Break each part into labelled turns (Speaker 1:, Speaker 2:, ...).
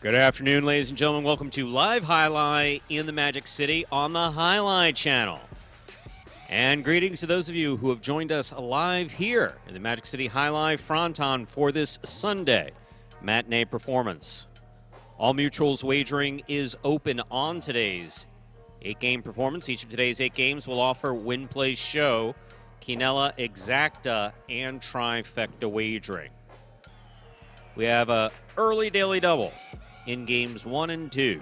Speaker 1: Good afternoon, ladies and gentlemen. Welcome to Live Highlight in the Magic City on the Highlight Channel. And greetings to those of you who have joined us live here in the Magic City Highlight Fronton for this Sunday matinee performance. All Mutuals wagering is open on today's 8-game performance. Each of today's 8 games will offer Win Play Show, Quinella Exacta, and Trifecta wagering. We have a early daily double in games 1 and 2.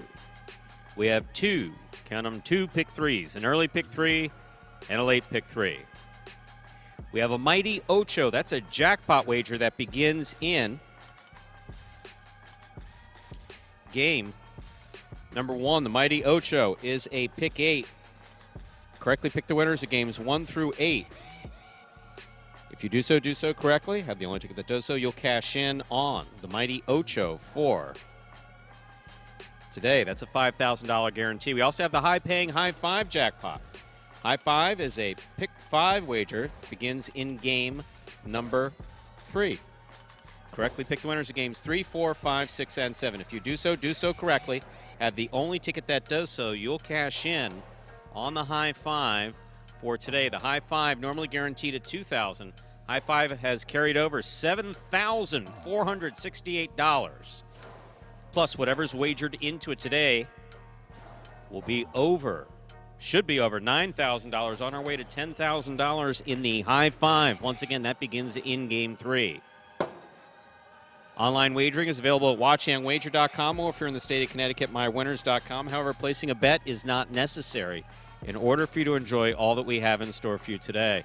Speaker 1: We have 2 pick 3s, an early pick 3 and a late pick 3. We have a Mighty Ocho. That's a jackpot wager that begins in game number 1. The Mighty Ocho is a pick 8. Correctly pick the winners of games 1 through 8. If you do so correctly, have the only ticket that does so, you'll cash in on the Mighty Ocho for today. That's a $5,000 guarantee. We also have the high-paying High 5 jackpot. High 5 is a pick 5 wager, begins in game number 3. Correctly pick the winners of games 3, 4, 5, 6, and 7. If you do so correctly, have the only ticket that does so, you'll cash in on the High 5 for today. The High 5 normally guaranteed at $2,000. High 5 has carried over $7,468. Plus, whatever's wagered into it today will be should be over $9,000, on our way to $10,000 in the High 5. Once again, that begins in game 3. Online wagering is available at watchandwager.com, or if you're in the state of Connecticut, mywinners.com. However, placing a bet is not necessary in order for you to enjoy all that we have in store for you today.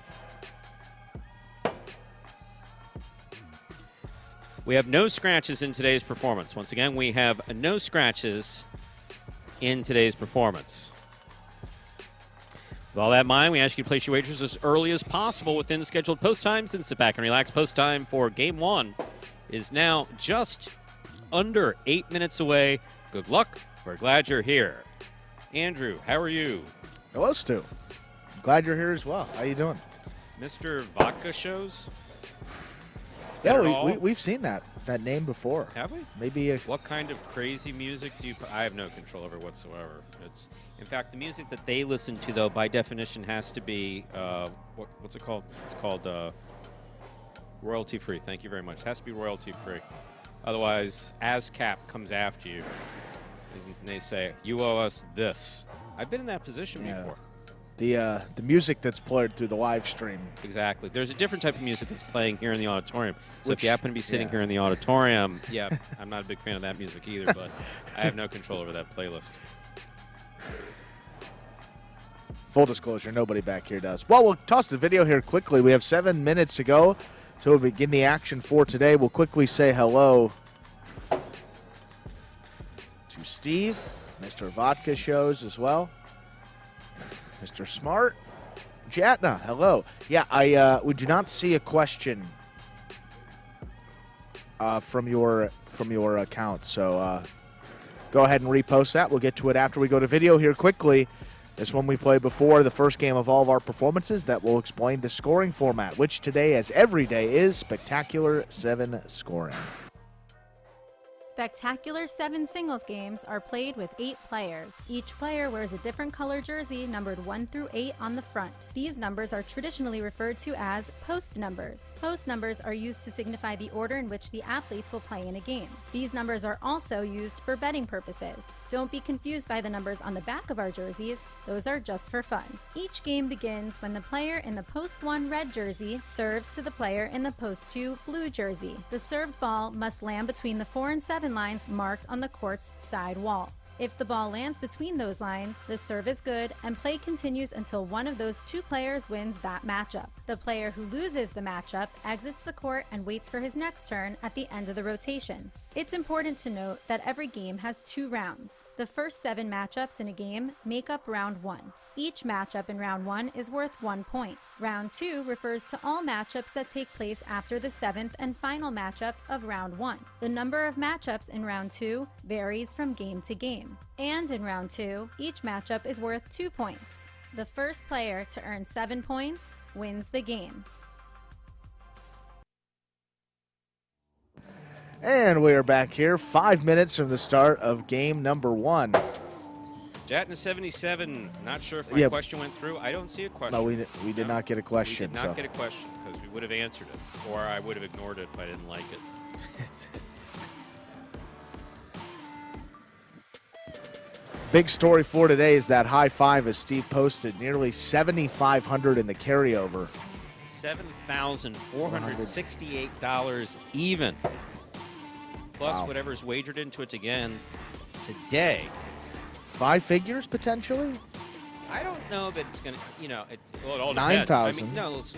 Speaker 1: We have no scratches in today's performance. Once again, we have no scratches in today's performance. With all that in mind, we ask you to place your wagers as early as possible within the scheduled post times, and sit back and relax. Post time for Game 1 is now just under 8 minutes away. Good luck. We're glad you're here. Andrew, how are you?
Speaker 2: Hello, Stu. Glad you're here as well. How you doing?
Speaker 1: Mr. Vodka Shows?
Speaker 2: Yeah, we've seen that name before.
Speaker 1: Have we?
Speaker 2: Maybe.
Speaker 1: What kind of crazy music do you put? I have no control over it whatsoever. It's, in fact, the music that they listen to, though, by definition, has to be what's it called? It's called royalty free. Thank you very much. It has to be royalty free. Otherwise, ASCAP comes after you, and they say, "You owe us this." I've been in that position before.
Speaker 2: The music that's played through the live stream.
Speaker 1: Exactly. There's a different type of music that's playing here in the auditorium. So if you happen to be sitting here in the auditorium, I'm not a big fan of that music either, but I have no control over that playlist.
Speaker 2: Full disclosure, nobody back here does. Well, we'll toss the video here quickly. We have 7 minutes to go to begin the action for today. We'll quickly say hello to Steve, Mr. Vodka Shows as well. Mr. Smart, Jatna, hello. Yeah, we do not see a question from your account, so go ahead and repost that. We'll get to it after we go to video here quickly. This one we played before, the first game of all of our performances that will explain the scoring format, which today, as every day, is Spectacular 7 scoring.
Speaker 3: Spectacular 7 singles games are played with 8 players. Each player wears a different color jersey numbered 1 through 8 on the front. These numbers are traditionally referred to as post numbers. Post numbers are used to signify the order in which the athletes will play in a game. These numbers are also used for betting purposes. Don't be confused by the numbers on the back of our jerseys. Those are just for fun. Each game begins when the player in the post 1 red jersey serves to the player in the post 2 blue jersey. The served ball must land between the 4 and 7 lines marked on the court's side wall. If the ball lands between those lines, the serve is good and play continues until one of those 2 players wins that matchup. The player who loses the matchup exits the court and waits for his next turn at the end of the rotation. It's important to note that every game has 2 rounds. The first 7 matchups in a game make up round 1. Each matchup in round 1 is worth 1 point. Round 2 refers to all matchups that take place after the 7th and final matchup of round 1. The number of matchups in round 2 varies from game to game. And in round 2, each matchup is worth 2 points. The first player to earn 7 points wins the game.
Speaker 2: And we are back here 5 minutes from the start of game number 1.
Speaker 1: Jatna 77, not sure if my question went through. I don't see a question.
Speaker 2: No, we did not get a question.
Speaker 1: We did not get a question because we would have answered it, or I would have ignored it if I didn't like it.
Speaker 2: Big story for today is that high five, as Steve posted, nearly 7,500 in the carryover.
Speaker 1: $7,468 even. Plus whatever's wagered into it again today.
Speaker 2: 5 figures potentially?
Speaker 1: I don't know that it's going to, it all depends.
Speaker 2: 9,000.
Speaker 1: I mean, no, let's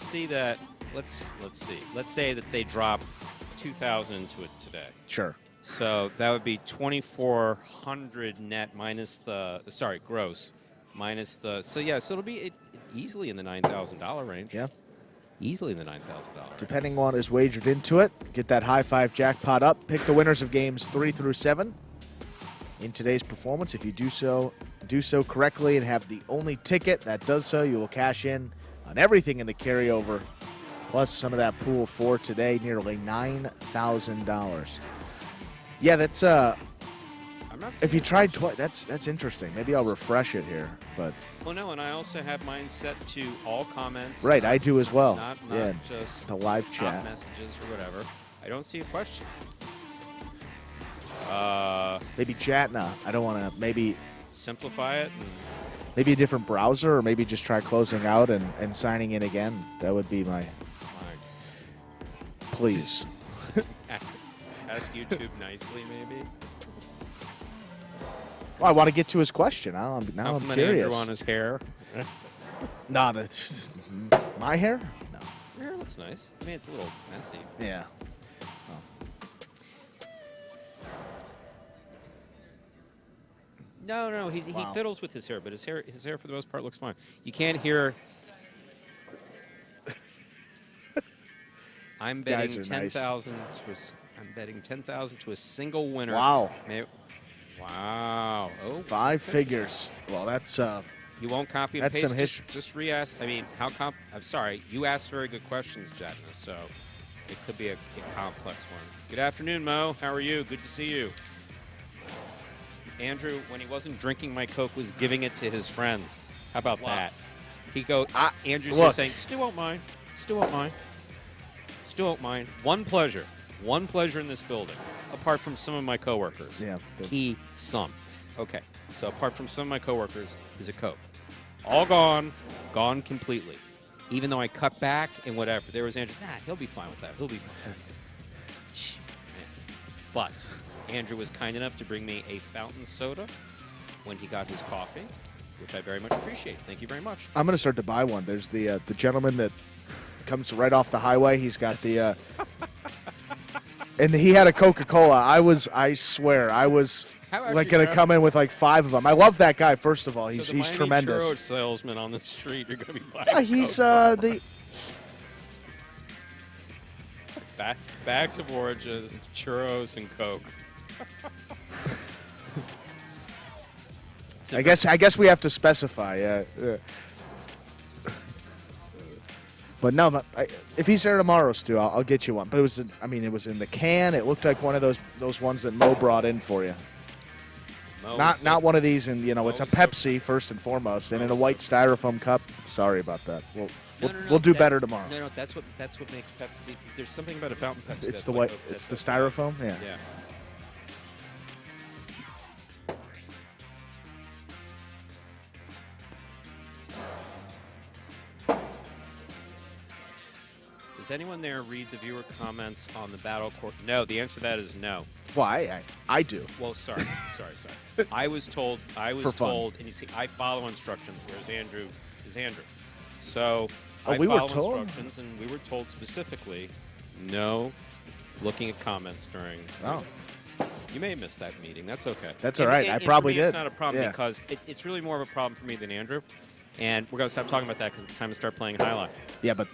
Speaker 1: see that. Let's see. Let's say that they drop 2,000 into it today.
Speaker 2: Sure.
Speaker 1: So that would be 2,400 net minus the gross minus the. So it'll be easily in the $9,000 range.
Speaker 2: Yeah.
Speaker 1: Easily in the $9,000.
Speaker 2: Depending on is wagered into it, get that high five jackpot up. Pick the winners of games 3 through 7 in today's performance. If you do so correctly and have the only ticket that does so, you will cash in on everything in the carryover, plus some of that pool for today, nearly $9,000. Yeah, that's
Speaker 1: I'm not
Speaker 2: if you tried twice, that's interesting. Maybe I'll refresh it here, but
Speaker 1: well, no, and I also have mine set to all comments.
Speaker 2: Right, I do as well.
Speaker 1: Not just
Speaker 2: the live chat
Speaker 1: messages or whatever. I don't see a question.
Speaker 2: Maybe chat. No, I don't want to. Maybe
Speaker 1: simplify it.
Speaker 2: Maybe a different browser, or maybe just try closing out and signing in again. That would be my. Please.
Speaker 1: Ask YouTube nicely, maybe.
Speaker 2: Well, I want to get to his question. Now I'm curious.
Speaker 1: Andrew on his hair.
Speaker 2: Nah, that's my hair. No,
Speaker 1: your hair looks nice. I mean, it's a little messy.
Speaker 2: Yeah.
Speaker 1: No, he fiddles with his hair, but his hair for the most part looks fine. You can't hear. I'm betting 10,000 I'm betting 10,000 to a single winner.
Speaker 2: Wow.
Speaker 1: Wow. Oh,
Speaker 2: 5 figures. Well, that's
Speaker 1: you won't copy and
Speaker 2: that's
Speaker 1: paste.
Speaker 2: some history.
Speaker 1: Just re-ask. I mean, I'm sorry. You asked very good questions, Jatna, so it could be a complex one. Good afternoon, Mo. How are you? Good to see you. Andrew, when he wasn't drinking my Coke, was giving it to his friends. How about that? He goes, Andrew's just saying, Stu won't mind. Stu won't mind. Stu won't mind. One pleasure in this building, apart from some of my coworkers.
Speaker 2: Yeah.
Speaker 1: Some. Okay. So apart from some of my coworkers is a Coke. All gone completely. Even though I cut back and whatever. There was Andrew, he'll be fine with that. He'll be fine. But Andrew was kind enough to bring me a fountain soda when he got his coffee, which I very much appreciate. Thank you very much.
Speaker 2: I'm going to start to buy one. There's the gentleman that comes right off the highway. He's got the and he had a Coca-Cola. I swear, I was like going to come in with like 5 of them. I love that guy. First of all, he's tremendous.
Speaker 1: Churro salesman on the street. You're going to be buying.
Speaker 2: Yeah, he's the
Speaker 1: bags of oranges, churros, and Coke.
Speaker 2: I guess we have to specify. Yeah. But no, if he's there tomorrow, Stu, I'll get you one. But it was in the can. It looked like one of those ones that Mo brought in for you. Not one of these, and it's a Pepsi first and foremost, and in a white styrofoam cup. Sorry about that. We'll do better tomorrow.
Speaker 1: No, that's what makes Pepsi. There's something about a fountain Pepsi.
Speaker 2: It's the white. It's the styrofoam. Yeah.
Speaker 1: Yeah. Does anyone there read the viewer comments on the battle court? No, the answer to that is no.
Speaker 2: Why? I do.
Speaker 1: Well, sorry. I was told, and you see, I follow instructions, whereas Andrew is Andrew. So I follow instructions, and we were told specifically, no looking at comments during.
Speaker 2: Oh.
Speaker 1: You may have missed that meeting. That's okay.
Speaker 2: That's all right. I probably did.
Speaker 1: It's not a problem because it's really more of a problem for me than Andrew. And we're going to stop talking about that because it's time to start playing highlight.
Speaker 2: Yeah, but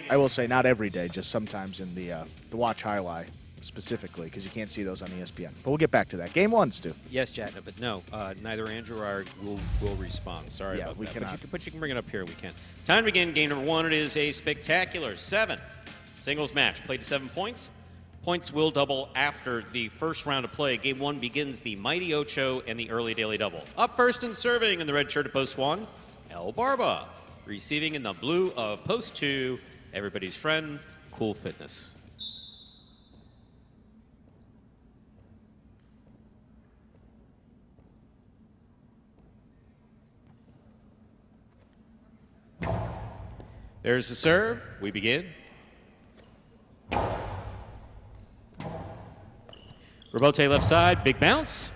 Speaker 2: I will say not every day, just sometimes in the watch highlight specifically because you can't see those on ESPN. But we'll get back to that. Game 1, Stu.
Speaker 1: Yes, Jatna, but no, neither Andrew or I will respond. Sorry about that.
Speaker 2: Cannot.
Speaker 1: But you can bring it up here. We can. Time to begin game number 1. It is a spectacular 7 singles match. Played to 7 points. Points will double after the first round of play. Game 1 begins the Mighty Ocho and the early daily double. Up first and serving in the red shirt of post 1, El Barba. Receiving in the blue of post 2, everybody's friend, Cool Fitness. There's the serve. We begin. Robote left side, big bounce.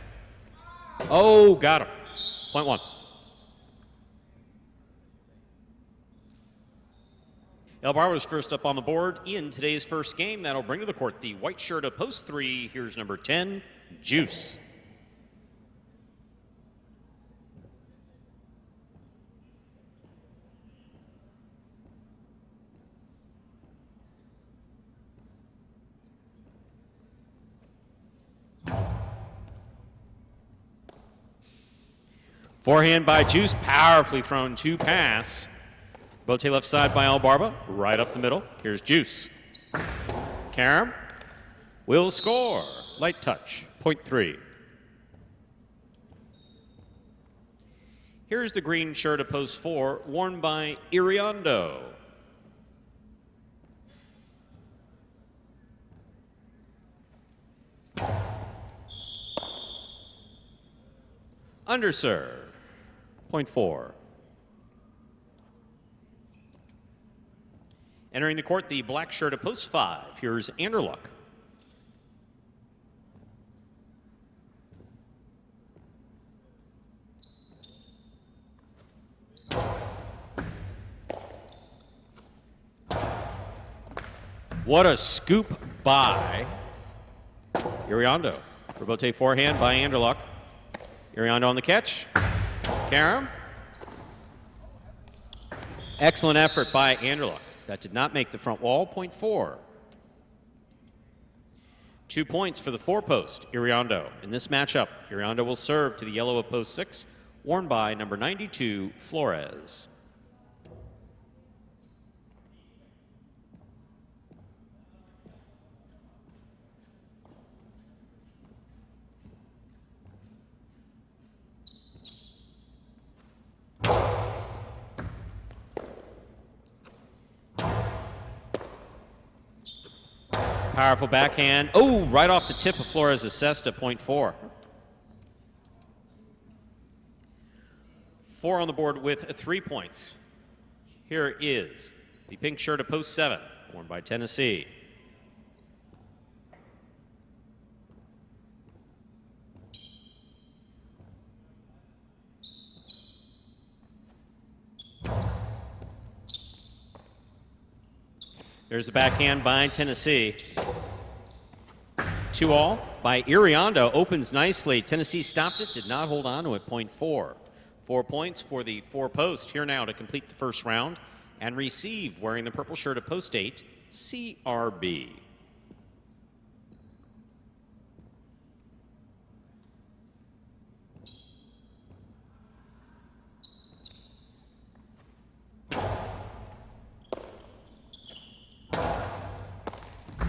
Speaker 1: Oh, got him. Point 1. El Barba was first up on the board in today's first game. That'll bring to the court the white shirt of post 3. Here's number 10, Juice. Forehand by Juice, powerfully thrown to pass. Bote left side by El Barba, right up the middle. Here's Juice. Karam will score. Light touch, point 3. Here's the green shirt of post 4, worn by Iriondo. Underserve. Point 4. Entering the court, the black shirt of post 5. Here's Anderluck. What a scoop by Iriondo. Rebote forehand by Anderluck. Iriondo on the catch. Karam. Excellent effort by Anderluck. That did not make the front wall. Point 4. 2 points for the 4-post, Iriondo. In this matchup, Iriondo will serve to the yellow of post 6, worn by number 92, Flores. Powerful backhand. Oh, right off the tip of Flores' cesta, point 4. 4 on the board with 3 points. Here is the pink shirt of post 7, worn by Tennessee. There's the backhand by Tennessee. 2-all by Iriondo. Opens nicely. Tennessee stopped it, did not hold on to it. Point 4. 4 points for the 4-post. Here now to complete the first round and receive, wearing the purple shirt of post 8, CRB.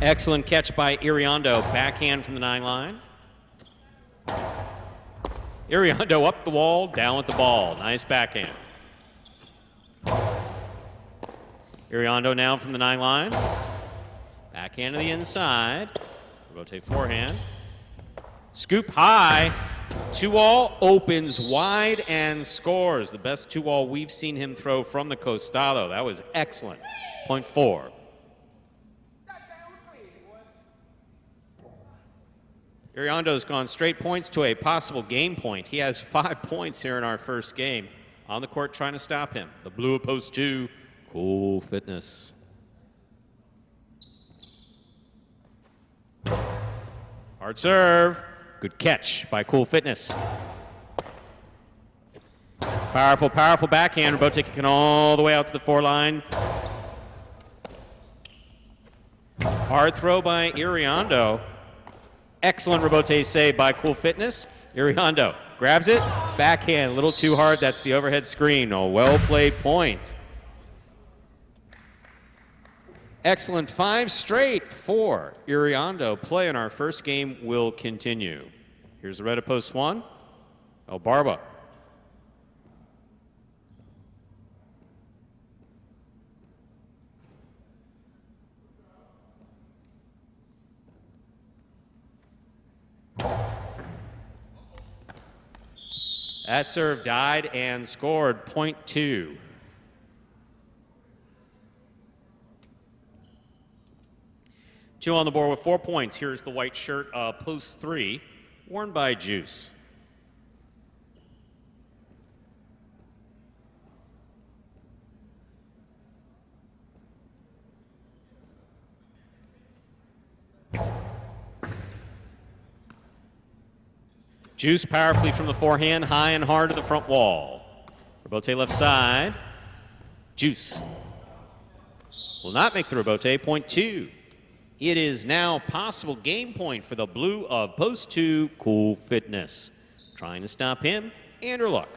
Speaker 1: Excellent catch by Iriondo. Backhand from the 9 line. Iriondo up the wall, down with the ball. Nice backhand. Iriondo now from the 9 line. Backhand to the inside. Rotate forehand. Scoop high. 2-all opens wide and scores. The best 2-all we've seen him throw from the Costado. That was excellent. Point 4. Iriondo's gone straight points to a possible game point. He has 5 points here in our first game. On the court trying to stop him. The blue of post 2, Cool Fitness. Hard serve. Good catch by Cool Fitness. Powerful, powerful backhand. Robote kicking all the way out to the 4 line. Hard throw by Iriondo. Excellent Robote save by Cool Fitness. Iriondo grabs it, backhand, a little too hard. That's the overhead screen. A well-played point. Excellent. 5 straight for Iriondo. Play in our first game will continue. Here's the red at post 1. El Barba. That serve died and scored, point 2. Two on the board with 4 points. Here's the white shirt, post 3, worn by Juice. Juice powerfully from the forehand, high and hard to the front wall. Rebote left side. Juice will not make the rebote, point 2. It is now possible game point for the blue of post 2, Cool Fitness. Trying to stop him, Andrew Luck.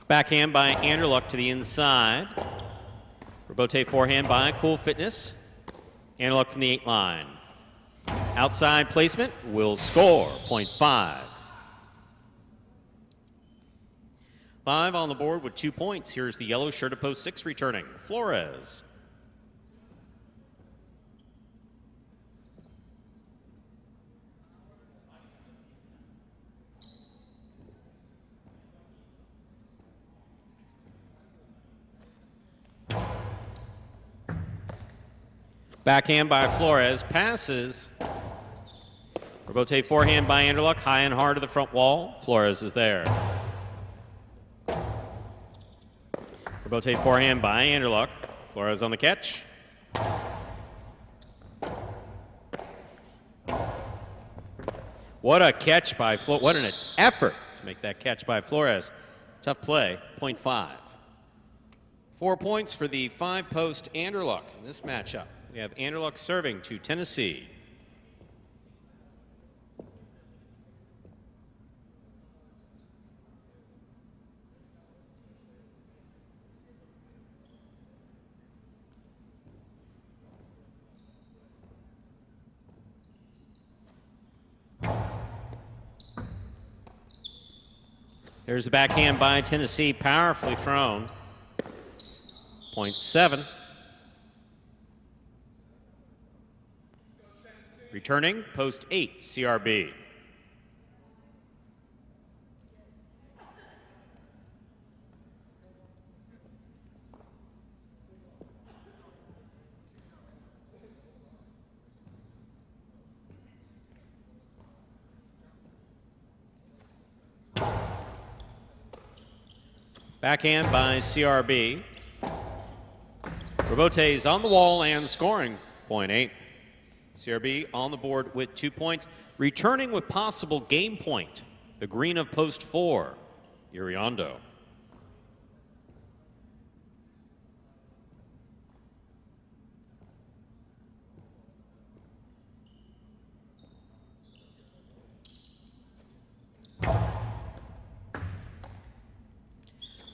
Speaker 1: Backhand by Andrew Luck to the inside. Rebote forehand by Cool Fitness. Andrew Luck from the 8 line. Outside placement will score, point 5. 5 on the board with 2 points. Here's the yellow shirt at post 6 returning, Flores. Backhand by Flores, passes. Rebote forehand by Andrew Luck, high and hard to the front wall. Flores is there. Rebote forehand by Andrew Luck. Flores on the catch. What a catch by Flores. What an effort to make that catch by Flores. Tough play, point 5. 4 points for the 5-post Andrew Luck in this matchup. We have Andrew Luck serving to Tennessee. There's the backhand by Tennessee, powerfully thrown. Point 7. Returning, post 8, CRB. Backhand by CRB. Rebote's on the wall and scoring, point 8. CRB on the board with 2 points. Returning with possible game point, the green of post 4, Iriondo.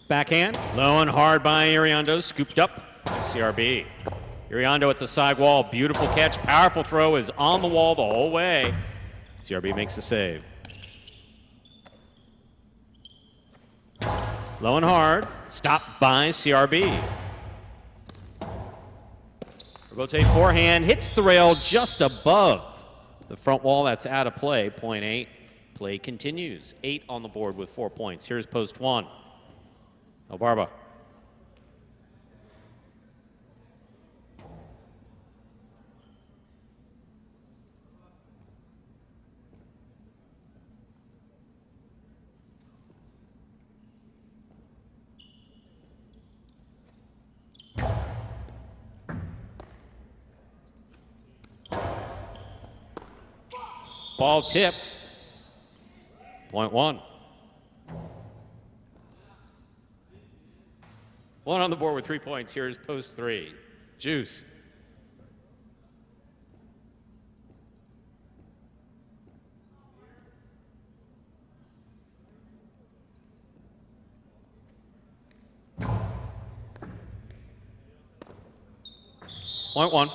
Speaker 1: Backhand, low and hard by Iriondo, scooped up by CRB. Iriondo at the side wall, beautiful catch, powerful throw is on the wall the whole way. CRB makes the save. Low and hard, stopped by CRB. Rebote forehand, hits the rail just above the front wall, that's out of play, point 8. Play continues, 8 on the board with 4 points. Here's post 1. El Barba. Ball tipped. Point 1. One on the board with 3 points. Here's post 3. Juice. Point 1.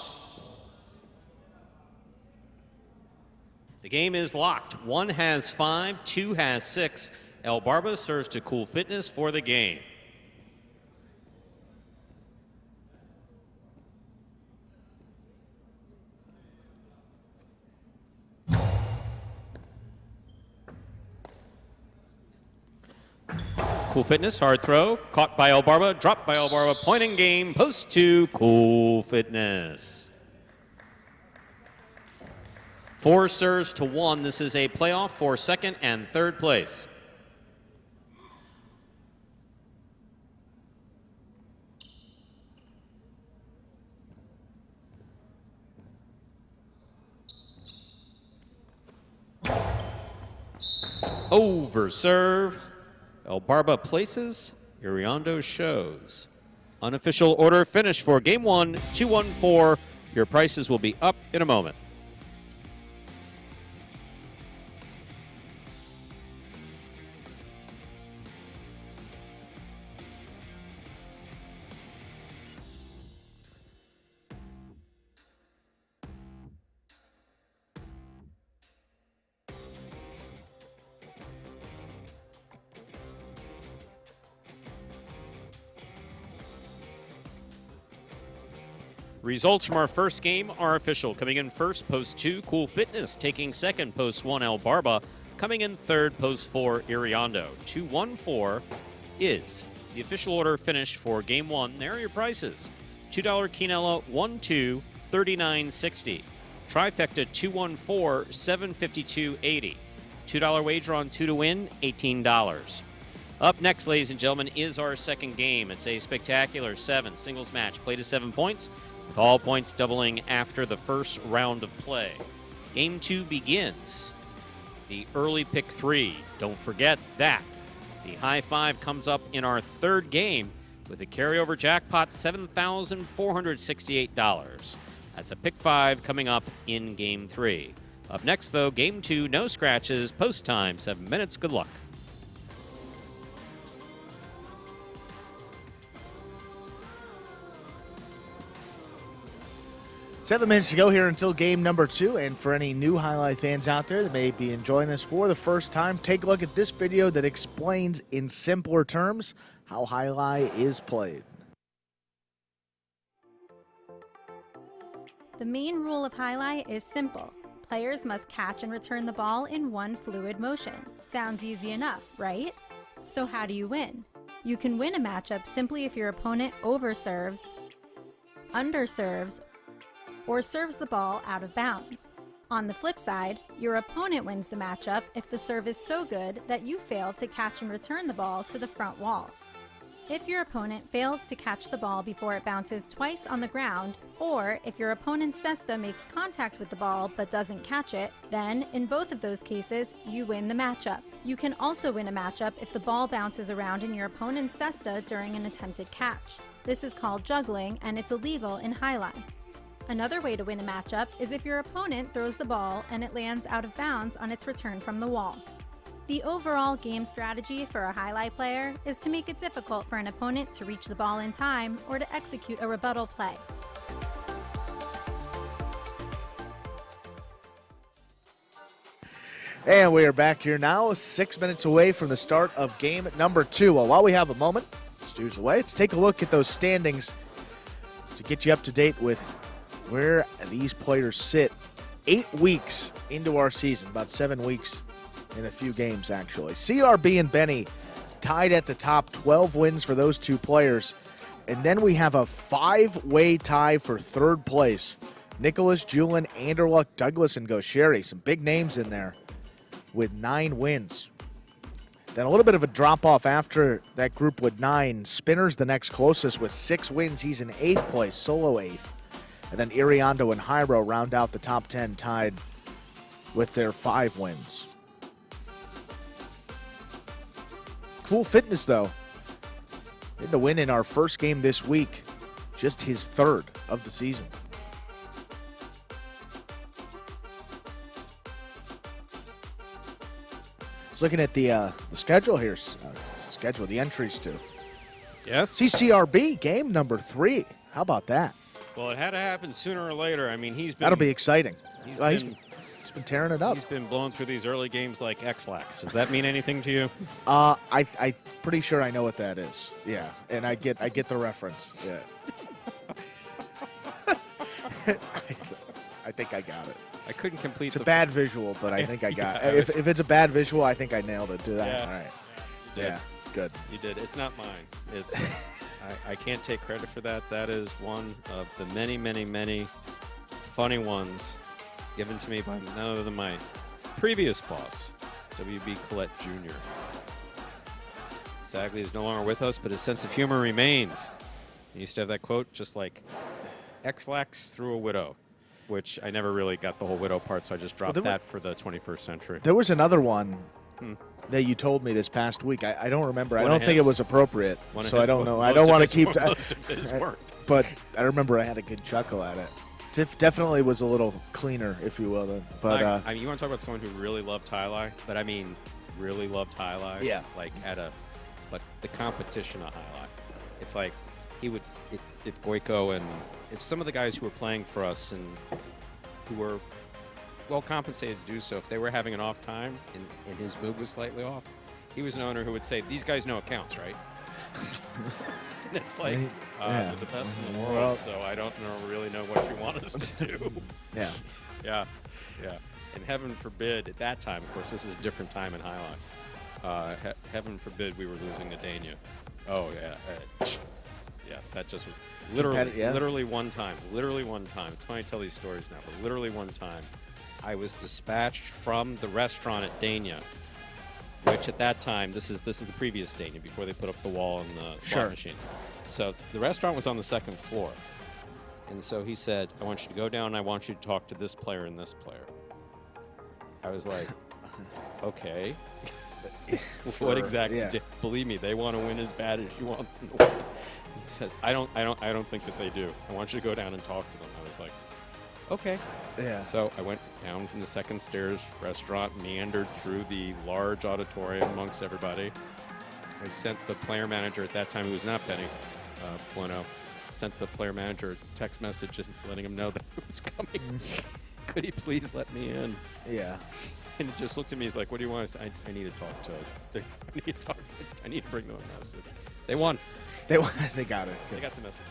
Speaker 1: The game is locked. 1 has 5, 2 has 6. El Barba serves to Cool Fitness for the game. Cool Fitness, hard throw, caught by El Barba, dropped by El Barba, point in game, post 2, Cool Fitness. 4 serves to 1. This is a playoff for second and third place. Over serve. El Barba places, Iriondo shows. Unofficial order finish for game 1, 2-1-4. Your prices will be up in a moment. Results from our first game are official. Coming in first, post 2, Cool Fitness. Taking second, post 1, El Barba. Coming in third, post 4, Iriondo. 2-1-4 is the official order finish for game 1. There are your prices. $2 Quinella, 1-2, $39.60. Trifecta, 2-1-4, $752.80. $2 wager on 2 to win, $18. Up next, ladies and gentlemen, is our second game. It's a spectacular 7 singles match. Play to 7 points, with all points doubling after the first round of play. Game 2 begins. The early pick 3. Don't forget that. The high 5 comes up in our third game with a carryover jackpot, $7,468. That's a pick 5 coming up in game 3. Up next, though, game 2, no scratches, post time, 7 minutes. Good luck.
Speaker 2: 7 minutes to go here until game number 2, and for any new highlight fans out there that may be enjoying this for the first time, take a look at this video that explains in simpler terms how highlight is played.
Speaker 3: The main rule of highlight is simple. Players must catch and return the ball in one fluid motion. Sounds easy enough, right? So how do you win? You can win a matchup simply if your opponent overserves, underserves, or serves the ball out of bounds. On the flip side, your opponent wins the matchup if the serve is so good that you fail to catch and return the ball to the front wall. If your opponent fails to catch the ball before it bounces twice on the ground, or if your opponent's cesta makes contact with the ball but doesn't catch it, then in both of those cases, you win the matchup. You can also win a matchup if the ball bounces around in your opponent's cesta during an attempted catch. This is called juggling, and it's illegal in highlight. Another way to win a matchup is if your opponent throws the ball and it lands out of bounds on its return from the wall. The overall game strategy for a highlight player is to make it difficult for an opponent to reach the ball in time or to execute a rebuttal play.
Speaker 2: And we are back here now, 6 minutes away from the start of game number 2. Well, while we have a moment, Stu's away, let's take a look at those standings to get you up to date with where these players sit 8 weeks into our season, about 7 weeks in a few games, actually. CRB and Benny tied at the top, 12 wins for those 2 players. And then we have a 5-way tie for third place. Nicholas, Julin, Anderluck, Douglas, and Gaucheri. Some big names in there with 9 wins. Then a little bit of a drop-off after that group with 9. Spinner's the next closest with 6 wins. He's in 8th place, solo 8th. And then Iriondo and Hyro round out the top 10, tied with their 5 wins. Cool Fitness, though, He had the win in our first game this week, just his third of the season. Just looking at the schedule here, the entries to.
Speaker 1: Yes?
Speaker 2: CCRB game number 3. How about that?
Speaker 1: Well, it had to happen sooner or later. I mean, he's been...
Speaker 2: That'll be exciting.
Speaker 1: He's
Speaker 2: been tearing it up.
Speaker 1: He's been blowing through these early games like X-Lax. Does that mean anything to you?
Speaker 2: I'm pretty sure I know what that is. Yeah, and I get the reference. Yeah. I think I got it.
Speaker 1: I couldn't complete
Speaker 2: It's a bad visual, but I think I got it. If it's a bad visual, I think I nailed it. Did I?
Speaker 1: Yeah.
Speaker 2: All right.
Speaker 1: You did.
Speaker 2: Yeah, good.
Speaker 1: You did. It's not mine. It's I can't take credit for that. That is one of the many, many, many funny ones given to me by none other than my previous boss, W.B. Collette Jr. Sadly, he's no longer with us, but his sense of humor remains. He used to have that quote, just like X-Lax through a widow, which I never really got the whole widow part, so I just dropped that for the 21st century.
Speaker 2: There was another one that you told me this past week. I don't remember. I don't think it was appropriate, so I don't know. I don't want to keep.
Speaker 1: Most of his work.
Speaker 2: But I remember I had a good chuckle at it. Definitely was a little cleaner, if you will. But
Speaker 1: I mean, you want to talk about someone who really loved highlight, but I mean, really loved highlight.
Speaker 2: Yeah.
Speaker 1: Like the competition of highlight. It's like he would if Goico and if some of the guys who were playing for us and who were well compensated to do so, if they were having an off time and his mood was slightly off, he was an owner who would say, "These guys know accounts, right?" And it's like,
Speaker 2: yeah.
Speaker 1: we're the best in the world, so I don't really know what you want us to do.
Speaker 2: Yeah.
Speaker 1: Yeah. And heaven forbid, at that time, of course, this is a different time in Highline. Heaven forbid we were losing to Dania. Oh, yeah. Yeah, that just was literally one time. Literally one time. It's funny to tell these stories now, but literally one time, I was dispatched from the restaurant at Dania, which at that time, this is the previous Dania before they put up the wall and the slot machines. So the restaurant was on the second floor. And so he said, "I want you to go down and I want you to talk to this player and this player." I was like, okay. What exactly?
Speaker 2: Yeah.
Speaker 1: Believe me, they want to win as bad as you want them to win. He said, I don't think that they do. I want you to go down and talk to them. I was like, okay.
Speaker 2: Yeah.
Speaker 1: So I went down from the second stairs restaurant, meandered through the large auditorium amongst everybody. I sent the player manager at that time, who was not Benny Bueno, sent the player manager a text message letting him know that it was coming. Could he please let me in?
Speaker 2: Yeah.
Speaker 1: And he just looked at me. He's like, "What do you want?" I need to talk to. I need to bring them a message. They won.
Speaker 2: They got it.
Speaker 1: They got the message.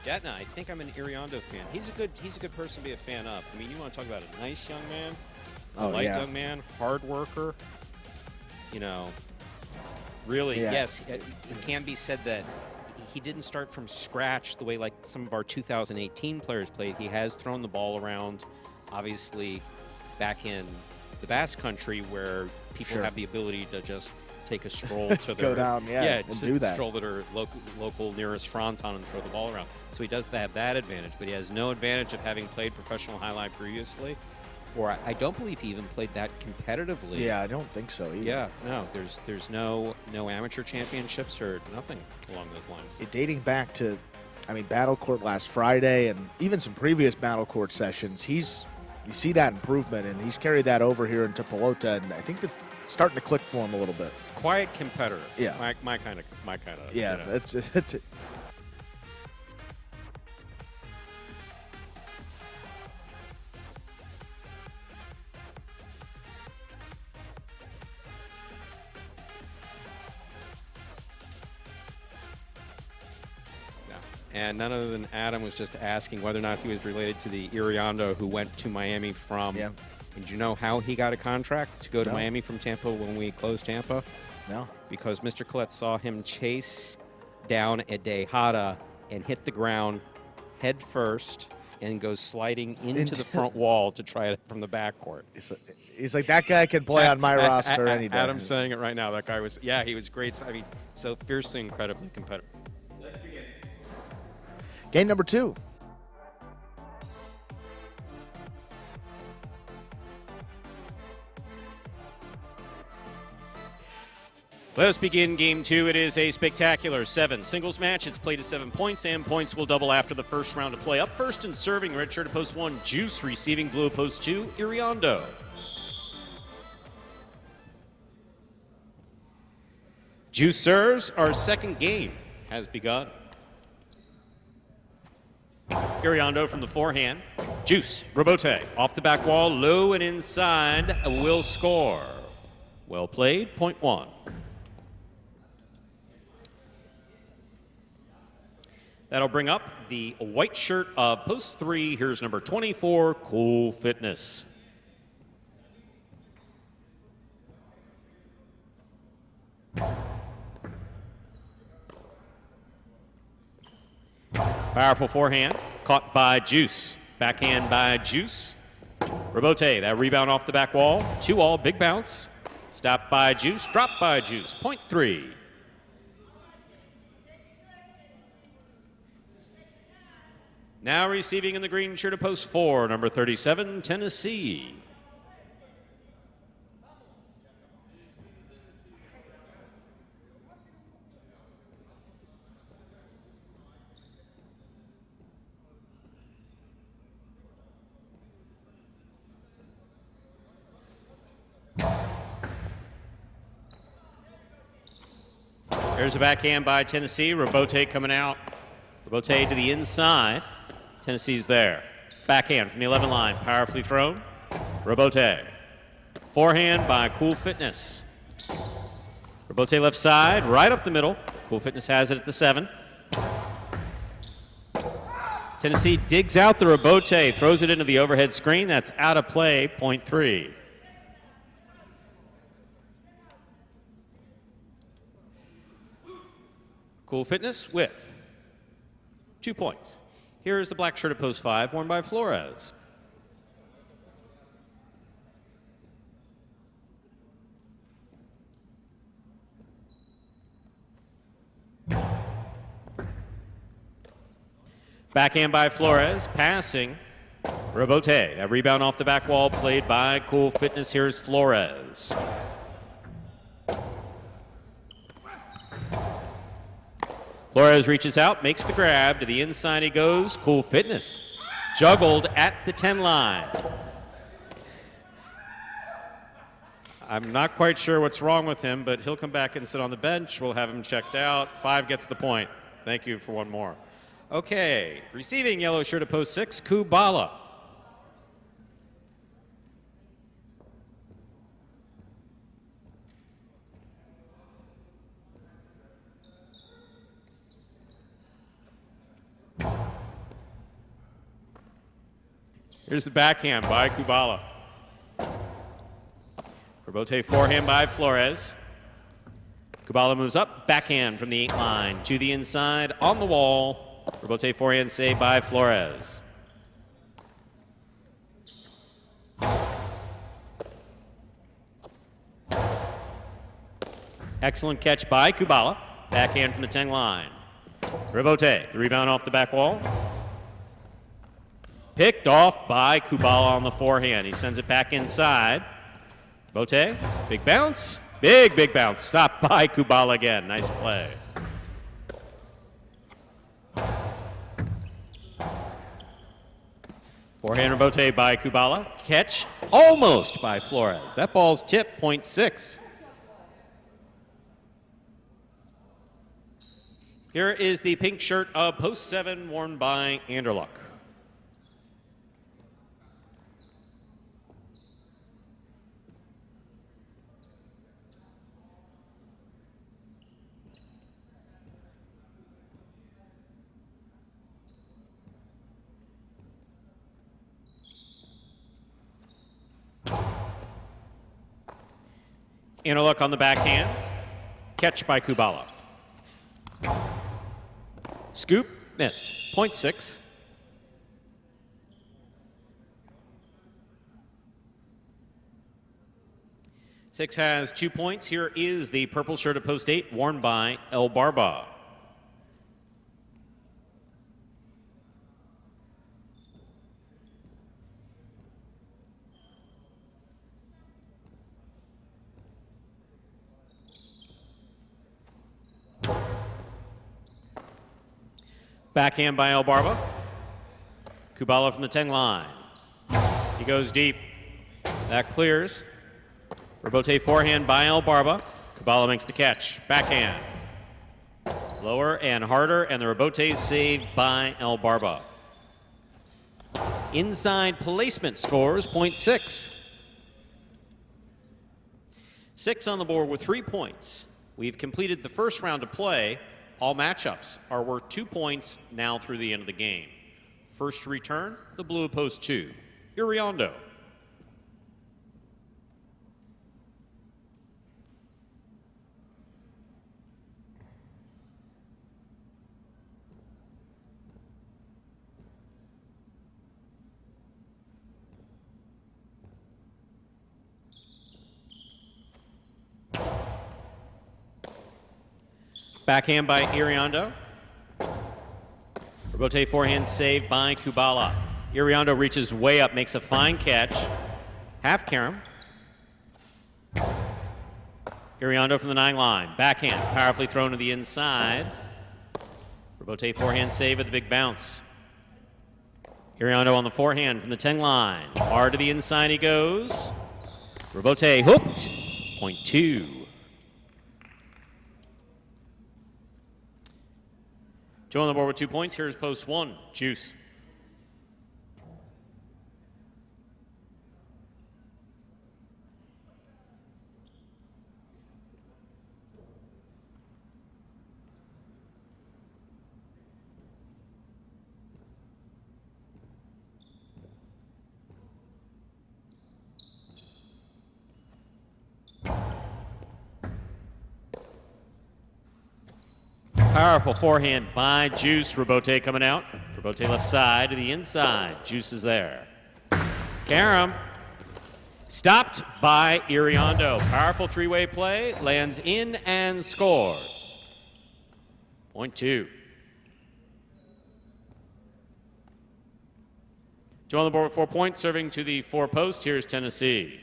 Speaker 1: Gatna, I think I'm an Iriondo fan. He's a good person to be a fan of. I mean, you want to talk about a nice young man, light young man, hard worker. You know, really, yes, it can be said that he didn't start from scratch the way like some of our 2018 players played. He has thrown the ball around, obviously, back in the Basque Country where people have the ability to just take a stroll to their
Speaker 2: go down, and do that.
Speaker 1: Stroll to their local nearest fronton and throw the ball around. So he does have that advantage, but he has no advantage of having played professional highlight previously. Or I don't believe he even played that competitively.
Speaker 2: Yeah, I don't think so either.
Speaker 1: Yeah, no, there's no amateur championships or nothing along those lines.
Speaker 2: Dating back to, Battle Court last Friday and even some previous Battle Court sessions, you see that improvement, and he's carried that over here into Pelota, and I think that it's starting to click for him a little bit.
Speaker 1: Quiet competitor.
Speaker 2: Yeah.
Speaker 1: My kind of.
Speaker 2: Yeah,
Speaker 1: you know.
Speaker 2: that's it.
Speaker 1: And none other than Adam was just asking whether or not he was related to the Iriondo who went to Miami from.
Speaker 2: Yeah.
Speaker 1: Did you know how he got a contract to go to Miami from Tampa when we closed Tampa?
Speaker 2: No.
Speaker 1: Because Mr. Collette saw him chase down a Dejada and hit the ground head first and goes sliding into the front wall to try it from the backcourt.
Speaker 2: He's like, that guy can play on my roster any day.
Speaker 1: Adam's saying it right now. That guy was, he was great. I mean, so fiercely, incredibly competitive.
Speaker 2: Game number 2.
Speaker 1: Let us begin game 2. It is a spectacular 7 singles match. It's played to 7 points, and points will double after the first round of play. Up first and serving, red shirt at post 1, Juice. Receiving, blue at post 2, Iriondo. Juice serves. Our second game has begun. Iriondo from the forehand. Juice, Robote, off the back wall, low and inside, will score. Well played, point 1. That'll bring up the white shirt of post 3. Here's number 24, Cool Fitness. Powerful forehand, caught by Juice. Backhand by Juice. Robote, that rebound off the back wall. 2-all, big bounce. Stopped by Juice, dropped by Juice, point 3. Now receiving in the green shirt of post 4, number 37, Tennessee. There's a backhand by Tennessee. Robote coming out. Robote to the inside. Tennessee's there. Backhand from the 11 line. Powerfully thrown. Robote. Forehand by Cool Fitness. Robote left side, right up the middle. Cool Fitness has it at the 7. Tennessee digs out the Robote, throws it into the overhead screen. That's out of play, point 3. Cool Fitness with 2 points. Here is the black shirt at post 5, worn by Flores. Backhand by Flores, passing. Robote, that rebound off the back wall played by Cool Fitness. Here's Flores. Flores reaches out, makes the grab. To the inside he goes. Cool Fitness. Juggled at the 10 line. I'm not quite sure what's wrong with him, but he'll come back and sit on the bench. We'll have him checked out. 5 gets the point. Thank you for one more. Okay, receiving yellow shirt at post 6, Kubala. Here's the backhand by Kubala. Robote forehand by Flores. Kubala moves up, backhand from the 8 line to the inside on the wall. Robote forehand save by Flores. Excellent catch by Kubala. Backhand from the 10 line. Robote, the rebound off the back wall. Picked off by Kubala on the forehand. He sends it back inside. Robote, big bounce. Big bounce. Stopped by Kubala again. Nice play. Forehand Robote by Kubala. Catch almost by Flores. That ball's tipped, point 6. Here is the pink shirt of post 7 worn by Anderluck. Anderluck on the backhand. Catch by Kubala. Scoop, missed. Point 6. Six has 2 points. Here is the purple shirt at post 8, worn by El Barba. Backhand by El Barba. Kubala from the 10 line. He goes deep. That clears. Rebote forehand by El Barba. Kubala makes the catch. Backhand. Lower and harder, and the rebote saved by El Barba. Inside placement scores .6. 6 on the board with 3 points. We've completed the first round of play. All matchups are worth 2 points now through the end of the game. First to return, the blue post 2. Iriondo. Backhand by Iriondo. Rebote forehand saved by Kubala. Iriondo reaches way up, makes a fine catch. Half carom. Iriondo from the 9 line. Backhand, powerfully thrown to the inside. Rebote forehand save with the big bounce. Iriondo on the forehand from the 10 line. Hard to the inside he goes. Rebote hooked. .2. Joe on the board with 2 points. Here's post 1. Juice. Powerful forehand by Juice. Rebote coming out. Rebote left side to the inside. Juice is there. Carom. Stopped by Iriondo. Powerful three-way play. Lands in and scored. .2. Joe on the board with 4 points. Serving to the 4 post. Here's Tennessee.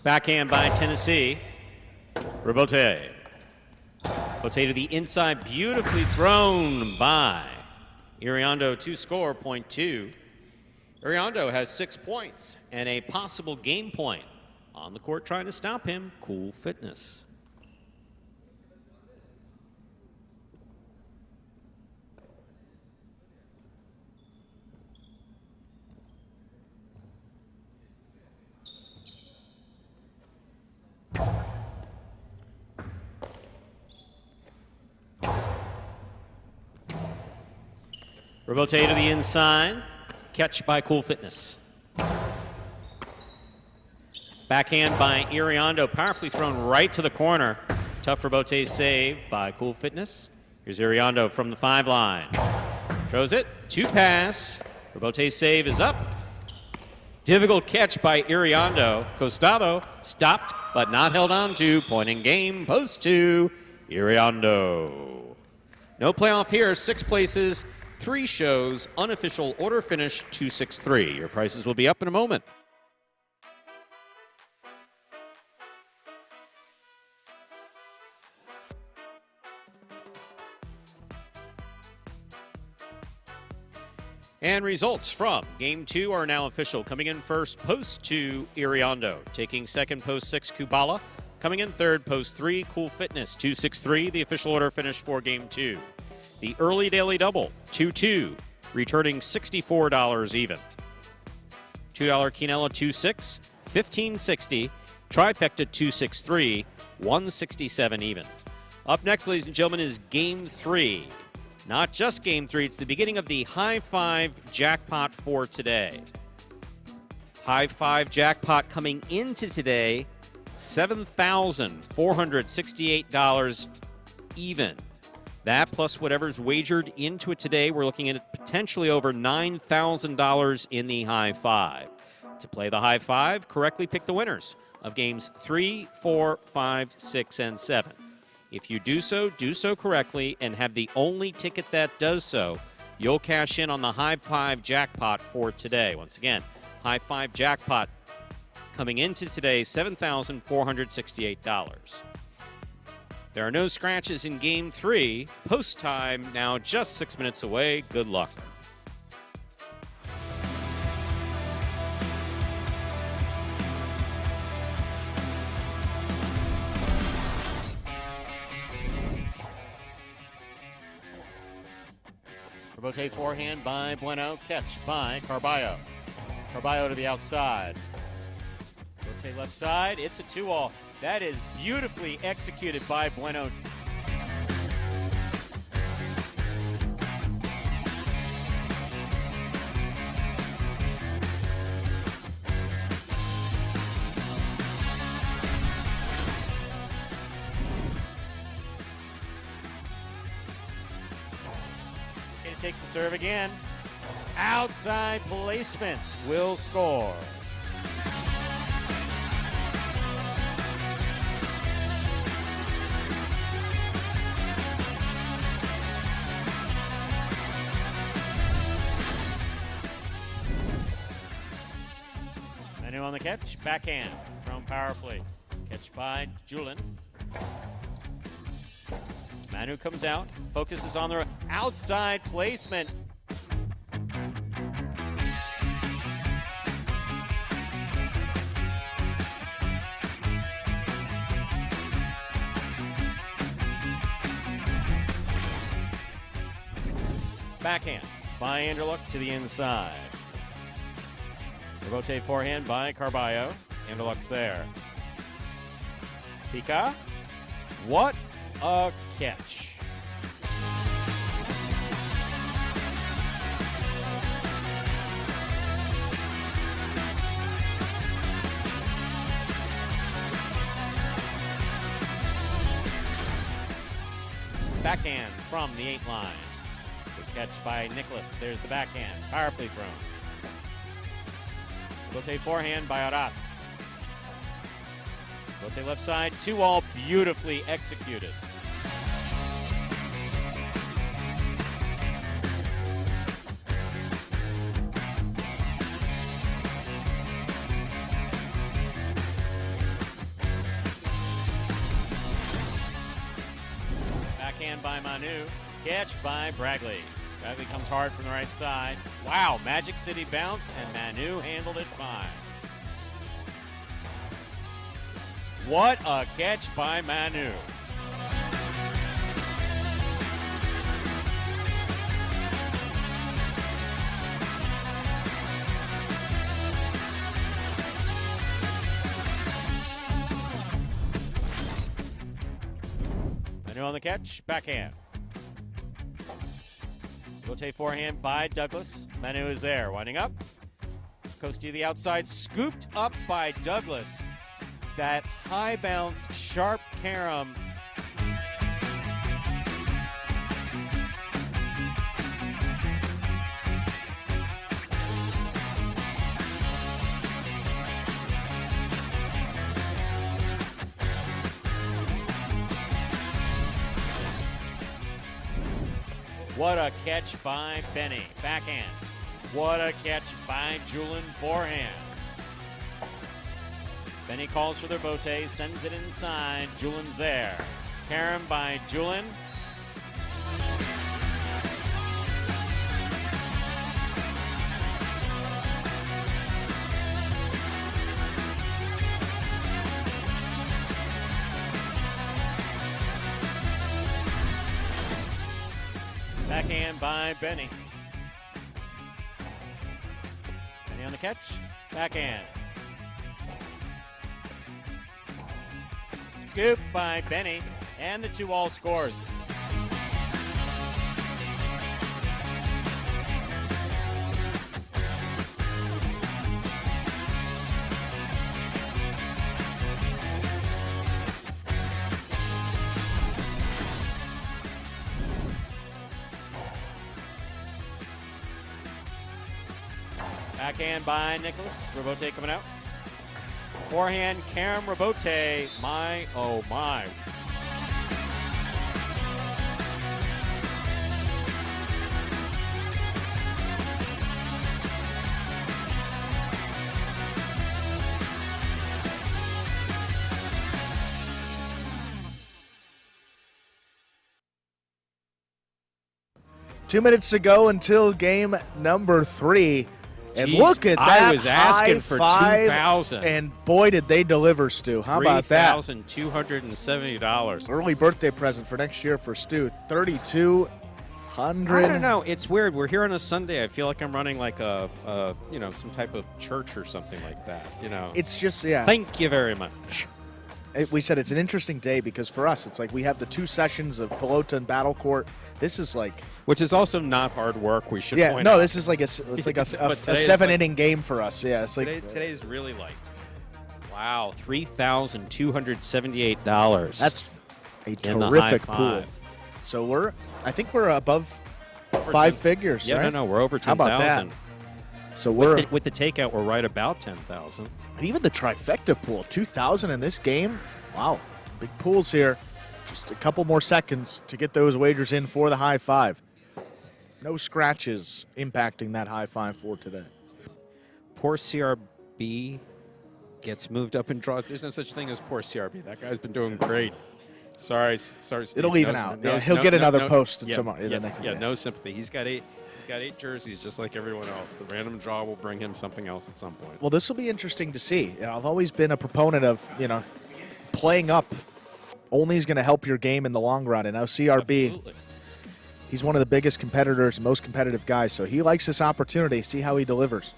Speaker 1: Backhand by Tennessee. Rebote. Rebote to the inside, beautifully thrown by Iriondo to score .2. Iriondo has 6 points and a possible game point. On the court trying to stop him, Cool Fitness. Rebote to the inside. Catch by Cool Fitness. Backhand by Iriondo. Powerfully thrown right to the corner. Tough rebote save by Cool Fitness. Here's Iriondo from the 5 line. Throws it. 2 pass. Rebote save is up. Difficult catch by Iriondo. Costado stopped but not held on to. Point in game. Post 2. Iriondo. No playoff here. 6 places. 3 shows, unofficial order finish 263. Your prices will be up in a moment. And results from Game 2 are now official. Coming in first, Post 2, Iriondo. Taking second, Post 6, Kubala. Coming in third, Post 3, Cool Fitness, 263. The official order finish for Game 2. The early daily double, 2-2, returning $64 even. $2 Quinella, 2-6, $15.60. Trifecta, 263, $167 even. Up next, ladies and gentlemen, is Game 3. Not just Game 3, it's the beginning of the High 5 jackpot for today. High 5 jackpot coming into today, $7,468 even. That plus whatever's wagered into it today, we're looking at potentially over $9,000 in the High 5. To play the High 5, correctly pick the winners of Games 3, 4, 5, 6, and 7. If you do so correctly, and have the only ticket that does so, you'll cash in on the High Five jackpot for today. Once again, High Five jackpot coming into today, $7,468. There are no scratches in Game 3. Post time now just 6 minutes away. Good luck. Rebote forehand by Bueno. Catch by Carballo. Carballo to the outside. Rebote left side. It's a 2-all. That is beautifully executed by Bueno. It takes the serve again. Outside placement will score. Manu on the catch, backhand from Powerfully. Catch by Julin. Manu comes out, focuses on the outside placement. Backhand by Anderluck to the inside. Rebote forehand by Carballo. Anderluck's there. Pica. What a catch. Backhand from the 8 line. Good catch by Nicholas. There's the backhand. Powerfully thrown. Rebote forehand by Aratz. Rebote left side. 2-all beautifully executed. Backhand by Manu. Catch by Bragley. Bragley comes hard from the right side. Wow, Magic City bounce, and Manu handled it fine. What a catch by Manu. Manu on the catch, backhand. Rebote forehand by Douglas. Manu is there, winding up. Goes to the outside, scooped up by Douglas. That high bounce, sharp carom. What a catch by Benny, backhand. What a catch by Julin, forehand. Benny calls for the Rebote, sends it inside. Julin's there. Carom by Julin. Backhand by Benny. Benny on the catch. Backhand. Scoop by Benny, and the 2-all scores. Backhand by Nicholas. Rebote coming out. Forehand, Carom Rebote. My, oh my.
Speaker 2: 2 minutes to go until game number 3. And
Speaker 1: Jeez,
Speaker 2: look at that.
Speaker 1: I was asking for
Speaker 2: 2,000. And boy, did they deliver, Stu. How about that?
Speaker 1: $3,270.
Speaker 2: Early birthday present for next year for Stu. 3,200.
Speaker 1: I don't know. It's weird. We're here on a Sunday. I feel like I'm running like a some type of church or something like that.
Speaker 2: It's just, yeah.
Speaker 1: Thank you very much.
Speaker 2: We said it's an interesting day because for us, it's like we have the 2 sessions of Pelota and Battle Court. This is like,
Speaker 1: which is also not hard work. We should point
Speaker 2: no,
Speaker 1: out.
Speaker 2: this is like a 7-inning game for us. Yeah, it's like
Speaker 1: today's really light. Wow, $3,278.
Speaker 2: That's a terrific pool. So I think we're above over 5 figures.
Speaker 1: Yeah,
Speaker 2: right?
Speaker 1: no, we're over 10,000.
Speaker 2: How about that? So we're
Speaker 1: with the takeout, we're right about 10,000.
Speaker 2: And even the trifecta pool, 2,000 in this game. Wow, big pools here. Just a couple more seconds to get those wagers in for the high 5. No scratches impacting that high 5 for today.
Speaker 1: Poor CRB gets moved up in draws. There's no such thing as poor CRB. That guy's been doing great. Sorry, Steve.
Speaker 2: It'll even out. He'll get another post tomorrow.
Speaker 1: No sympathy. He's got 8 jerseys just like everyone else. The random draw will bring him something else at some point.
Speaker 2: Well, this will be interesting to see. I've always been a proponent of, playing up only is going to help your game in the long run. And now CRB, absolutely. He's one of the biggest competitors, most competitive guys. So he likes this opportunity. See how he delivers.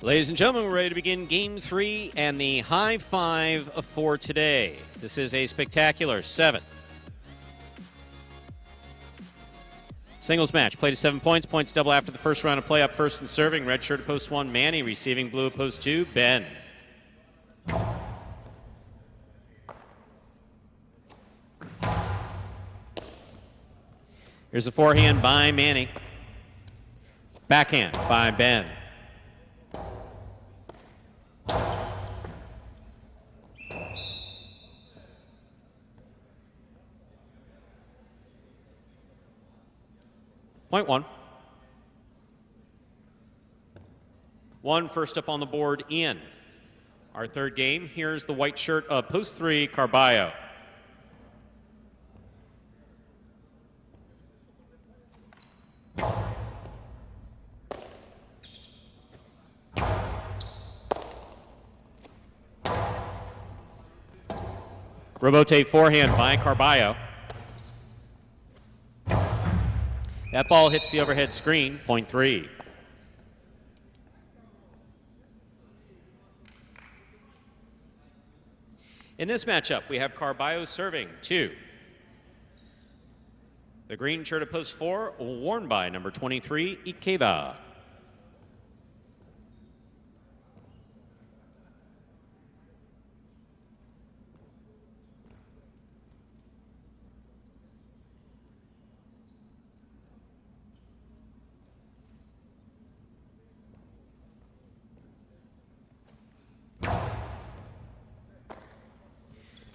Speaker 1: Ladies and gentlemen, we're ready to begin Game 3 and the high 5 for today. This is a spectacular 7. Singles match, play to 7 points. Points double after the first round of play. Up first and serving. Red shirt at post 1, Manny. Receiving blue at post 2, Ben. Here's a forehand by Manny. Backhand by Ben. Point 1. 1 first up on the board in. Our third game, here's the white shirt of post 3, Carballo. Robote forehand by Carballo. That ball hits the overhead screen, point 3. In this matchup, we have Carballo serving 2. The green shirt at post 4, worn by number 23, Ikeda.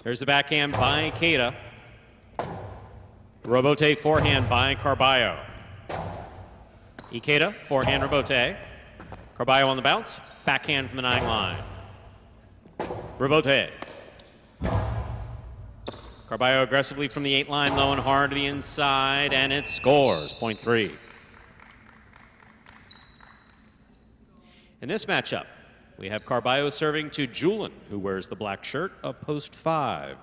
Speaker 1: There's the backhand by Ikeda. Robote forehand by Carballo. Ikeda, forehand Robote. Carballo on the bounce, backhand from the 9 line. Robote. Carballo aggressively from the 8 line, low and hard to the inside, and it scores, point 3. In this matchup, we have Carballo serving to Julian, who wears the black shirt of post 5.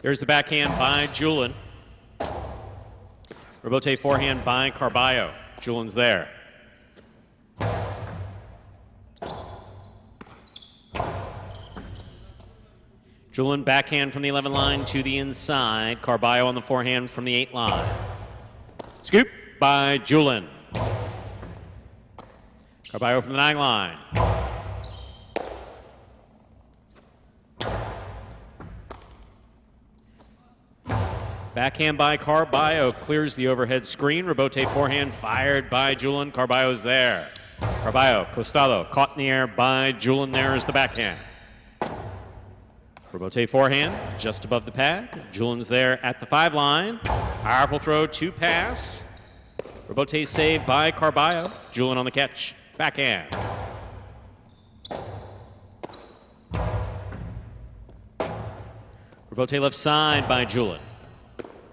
Speaker 1: There's the backhand by Julian. Robote forehand by Carballo. Julian's there. Julian backhand from the 11 line to the inside. Carballo on the forehand from the 8 line. Scoop by Julian. Carballo from the 9 line. Backhand by Carballo clears the overhead screen. Robote forehand fired by Julian. Carballo's there. Carballo, Costado, caught in the air by Julian. There is the backhand. Robote forehand, just above the pad. Julian's there at the 5 line. Powerful throw, 2-pass. Robote saved by Carballo. Julian on the catch. Backhand. Robote left side by Julian.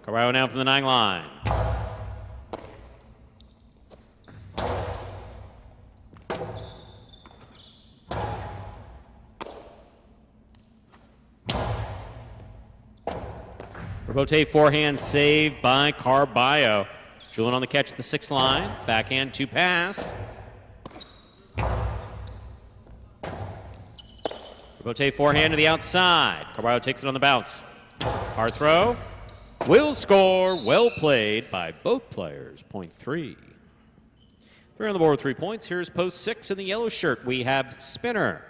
Speaker 1: Carballo now from the 9 line. Robote forehand saved by Carballo. Julian on the catch at the 6 line. Backhand 2-pass. Robote forehand to the outside. Carballo takes it on the bounce. Hard throw. Will score. Well played by both players. Point 3. 3 on the board with 3 points. Here's post 6 in the yellow shirt. We have Spinner.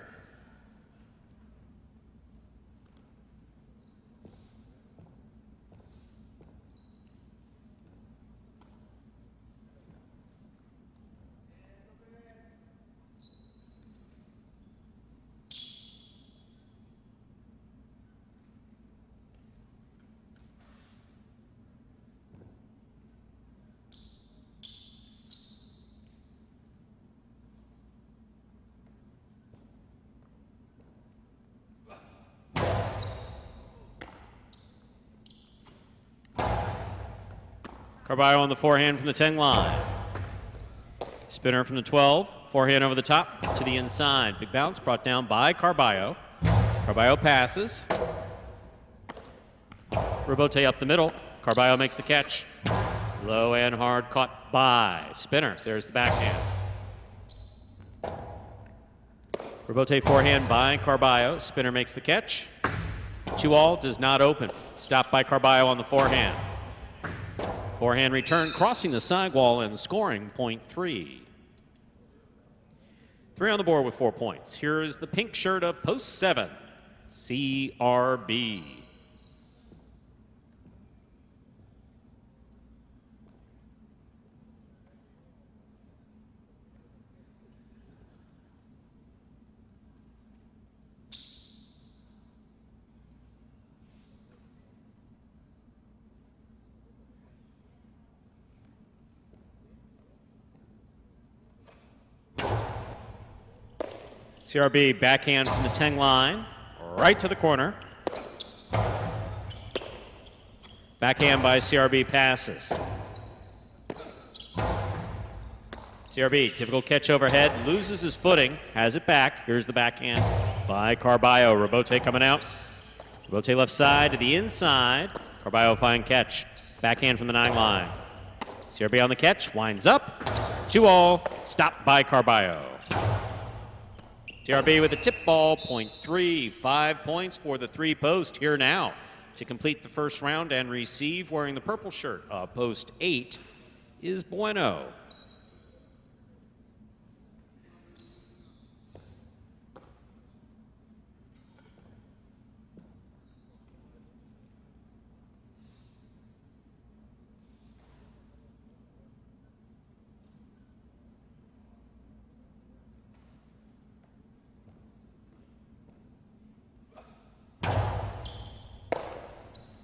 Speaker 1: Carballo on the forehand from the 10 line. Spinner from the 12. Forehand over the top to the inside. Big bounce brought down by Carballo. Carballo passes. Robote up the middle. Carballo makes the catch. Low and hard caught by Spinner. There's the backhand. Robote forehand by Carballo. Spinner makes the catch. 2-all does not open. Stopped by Carballo on the forehand. Forehand return, crossing the sidewall and scoring point 3. 3 on the board with 4 points. Here is the pink shirt of post 7, CRB. CRB backhand from the 10 line, right to the corner. Backhand by CRB passes. CRB, difficult catch overhead, loses his footing, has it back. Here's the backhand by Carballo. Robote coming out. Robote left side to the inside. Carballo fine catch. Backhand from the 9 line. CRB on the catch, winds up. 2-all, stopped by Carballo. CRB with a tip ball, point 3. 5 points for the 3 post here now to complete the first round and receive wearing the purple shirt. Post 8 is Bueno.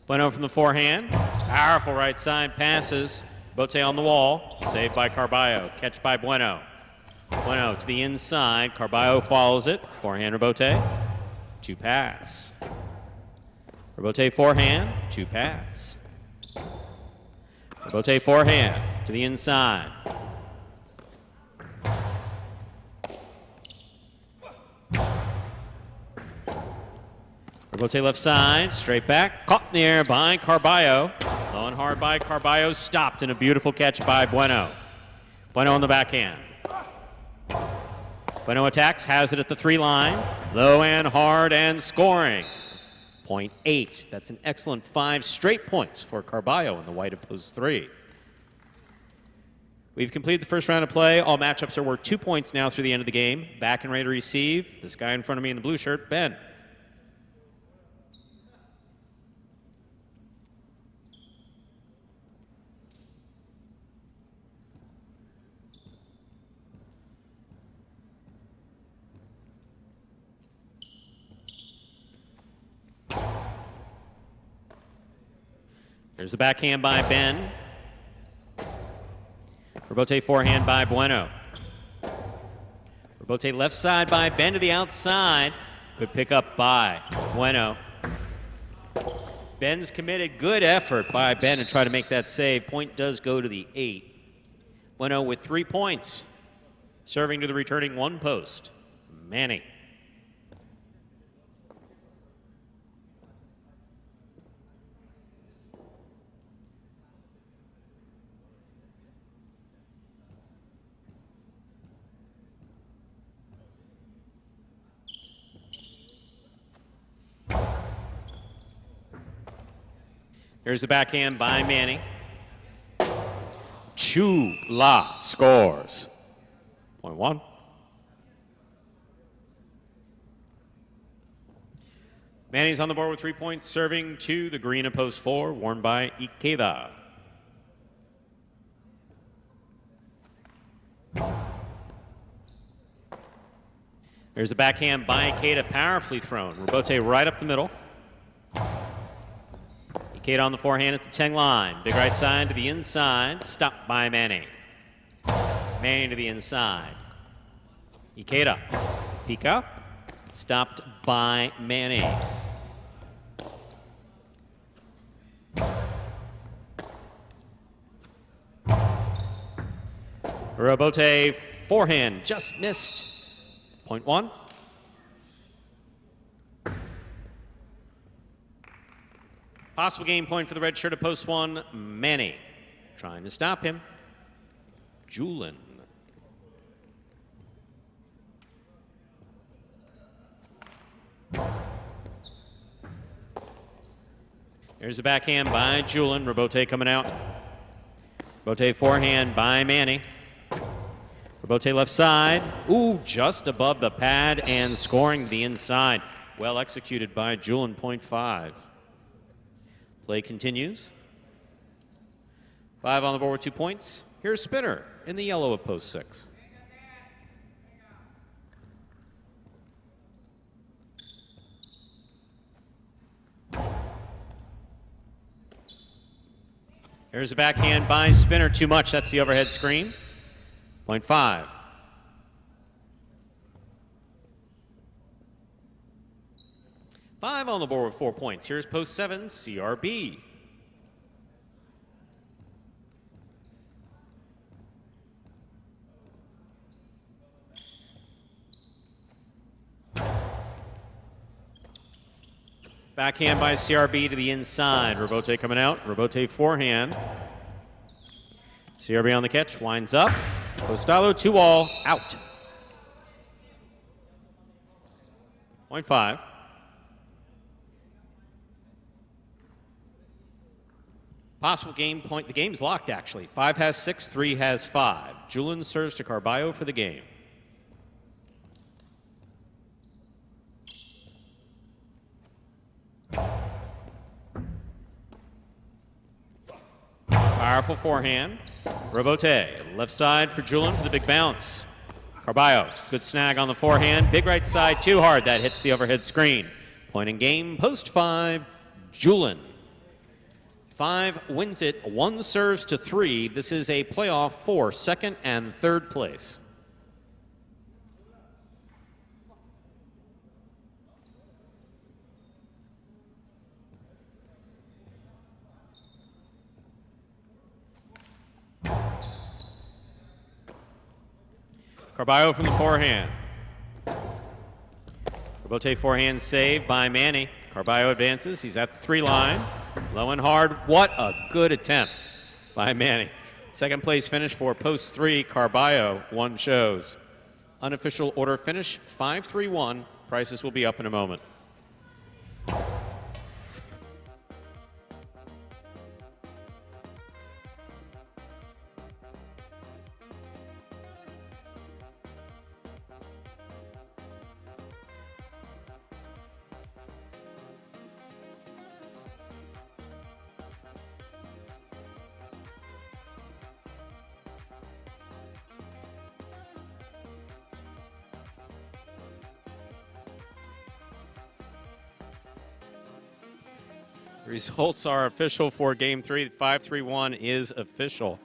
Speaker 1: Bueno from the forehand. Powerful right side passes. Bote on the wall. Saved by Carballo. Catch by Bueno. Bueno to the inside. Carballo follows it. Forehand Robote. 2-pass. Robote forehand. 2-pass. Robote forehand to the inside. Robote left side, straight back, caught in the air by Carballo. Low and hard by Carballo, stopped in a beautiful catch by Bueno. Bueno on the backhand. Bueno attacks, has it at the 3 line. Low and hard and scoring. Point 8. That's an excellent 5 straight points for Carballo in the white of post 3. We've completed the first round of play. All matchups are worth 2 points now through the end of the game. Back and ready to receive. This guy in front of me in the blue shirt, Ben. There's the backhand by Ben. Rebote forehand by Bueno. Rebote left side by Ben to the outside. Good pickup by Bueno. Ben's committed. Good effort by Ben to try to make that save. Point does go to the 8. Bueno with 3 points. Serving to the returning one post, Manny. Here's the backhand by Manny. Chula scores. Point 1. Manny's on the board with 3 points, serving to the green of post 4, worn by Ikeda. There's a backhand by Ikeda, powerfully thrown. Rebote right up the middle. Ikeda on the forehand at the 10 line. Big right side to the inside. Stopped by Manny. Manny to the inside. Ikeda. Pika. Stopped by Manny. Rebote forehand. Just missed. Point 1. Possible game point for the red shirt at post 1, Manny. Trying to stop him. Julin. There's a backhand by Julin. Rebote coming out. Rebote forehand by Manny. Rebote left side. Ooh, just above the pad and scoring the inside. Well executed by Julin, point 5. Play continues. 5 on the board with 2 points. Here's Spinner in the yellow of post 6. Here's a backhand by Spinner. Too much. That's the overhead screen. Point 5. Five on the board with 4 points. Here's post 7, CRB. Backhand by CRB to the inside. Rebote coming out. Rebote forehand. CRB on the catch. Winds up. Costalo 2-all. Out. Point 5. Possible game point. The game's locked, actually. 5 has 6, 3 has 5. Julin serves to Carballo for the game. Powerful forehand. Rebote, left side for Julin for the big bounce. Carballo, good snag on the forehand. Big right side, too hard. That hits the overhead screen. Point in game, post 5, Julin. 5 wins it, 1 serves to 3. This is a playoff for second and third place. Carballo from the forehand. Rebote forehand save by Manny. Carballo advances. He's at the 3 line. Low and hard. What a good attempt by Manny. Second place finish for post 3. Carballo, 1 shows. Unofficial order finish 5-3-1. Prices will be up in a moment. Results are official for Game 3. 5-3-1 is official.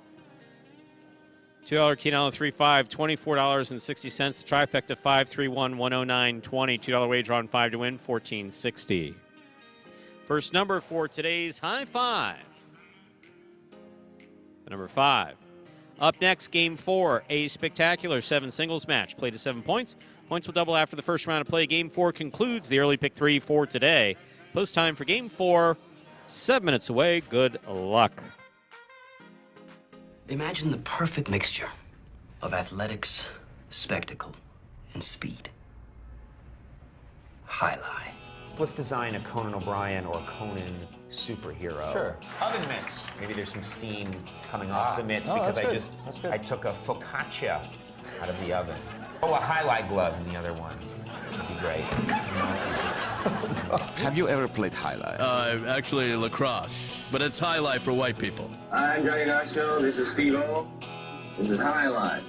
Speaker 1: $2 Key $3-5, $24.60. The trifecta 5-3-1, 109.20. $2 wager on 5 to win, $14.60. First number for today's High Five. Number 5. Up next, Game 4, a spectacular 7 singles match. Played to 7 points. Points will double after the first round of play. Game 4 concludes the early pick 3 for today. Post time for Game 4, 7 minutes away. Good luck.
Speaker 4: Imagine the perfect mixture of athletics, spectacle, and speed. Highlight.
Speaker 5: Let's design a Conan O'Brien or Conan superhero.
Speaker 6: Sure.
Speaker 5: Oven mitts. Maybe there's some steam coming off the mitts because I took a focaccia out of the oven. Oh, a highlight glove in the other one. That'd be great.
Speaker 7: Have you ever played highlight?
Speaker 6: Actually lacrosse, but it's highlight for white people.
Speaker 8: I'm Johnny Garcio. This is Steve-O. This is Highlight.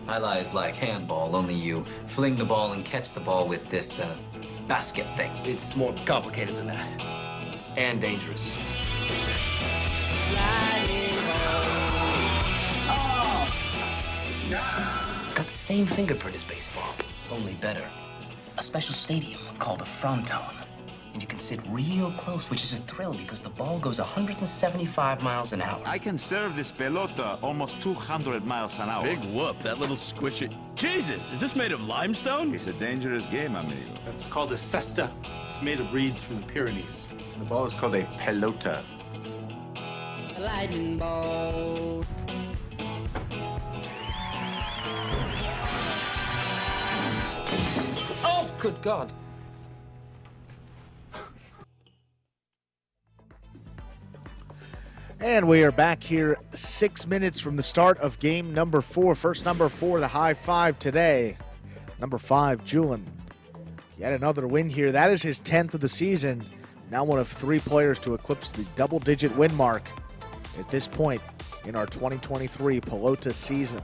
Speaker 4: Highlight is like handball, only you fling the ball and catch the ball with this basket thing. It's more complicated than that. And dangerous. It's got the same fingerprint as baseball, only better. A special stadium called a fronton. And you can sit real close, which is a thrill because the ball goes 175 miles an hour.
Speaker 7: I can serve this pelota almost 200 miles an hour.
Speaker 6: Big whoop, that little squishy. Jesus, is this made of limestone?
Speaker 7: It's a dangerous game, amigo.
Speaker 9: It's called a cesta. It's made of reeds from the Pyrenees. The ball is called a pelota.
Speaker 10: A lightning ball.
Speaker 4: Oh, good God.
Speaker 2: And we are back here 6 minutes from the start of game number 4. First number for the High Five today. Number 5, Julian. Yet another win here. That is his 10th of the season. Now one of 3 players to eclipse the double-digit win mark at this point in our 2023 Pelota season.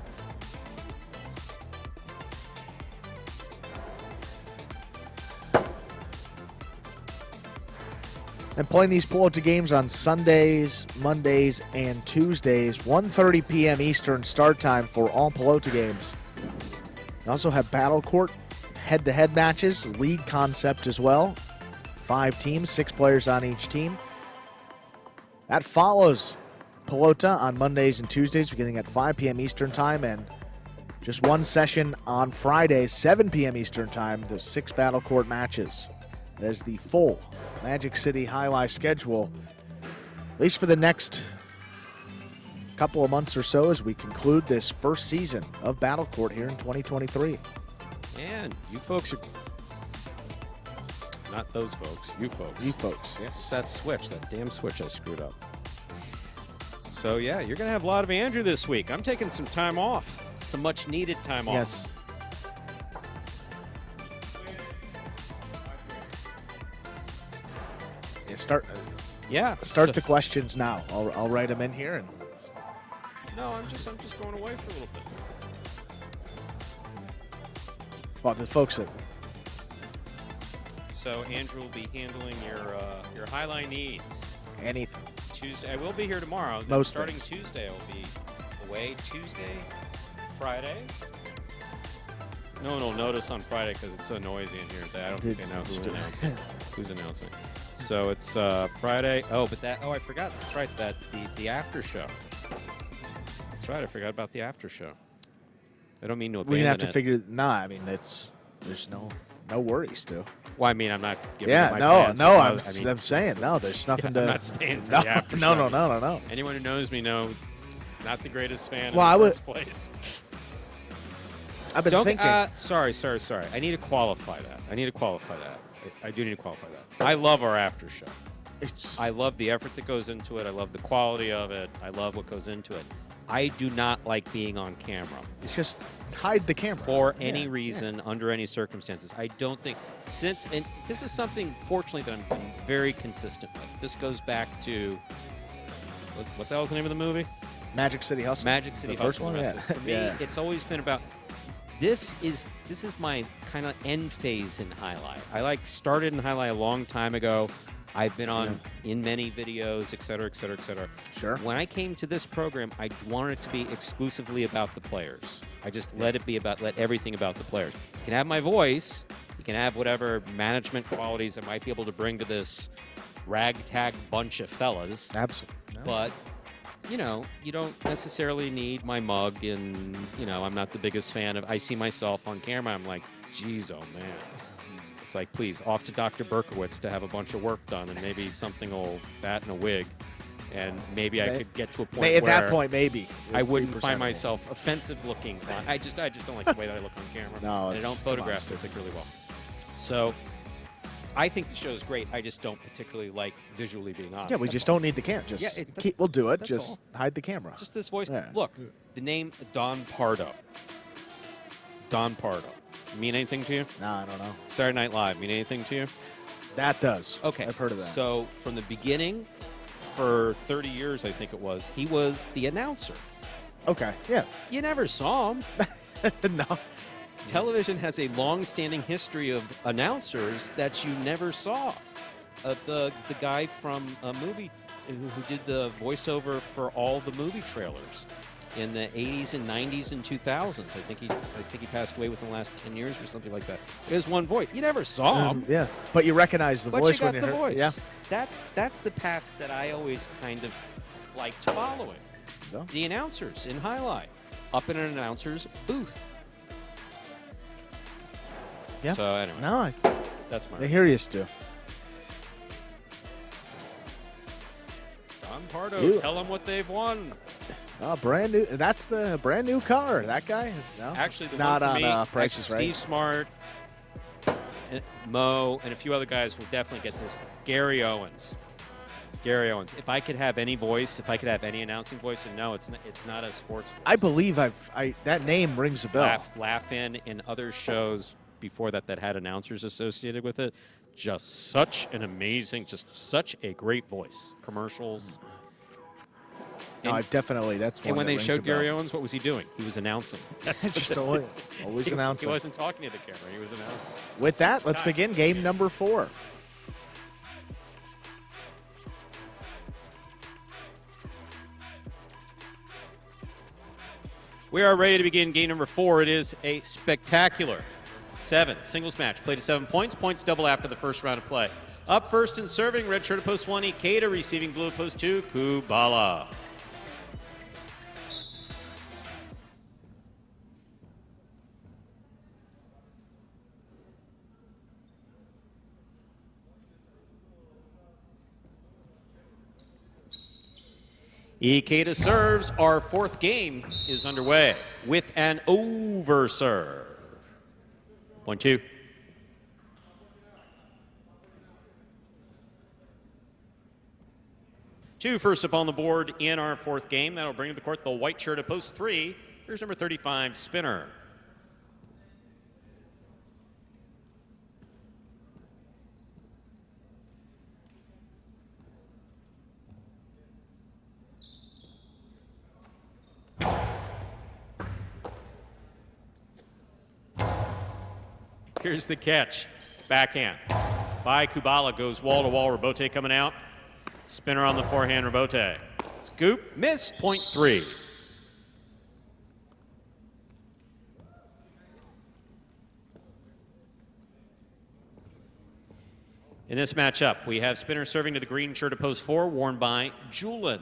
Speaker 2: And playing these Pelota games on Sundays, Mondays, and Tuesdays, 1:30 p.m. Eastern start time for all Pelota games. We also have Battle Court head-to-head matches, league concept as well. 5 teams, 6 players on each team. That follows Pelota on Mondays and Tuesdays beginning at 5 p.m. Eastern time, and just one session on Friday, 7 p.m. Eastern time, the 6 Battle Court matches. There's the full Magic City Highlight schedule, at least for the next couple of months or so as we conclude this first season of Battle Court here in 2023.
Speaker 1: And you folks are... Not those folks, you folks.
Speaker 2: You folks, yes.
Speaker 1: It's that switch, that damn switch I screwed up. So, yeah, you're going to have a lot of Andrew this week. I'm taking some time off, some much-needed time off.
Speaker 2: Yes. Start the questions now. I'll write them in here. And
Speaker 1: no, I'm just going away for a little bit.
Speaker 2: Well, the folks that.
Speaker 1: So Andrew will be handling your highlight needs.
Speaker 2: Anything.
Speaker 1: Tuesday, I will be here tomorrow. Then
Speaker 2: Most
Speaker 1: starting
Speaker 2: things.
Speaker 1: Tuesday, I'll be away. Tuesday, Friday. No one will notice on Friday because it's so noisy in here that I don't think they know who's announcing. Who's announcing? So it's Friday. Oh, but I forgot. That's right. The after show. That's right. I forgot about the after show. I don't mean to abandon
Speaker 2: We're gonna have to
Speaker 1: it.
Speaker 2: figure. Nah, I mean there's no worries to.
Speaker 1: Well, I mean I'm not giving
Speaker 2: Yeah,
Speaker 1: you my
Speaker 2: no,
Speaker 1: plans,
Speaker 2: I'm saying no. There's nothing to.
Speaker 1: I'm not staying for
Speaker 2: no,
Speaker 1: the after
Speaker 2: no,
Speaker 1: show.
Speaker 2: no.
Speaker 1: Anyone who knows me know, not the greatest fan
Speaker 2: Well, I
Speaker 1: in the
Speaker 2: would-
Speaker 1: first place.
Speaker 2: I've been thinking.
Speaker 1: Sorry. I need to qualify that. I do need to qualify that. I love our after show. I love the effort that goes into it. I love the quality of it. I love what goes into it. I do not like being on camera.
Speaker 2: It's just hide the camera.
Speaker 1: For any reason, under any circumstances. I don't think, and this is something, fortunately, that I'm been very consistent with. This goes back to, what the hell's the name of the movie?
Speaker 2: Magic City Hustle.
Speaker 1: Magic City
Speaker 2: The first
Speaker 1: Hustle.
Speaker 2: one,
Speaker 1: and
Speaker 2: yeah.
Speaker 1: Hustle. For me, it's always been about, this is my kind of end phase in highlight. I started in highlight a long time ago. I've been on in many videos, et cetera, et cetera, et cetera.
Speaker 2: Sure.
Speaker 1: When I came to this program, I wanted it to be exclusively about the players. I just let everything about the players. You can have my voice. You can have whatever management qualities I might be able to bring to this ragtag bunch of fellas.
Speaker 2: Absolutely. No.
Speaker 1: But, you know, you don't necessarily need my mug, and, you know, I'm not the biggest fan of, I see myself on camera, I'm like, geez, oh man. It's like, please, off to Dr. Berkowitz to have a bunch of work done, and maybe something will bat in a wig, and maybe I could get to a point where...
Speaker 2: At that point, maybe.
Speaker 1: I wouldn't find myself offensive looking. I just don't like the way that I look on camera.
Speaker 2: No,
Speaker 1: and I don't photograph particularly well. So I think the show is great. I just don't particularly like visually being on.
Speaker 2: Yeah, we just don't need the camera. Just we'll do it. Just hide the camera.
Speaker 1: Just this voice. Yeah. Look, the name Don Pardo. Don Pardo. Mean anything to you?
Speaker 2: No, I don't know.
Speaker 1: Saturday Night Live mean anything to you?
Speaker 2: That does.
Speaker 1: Okay.
Speaker 2: I've heard of that.
Speaker 1: So from the beginning, for 30 years, I think it was, he was the announcer.
Speaker 2: Okay, yeah.
Speaker 1: You never saw him.
Speaker 2: No.
Speaker 1: Television has a long-standing history of announcers that you never saw. The guy from a movie who did the voiceover for all the movie trailers in the 80s and 90s and 2000s. I think he passed away within the last 10 years or something like that. There's one voice. You never saw him.
Speaker 2: Yeah, but you recognize the voice when you
Speaker 1: heard the voice.
Speaker 2: Yeah.
Speaker 1: That's the path that I always kind of liked following.
Speaker 2: Yeah.
Speaker 1: The announcers in highlight, up in an announcer's booth.
Speaker 2: Yeah.
Speaker 1: So anyway,
Speaker 2: no,
Speaker 1: that's my.
Speaker 2: I hear you, Stu.
Speaker 1: Don Pardo, tell them what they've won.
Speaker 2: Brand new. That's the brand new car. That guy. No,
Speaker 1: actually, the
Speaker 2: not
Speaker 1: one for
Speaker 2: on
Speaker 1: me,
Speaker 2: Price is Right.
Speaker 1: Steve Smart, and Mo, and a few other guys will definitely get this. Gary Owens. Gary Owens. If I could have any voice, if I could have any announcing voice, and no, it's not a sports voice.
Speaker 2: I believe that name rings a bell.
Speaker 1: Laugh-In and other shows before that had announcers associated with it. Just such an amazing, just such a great voice. Commercials.
Speaker 2: No, definitely. That's one.
Speaker 1: And when
Speaker 2: that
Speaker 1: they
Speaker 2: rings
Speaker 1: showed
Speaker 2: a bell.
Speaker 1: Gary Owens, what was he doing? He was announcing. That's
Speaker 2: just always announcing.
Speaker 1: He wasn't talking to the camera. He was announcing.
Speaker 2: With that, let's begin game number 4.
Speaker 1: We are ready to begin game number 4. It is a spectacular 7 singles match. Played to 7 points. Points double after the first round of play. Up first and serving, red shirt at post 1, Ikeda. Receiving blue at post 2, Kubala. Ikeda serves. Our 4th game is underway with an over serve. 1-2. Two first up on the board in our 4th game. That'll bring to the court the white shirt at post 3. Here's number 35, Spinner. Here's the catch. Backhand by Kubala. Goes wall to wall. Rabote coming out. Spinner on the forehand. Rabote. Scoop. Miss. Point 3. In this matchup, we have Spinner serving to the green shirt at post 4, worn by Julin.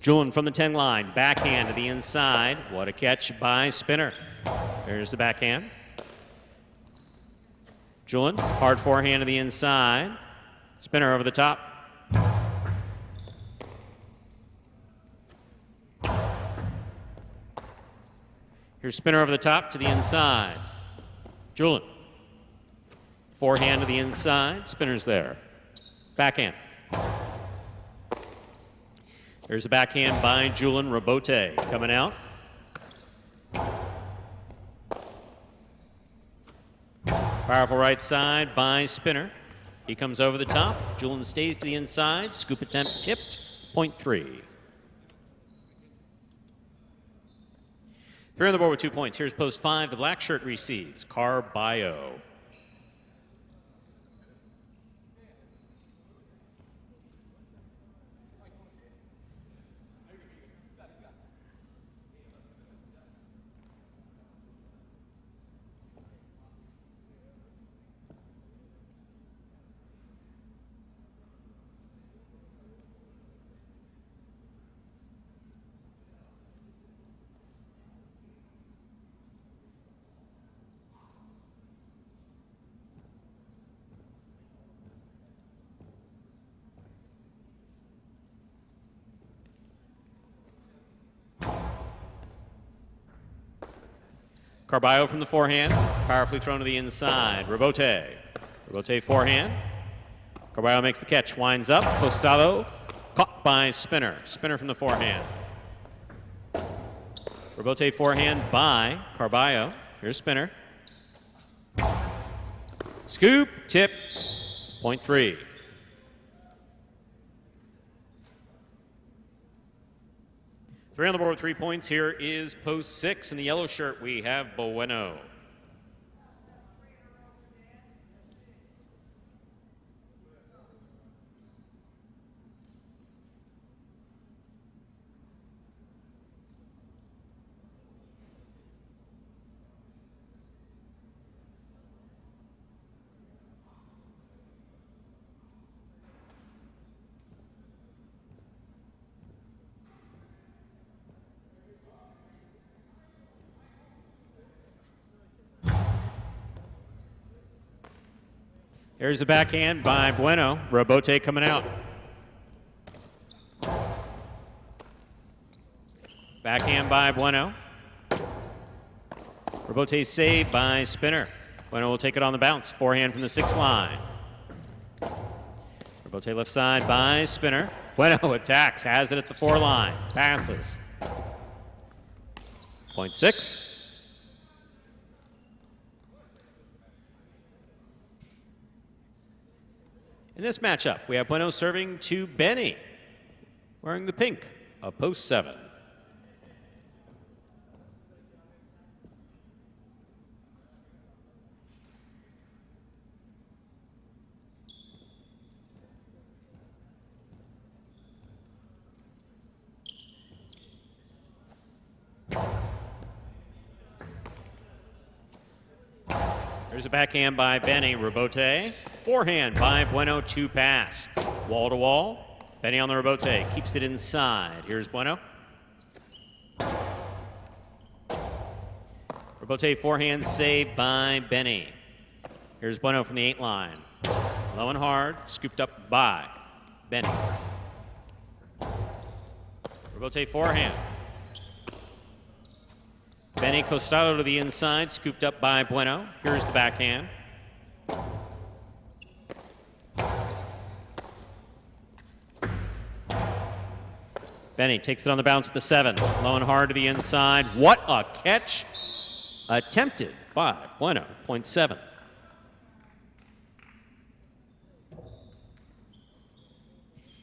Speaker 1: Julin from the 10 line, backhand to the inside. What a catch by Spinner. There's the backhand. Julin, hard forehand to the inside. Spinner over the top. Here's Spinner over the top to the inside. Julin. Forehand to the inside. Spinner's there. Backhand. There's a backhand by Julian Robote coming out. Powerful right side by Spinner. He comes over the top. Julian stays to the inside. Scoop attempt tipped. Point 3. If you're on the board with 2 points, here's post 5. The black shirt receives. Carballo. Carballo from the forehand, powerfully thrown to the inside. Robote. Robote forehand. Carballo makes the catch, winds up. Costado caught by Spinner. Spinner from the forehand. Robote forehand by Carballo. Here's Spinner. Scoop, tip, point 3. Three on the board with 3 points. Here is post 6. In the yellow shirt, we have Bueno. There's a backhand by Bueno. Robote coming out. Backhand by Bueno. Robote saved by Spinner. Bueno will take it on the bounce. Forehand from the 6th line. Robote left side by Spinner. Bueno attacks, has it at the 4 line. Passes. Point 6. In this matchup, we have Bueno serving to Benny, wearing the pink of post 7. There's a backhand by Benny. Robote. Forehand by Bueno. 2 pass. Wall to wall. Benny on the Robote. Keeps it inside. Here's Bueno. Robote forehand saved by Benny. Here's Bueno from the 8 line. Low and hard. Scooped up by Benny. Robote forehand. Benny Costado to the inside, scooped up by Bueno. Here's the backhand. Benny takes it on the bounce at the 7. Low and hard to the inside. What a catch attempted by Bueno. Point 7.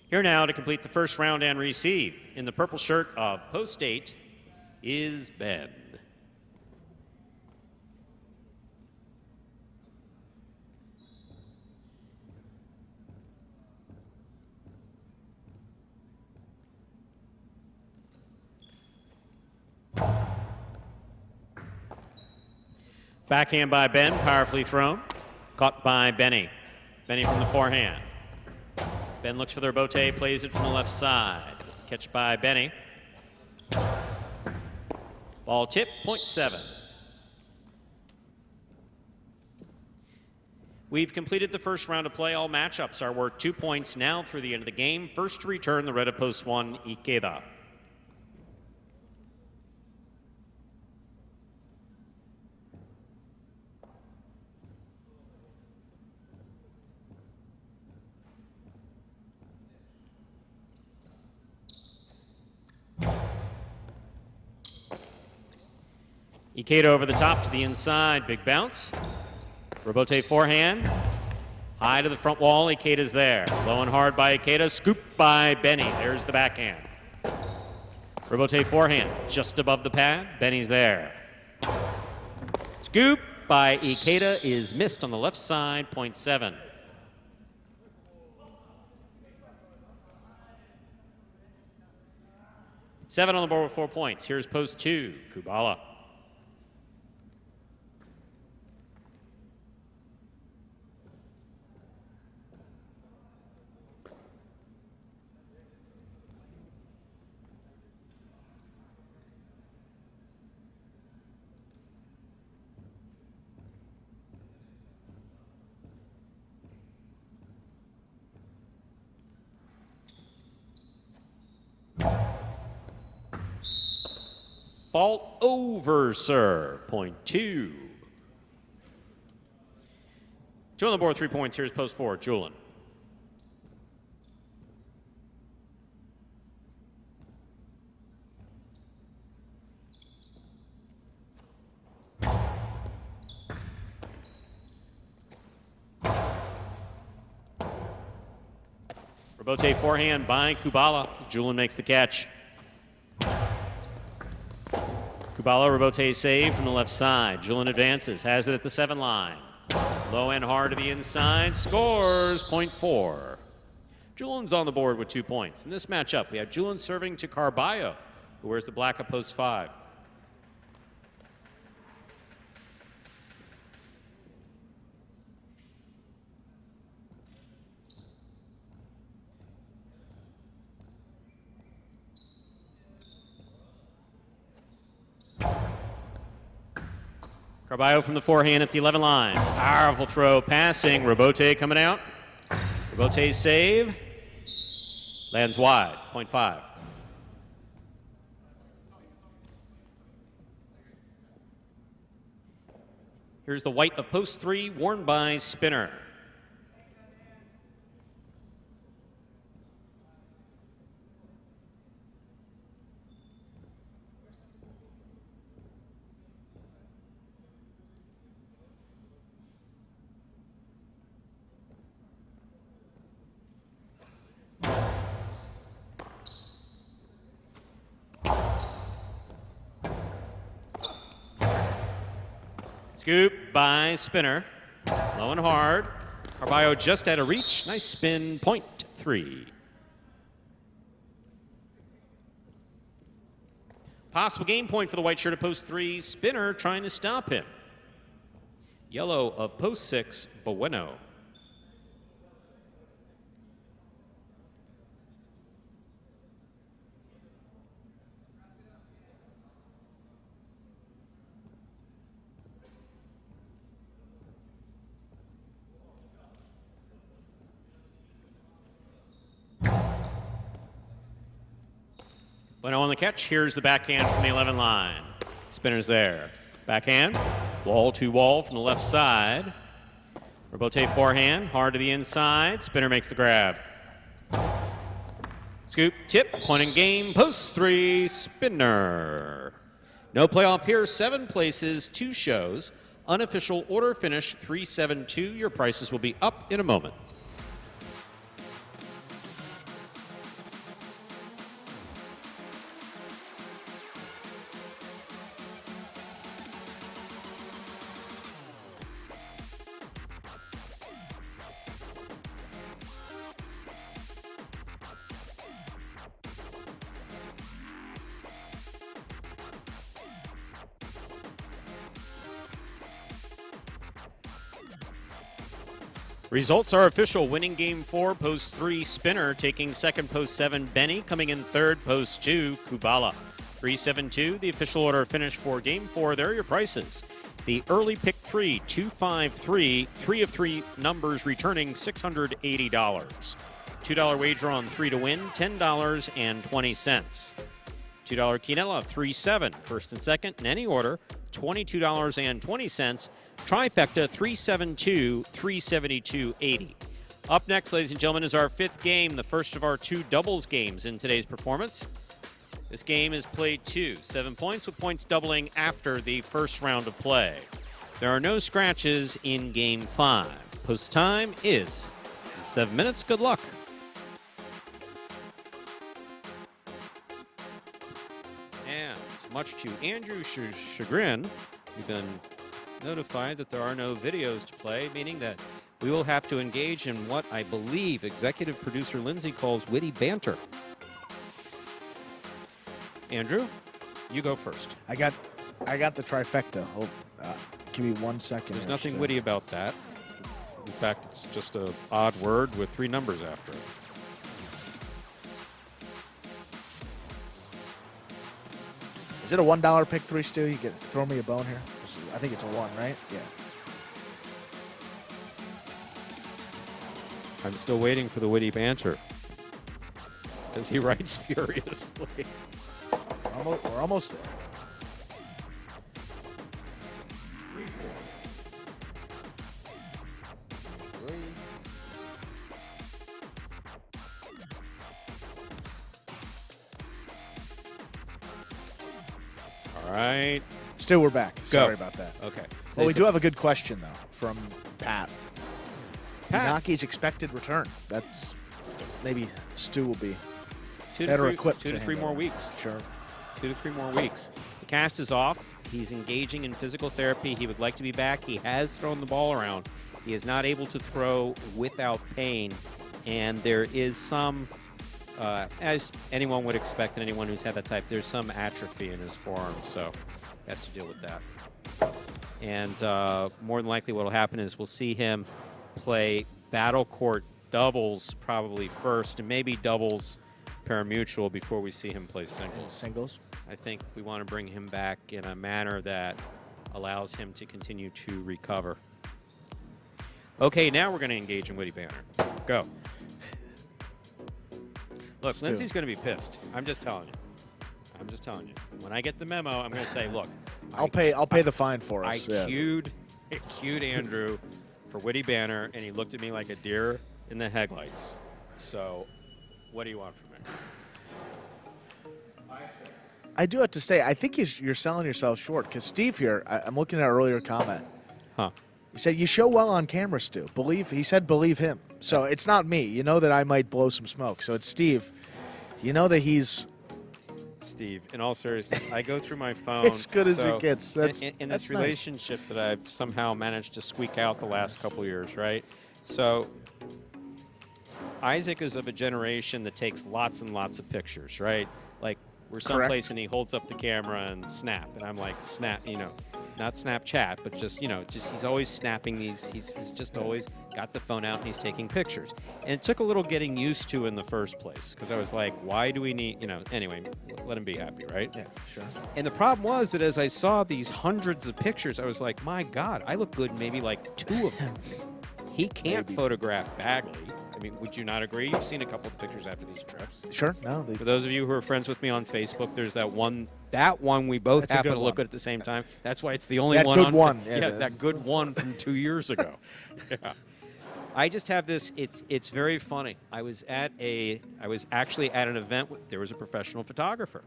Speaker 1: Here now to complete the first round and receive in the purple shirt of post 8 is Ben. Backhand by Ben, powerfully thrown. Caught by Benny. Benny from the forehand. Ben looks for the Robote, plays it from the left side. Catch by Benny. Ball tip, point 7. We've completed the first round of play. All matchups are worth 2 points now through the end of the game. First to return, the red of post 1, Ikeda. Ikeda over the top to the inside, big bounce. Robote forehand, high to the front wall, Ikeda's there. Low and hard by Ikeda, scooped by Benny. There's the backhand. Robote forehand, just above the pad, Benny's there. Scoop by Ikeda is missed on the left side, point 7. Seven on the board with 4 points. Here's post 2, Kubala. Fault over serve, point 2. 2 on the board, 3 points. Here's post 4, Julin. Robote forehand by Kubala. Julin makes the catch. Kubala, Robote save from the left side. Julin advances, has it at the 7 line. Low and hard to the inside, scores, point 4. Julin's on the board with 2 points. In this matchup, we have Julin serving to Carballo, who wears the black at post 5. Carballo from the forehand at the 11 line. Powerful throw, passing. Robote coming out. Robote save. Lands wide, point 5. Here's the white of post 3, worn by Spinner. Scoop by Spinner. Low and hard. Carballo just out of reach. Nice spin, point 3. Possible game point for the white shirt at post 3. Spinner trying to stop him. Yellow of post 6, Bueno. Bueno on the catch. Here's the backhand from the 11 line. Spinner's there. Backhand. Wall to wall from the left side. Robote forehand. Hard to the inside. Spinner makes the grab. Scoop, tip, point and game. Post 3, Spinner. No playoff here. 7 places, 2 shows. Unofficial order finish 3-7-2. Your prices will be up in a moment. Results are official. Winning game 4, post 3, Spinner. Taking second, post 7, Benny. Coming in third, post 2, Kubala. 3-7-2, the official order finish for game 4. There are your prices. The early pick 3, 2-5-3, 3 of 3 numbers returning $680. $2 wager on 3 to win, $10.20. $2 Quinella, 3-7, first and second in any order, $22.20. Trifecta, 3-7-2, 372.80. Up next, ladies and gentlemen, is our 5th game, the first of our 2 doubles games in today's performance. This game is played to 7 points, with points doubling after the first round of play. There are no scratches in Game 5. Post time is in 7 minutes. Good luck. And much to Andrew's chagrin, we've been notified that there are no videos to play, meaning that we will have to engage in what I believe executive producer Lindsay calls witty banter. Andrew, you go first.
Speaker 2: I got the trifecta. Hold, give me 1 second.
Speaker 1: There's nothing witty about that. In fact, it's just an odd word with 3 numbers after it.
Speaker 2: Is it a $1 pick 3, Stu? You get throw me a bone here. I think it's a 1, right? Yeah.
Speaker 1: I'm still waiting for the witty banter as he writes furiously.
Speaker 2: We're almost there.
Speaker 1: All right.
Speaker 2: Stu, we're back.
Speaker 1: Go.
Speaker 2: Sorry about that.
Speaker 1: Okay.
Speaker 2: Well, we do have a good question, though, from Pat.
Speaker 1: Pat.
Speaker 2: Inaki's expected return. That's maybe Stu will be better equipped.
Speaker 1: 2 to 3 more weeks.
Speaker 2: Sure.
Speaker 1: 2 to 3 more weeks. The cast is off. He's engaging in physical therapy. He would like to be back. He has thrown the ball around. He is not able to throw without pain, and there is some, as anyone would expect, and anyone who's had that type, there's some atrophy in his forearm, so he has to deal with that. And more than likely what will happen is we'll see him play battle court doubles probably first, and maybe doubles pari-mutuel before we see him play singles.
Speaker 2: Singles?
Speaker 1: I think we want to bring him back in a manner that allows him to continue to recover. Okay, now we're going to engage in witty banter. Go. Look,
Speaker 2: Stu.
Speaker 1: Lindsay's going to be pissed. I'm just telling you. I'm just telling you. When I get the memo, I'm going to say, look.
Speaker 2: I'll pay the fine for us.
Speaker 1: I cued Andrew for witty banter, and he looked at me like a deer in the headlights. So, what do you want from me?
Speaker 2: I do have to say, I think you're selling yourself short, because Steve here, I'm looking at an earlier comment.
Speaker 1: Huh.
Speaker 2: He said, you show well on camera, Stu. He said believe him. So it's not me. You know that I might blow some smoke. So it's Steve. You know that he's...
Speaker 1: Steve, in all seriousness, I go through my phone.
Speaker 2: As good as it gets.
Speaker 1: In this relationship that I've somehow managed to squeak out the last couple years, right? So Isaac is of a generation that takes lots and lots of pictures, right? Like we're someplace and he holds up the camera and snap, and I'm like, snap, you know, not Snapchat, but just, you know, just he's always snapping these. He's just always got the phone out and he's taking pictures. And it took a little getting used to in the first place, because I was like, why do we need, you know, anyway, let him be happy, right?
Speaker 2: Yeah, sure.
Speaker 1: And the problem was that as I saw these hundreds of pictures, I was like, my God, I look good in maybe like 2 of them. He can't photograph Bagley. I mean, would you not agree? You've seen a couple of pictures after these trips.
Speaker 2: Sure. No.
Speaker 1: For those of you who are friends with me on Facebook, there's that one. That one we both happen to look at the same time. That's why it's the only one.
Speaker 2: That good
Speaker 1: on,
Speaker 2: one.
Speaker 1: Yeah, that good one from 2 years ago. Yeah. I just have this. It's very funny. I was actually at an event. There was a professional photographer,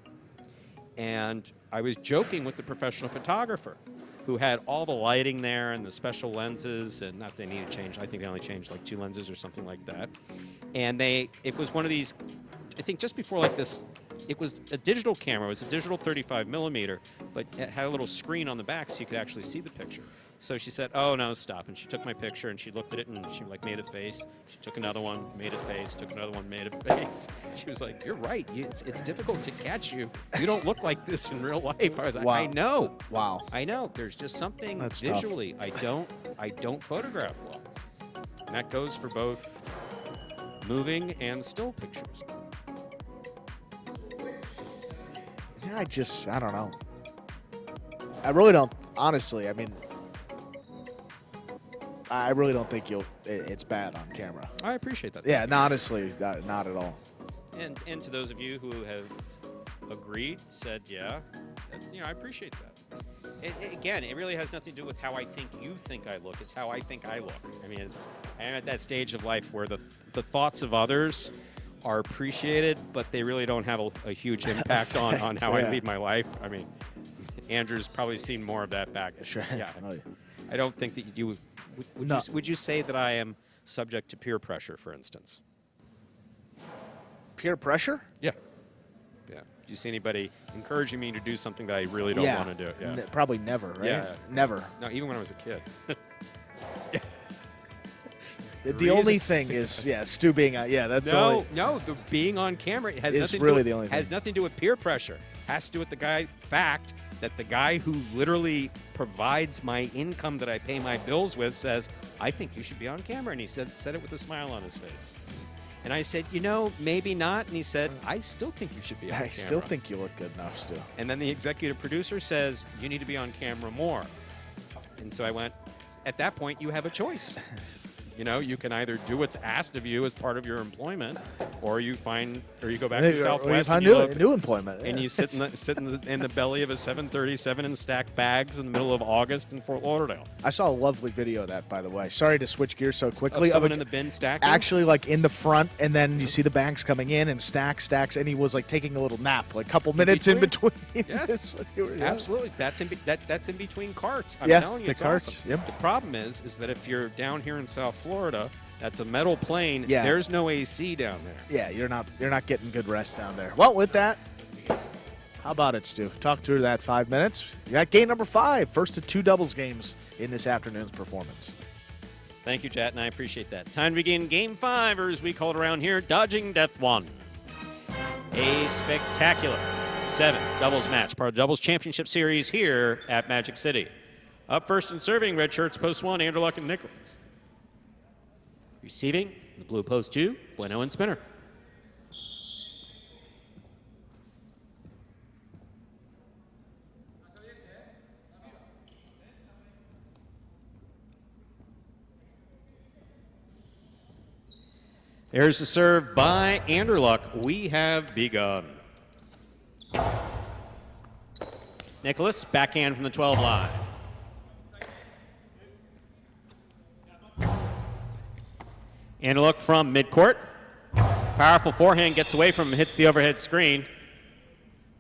Speaker 1: and I was joking with the professional photographer, who had all the lighting there and the special lenses, and not they need to change. I think they only changed like 2 lenses or something like that. And it was one of these, I think just before like this, it was a digital camera. It was a digital 35 millimeter, but it had a little screen on the back so you could actually see the picture. So she said, oh, no, stop. And she took my picture, and she looked at it, and she, like, made a face. She took another one, made a face, took another one, made a face. She was like, you're right. It's difficult to catch you. You don't look like this in real life. I was like, I know.
Speaker 2: Wow.
Speaker 1: I know. There's just something
Speaker 2: That's
Speaker 1: visually. I don't photograph well. And that goes for both moving and still pictures.
Speaker 2: Yeah, I don't know. I really don't, honestly. I mean, I really don't think it's bad on camera.
Speaker 1: I appreciate that.
Speaker 2: Yeah, no, honestly, not at all.
Speaker 1: And to those of you who have agreed, said, yeah, I appreciate that. Again, it really has nothing to do with how I think you think I look. It's how I think I look. I mean, I'm at that stage of life where the thoughts of others
Speaker 11: are appreciated, but they really don't have a huge impact on how I lead my life. I mean, Andrew's probably seen more of that back.
Speaker 2: Sure.
Speaker 11: Yeah.
Speaker 2: Oh, yeah.
Speaker 11: I don't think that you would you say that I am subject to peer pressure, for instance?
Speaker 2: Peer pressure?
Speaker 11: Yeah. Yeah. Do you see anybody encouraging me to do something that I really don't want to do? Yeah.
Speaker 2: Probably never, right?
Speaker 11: Yeah.
Speaker 2: Never.
Speaker 11: No, even when I was a kid.
Speaker 2: The only thing is, Stu being, that's
Speaker 11: no, the being on camera has
Speaker 2: is really the only thing.
Speaker 11: Has nothing to do with peer pressure. Has to do with the fact that the guy who literally provides my income that I pay my bills with says, I think you should be on camera. And he said it with a smile on his face. And I said, maybe not. And he said, I still think you should be on camera.
Speaker 2: I still think you look good enough, Stu.
Speaker 11: And then the executive producer says, you need to be on camera more. And so I went, at that point, you have a choice. You can either do what's asked of you as part of your employment, or you go back to Southwest
Speaker 2: and you find new employment,
Speaker 11: and you sit in the belly of a 737 and stack bags in the middle of August in Fort Lauderdale.
Speaker 2: I saw a lovely video of that, by the way. Sorry to switch gears so quickly.
Speaker 11: Of someone in the bin stacking?
Speaker 2: Actually, like in the front, and then you see the bags coming in and stacks, and he was like taking a little nap, like a couple minutes in between.
Speaker 11: Yes, absolutely. That's in between carts. I'm telling you,
Speaker 2: the
Speaker 11: it's
Speaker 2: carts.
Speaker 11: awesome.
Speaker 2: Yep.
Speaker 11: The problem is that if you're down here in South Florida, that's a metal plane.
Speaker 2: Yeah.
Speaker 11: There's no AC down there.
Speaker 2: Yeah, you're not getting good rest down there. Well, with that, how about it, Stu? Talk through that 5 minutes. You got game number 5, first of 2 doubles games in this afternoon's performance.
Speaker 1: Thank you, Jet, and I appreciate that. Time to begin game 5, or as we call it around here, Dodging Death 1. A spectacular 7 doubles match, part of the Doubles Championship Series here at Magic City. Up first and serving, red shirts, post 1, Andrew Luck and Nicholas. Receiving, the blue post 2, Bueno and Spinner. There's the serve by Andrew Luck. We have begun. Nicholas, backhand from the 12 line. Andrew Luck from midcourt. Powerful forehand, gets away from him, hits the overhead screen.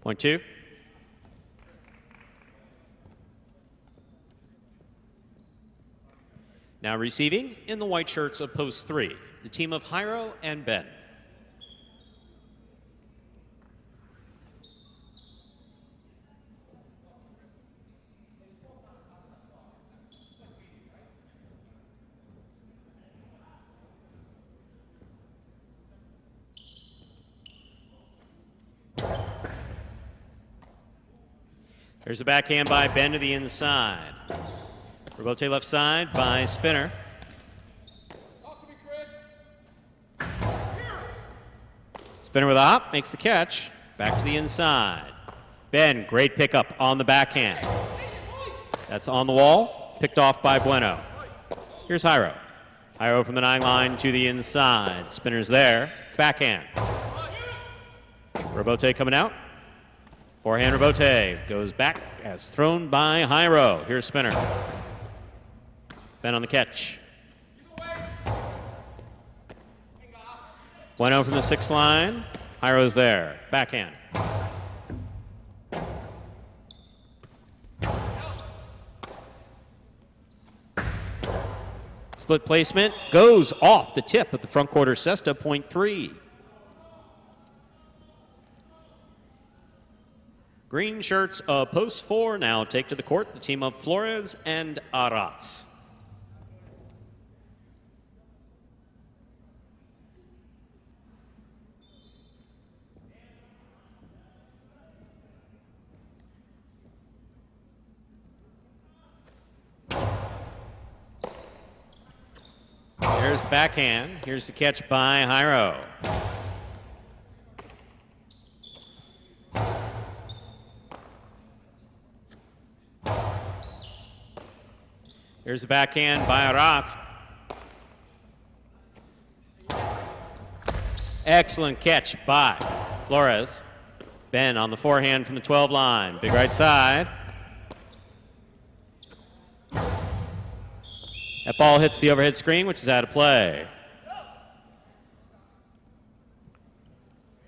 Speaker 1: Point 2. Now receiving in the white shirts of post 3, the team of Jairo and Ben. There's a backhand by Ben to the inside. Rebote left side by Spinner. Spinner with a hop, makes the catch. Back to the inside. Ben, great pickup on the backhand. That's on the wall, picked off by Bueno. Here's Jairo. Jairo from the 9 line to the inside. Spinner's there, backhand. Rebote coming out. Forehand Rebote goes back as thrown by Jairo. Here's Spinner. Ben on the catch. Bueno from the 6 line. Jairo's there. Backhand. Split placement goes off the tip of the front quarter cesta, point 3. Green shirts of post 4 now take to the court the team of Flores and Arats. Here's the backhand. Here's the catch by Jairo. Here's the backhand by Arats. Excellent catch by Flores. Ben on the forehand from the 12 line. Big right side. That ball hits the overhead screen, which is out of play.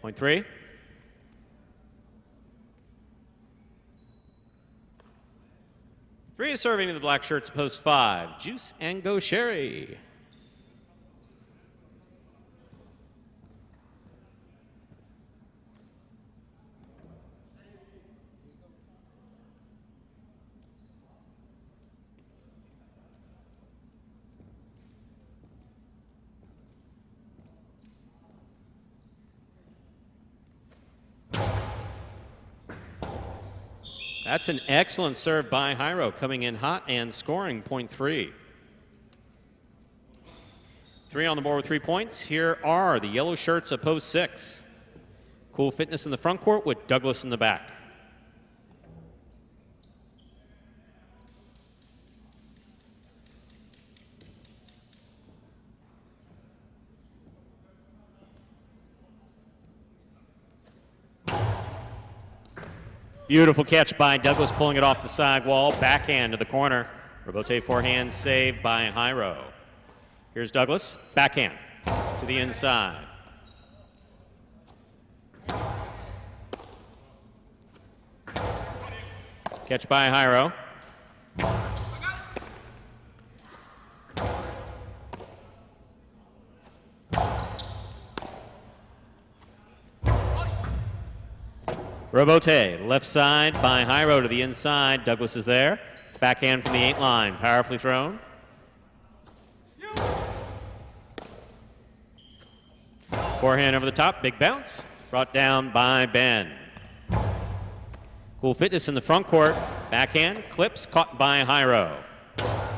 Speaker 1: Point 3. Three is serving to the black shirts, post 5. Juice and Go Sherry. That's an excellent serve by Jairo, coming in hot and scoring point 3. 3 on the board with 3 points. Here are the yellow shirts of post 6. Cool Fitness in the front court with Douglas in the back. Beautiful catch by Douglas, pulling it off the side wall. Backhand to the corner. Robote forehand saved by Jairo. Here's Douglas. Backhand to the inside. Catch by Jairo. Robote, left side by Jairo to the inside. Douglas is there. Backhand from the 8 line, powerfully thrown. Forehand over the top, big bounce. Brought down by Ben. Cool Fitness in the front court. Backhand, clips, caught by Jairo.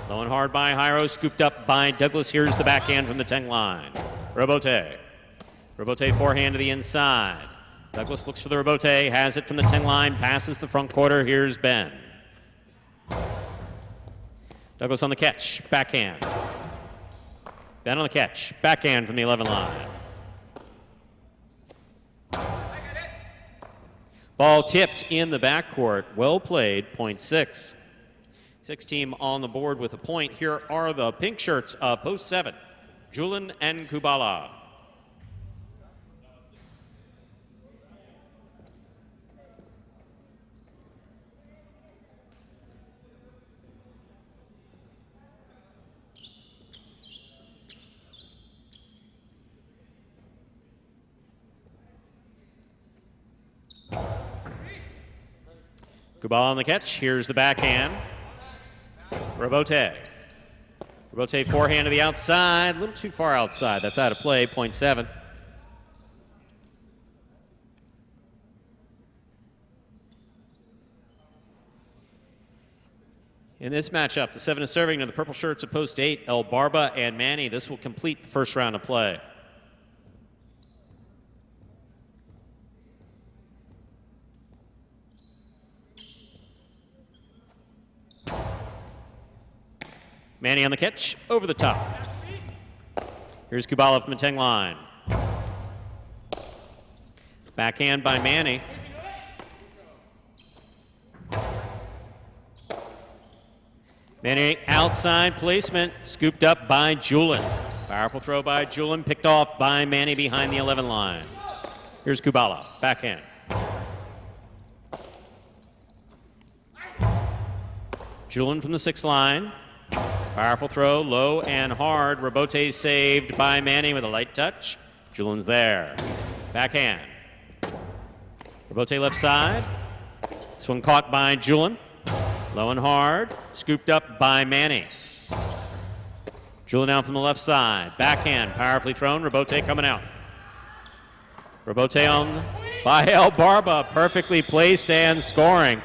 Speaker 1: Low and hard by Jairo, scooped up by Douglas. Here's the backhand from the 10 line. Robote. Robote forehand to the inside. Douglas looks for the Robote, has it from the 10 line, passes the front quarter. Here's Ben. Douglas on the catch, backhand. Ben on the catch, backhand from the 11 line. Ball tipped in the backcourt. Well played, point 6. 6 team on the board with a point. Here are the pink shirts of post 7. Julian and Kubala. Kubala on the catch. Here's the backhand. Robote. Robote forehand to the outside. A little too far outside. That's out of play. Point 7. In this matchup, the 7 is serving to the purple shirts of post 8, El Barba and Manny. This will complete the first round of play. Manny on the catch, over the top. Here's Kubala from the 10 line. Backhand by Manny. Manny outside placement, scooped up by Julian. Powerful throw by Julian, picked off by Manny behind the 11 line. Here's Kubala, backhand. Julian from the 6 line. Powerful throw, low and hard. Robote saved by Manny with a light touch. Julian's there. Backhand. Robote left side. This one caught by Julian. Low and hard. Scooped up by Manny. Julian out from the left side. Backhand, powerfully thrown. Robote coming out. Robote on by El Barba. Perfectly placed and scoring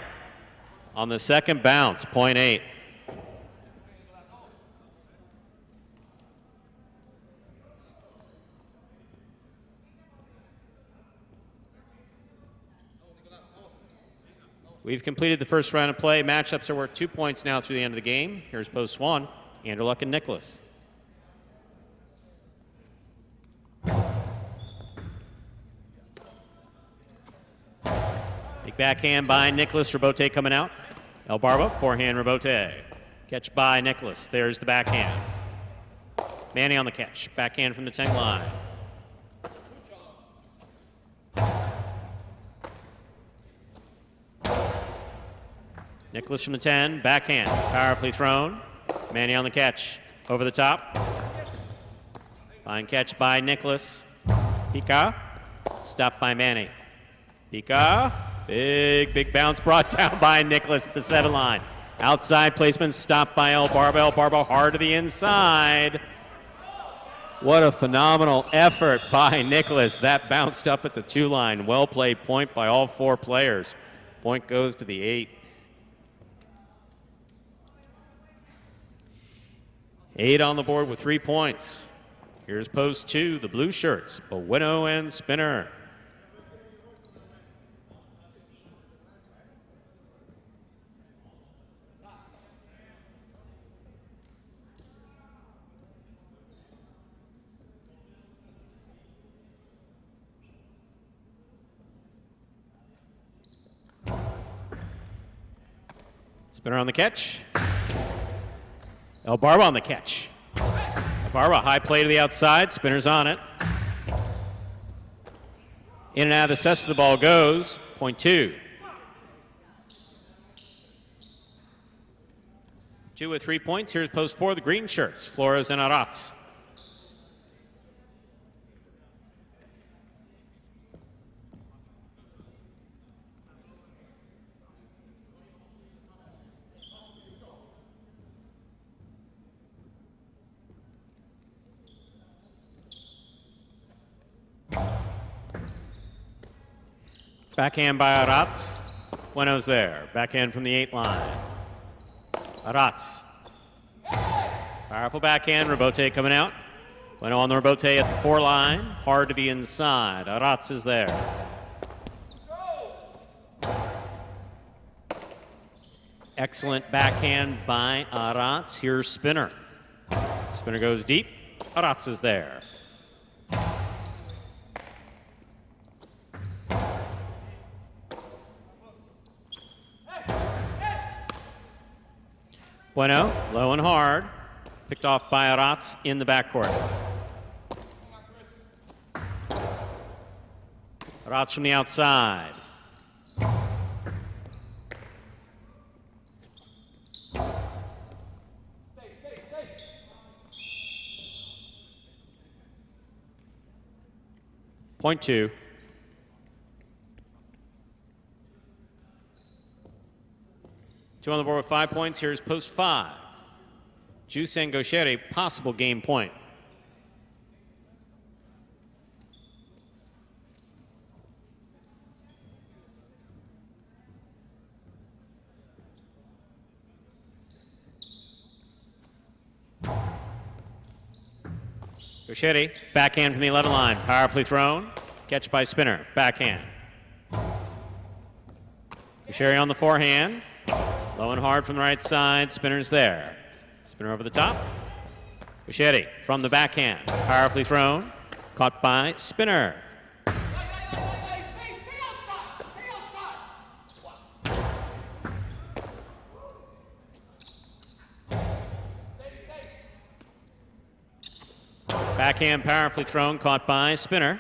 Speaker 1: on the second bounce. Point 8. We've completed the first round of play. Matchups are worth 2 points now through the end of the game. Here's post 1, Andrew Luck and Nicholas. Big backhand by Nicholas. Robote coming out. El Barba, forehand Robote. Catch by Nicholas. There's the backhand. Manny on the catch. Backhand from the 10 line. Nicholas from the 10, backhand, powerfully thrown. Manny on the catch, over the top. Fine catch by Nicholas. Pika, stopped by Manny. Pika, big bounce brought down by Nicholas at the 7 line. Outside placement stopped by El Barba. El Barba hard to the inside. What a phenomenal effort by Nicholas. That bounced up at the 2 line. Well played point by all 4 players. Point goes to the 8. 8 on the board with 3 points. Here's post 2, the blue shirts, Bueno and Spinner. Spinner on the catch. El Barba on the catch. El Barba, high play to the outside. Spinner's on it. In and out of the cess the ball goes. Point 2. 2 with 3 points. Here's post 4, the green shirts, Flores and Arats. Backhand by Arats. Bueno's there. Backhand from the 8 line. Arats. Powerful backhand. Rebote coming out. Bueno on the rebote at the 4 line. Hard to the inside. Arats is there. Excellent backhand by Arats. Here's Spinner. Spinner goes deep. Arats is there. Bueno, low and hard. Picked off by Arats in the backcourt. Arats from the outside. Point 2. 2 on the board with 5 points. Here's post 5. Jusen Gaucheri, possible game point. Gaucheri, backhand from the 11 line. Powerfully thrown. Catch by Spinner. Backhand. Gaucheri on the forehand. Low and hard from the right side. Spinner's there. Spinner over the top. Gaucheri from the backhand. Powerfully thrown. Caught by Spinner. Backhand powerfully thrown. Caught by Spinner.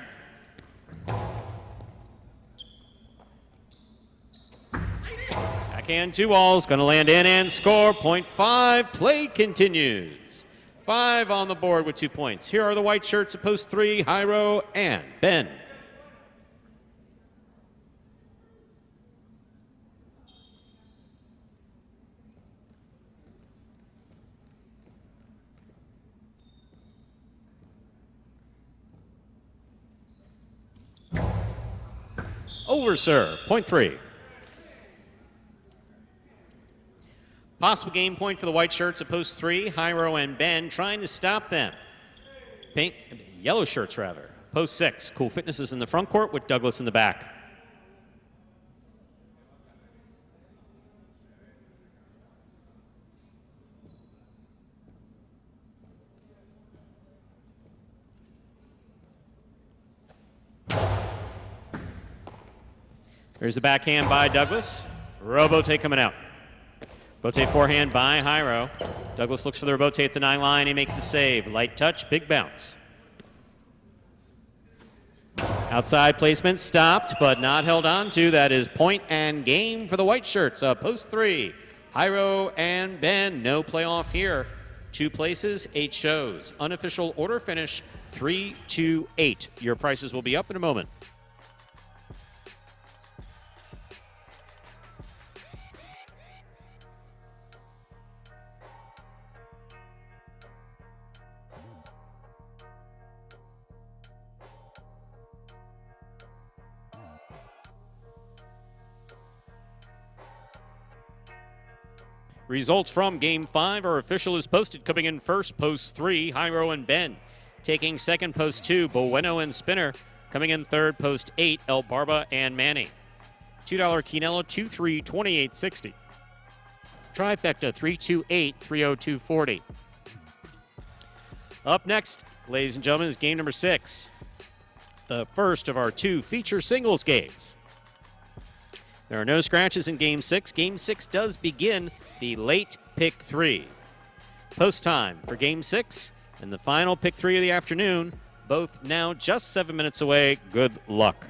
Speaker 1: Backhand 2 balls, going to land in and score. Point 5. Play continues. 5 on the board with 2 points. Here are the white shirts at post 3, Jairo and Ben. Over serve, point 3. Possible game point for the white shirts at post 3. Jairo and Ben trying to stop them. Yellow shirts rather. Post 6. Cool Fitness is in the front court with Douglas in the back. There's the backhand by Douglas. Robote coming out. Robote forehand by Jairo. Douglas looks for the robote at the 9 line. He makes the save. Light touch, big bounce. Outside placement stopped, but not held on to. That is point and game for the white shirts. Post 3. Jairo and Ben, no playoff here. 2 places, 8 shows. Unofficial order finish 3, 2, 8. Your prices will be up in a moment. Results from Game 5 are official as posted. Coming in first, post 3, Jairo and Ben. Taking second, post 2, Bueno and Spinner. Coming in third, post 8, El Barba and Manny. $2 Quinello, 2-3, 28.60. Trifecta, 328, 302.40. Up next, ladies and gentlemen, is game number 6. The first of our 2 feature singles games. There are no scratches in Game 6. Game 6 does begin the late pick 3. Post time for Game 6 and the final pick 3 of the afternoon. Both now just 7 minutes away. Good luck.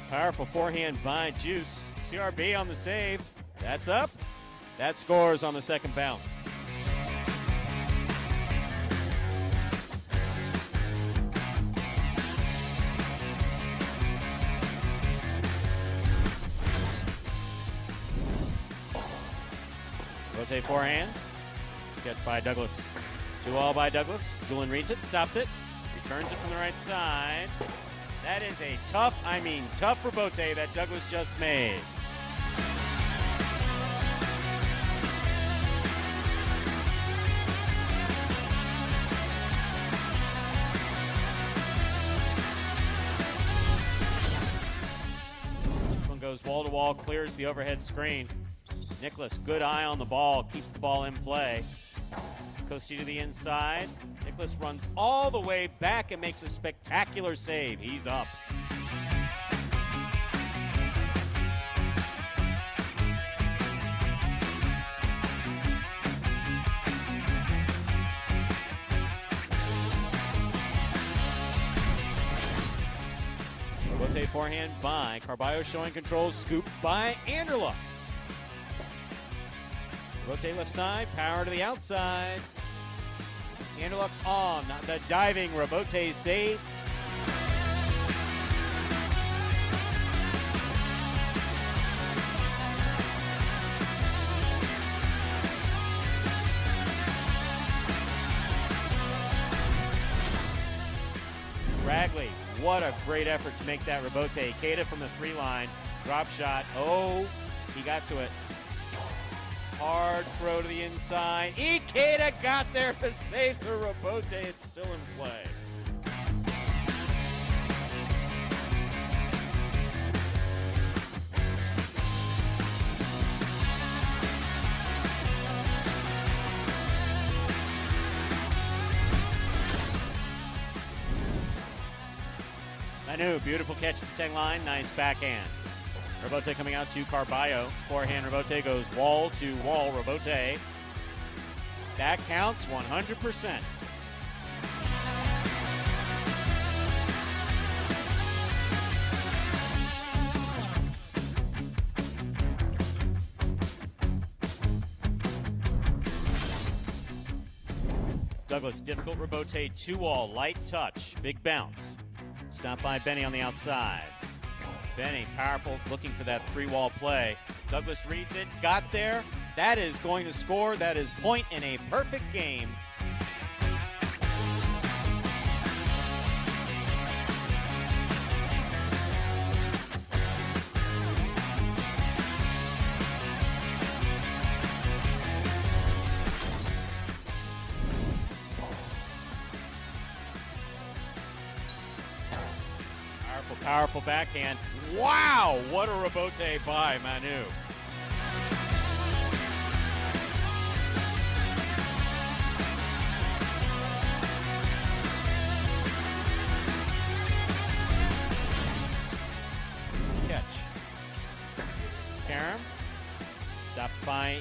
Speaker 1: Powerful forehand by Juice. CRB on the save. That's up. That scores on the second bounce. Rotate forehand. Sketch by Douglas. 2-all by Douglas. Julian reads it, stops it, returns it from the right side. That is a tough rebote that Douglas just made. This one goes wall to wall, clears the overhead screen. Nicholas, good eye on the ball, keeps the ball in play. Costi to the inside. Nicholas runs all the way back and makes a spectacular save. He's up. Rotate forehand by Carballo, showing control, scoop by Anderluck. Rotate left side, power to the outside. Anderluck on the diving Rebote save. Ragley, what a great effort to make that Rebote. Keita from the 3 line, drop shot. Oh, he got to it. Hard throw to the inside. Ikeda got there to save the Rebote. It's still in play. Manu, beautiful catch at the 10 line. Nice backhand. Rebote coming out to Carballo. Forehand Rebote goes wall to wall Rebote. That counts 100%. Douglas, difficult Rebote, 2-all, light touch, big bounce. Stop by Benny on the outside. Benny, powerful, looking for that 3-wall play. Douglas reads it, got there. That is going to score. That is point in a perfect game. Powerful backhand. Wow, what a Rebote by Manu.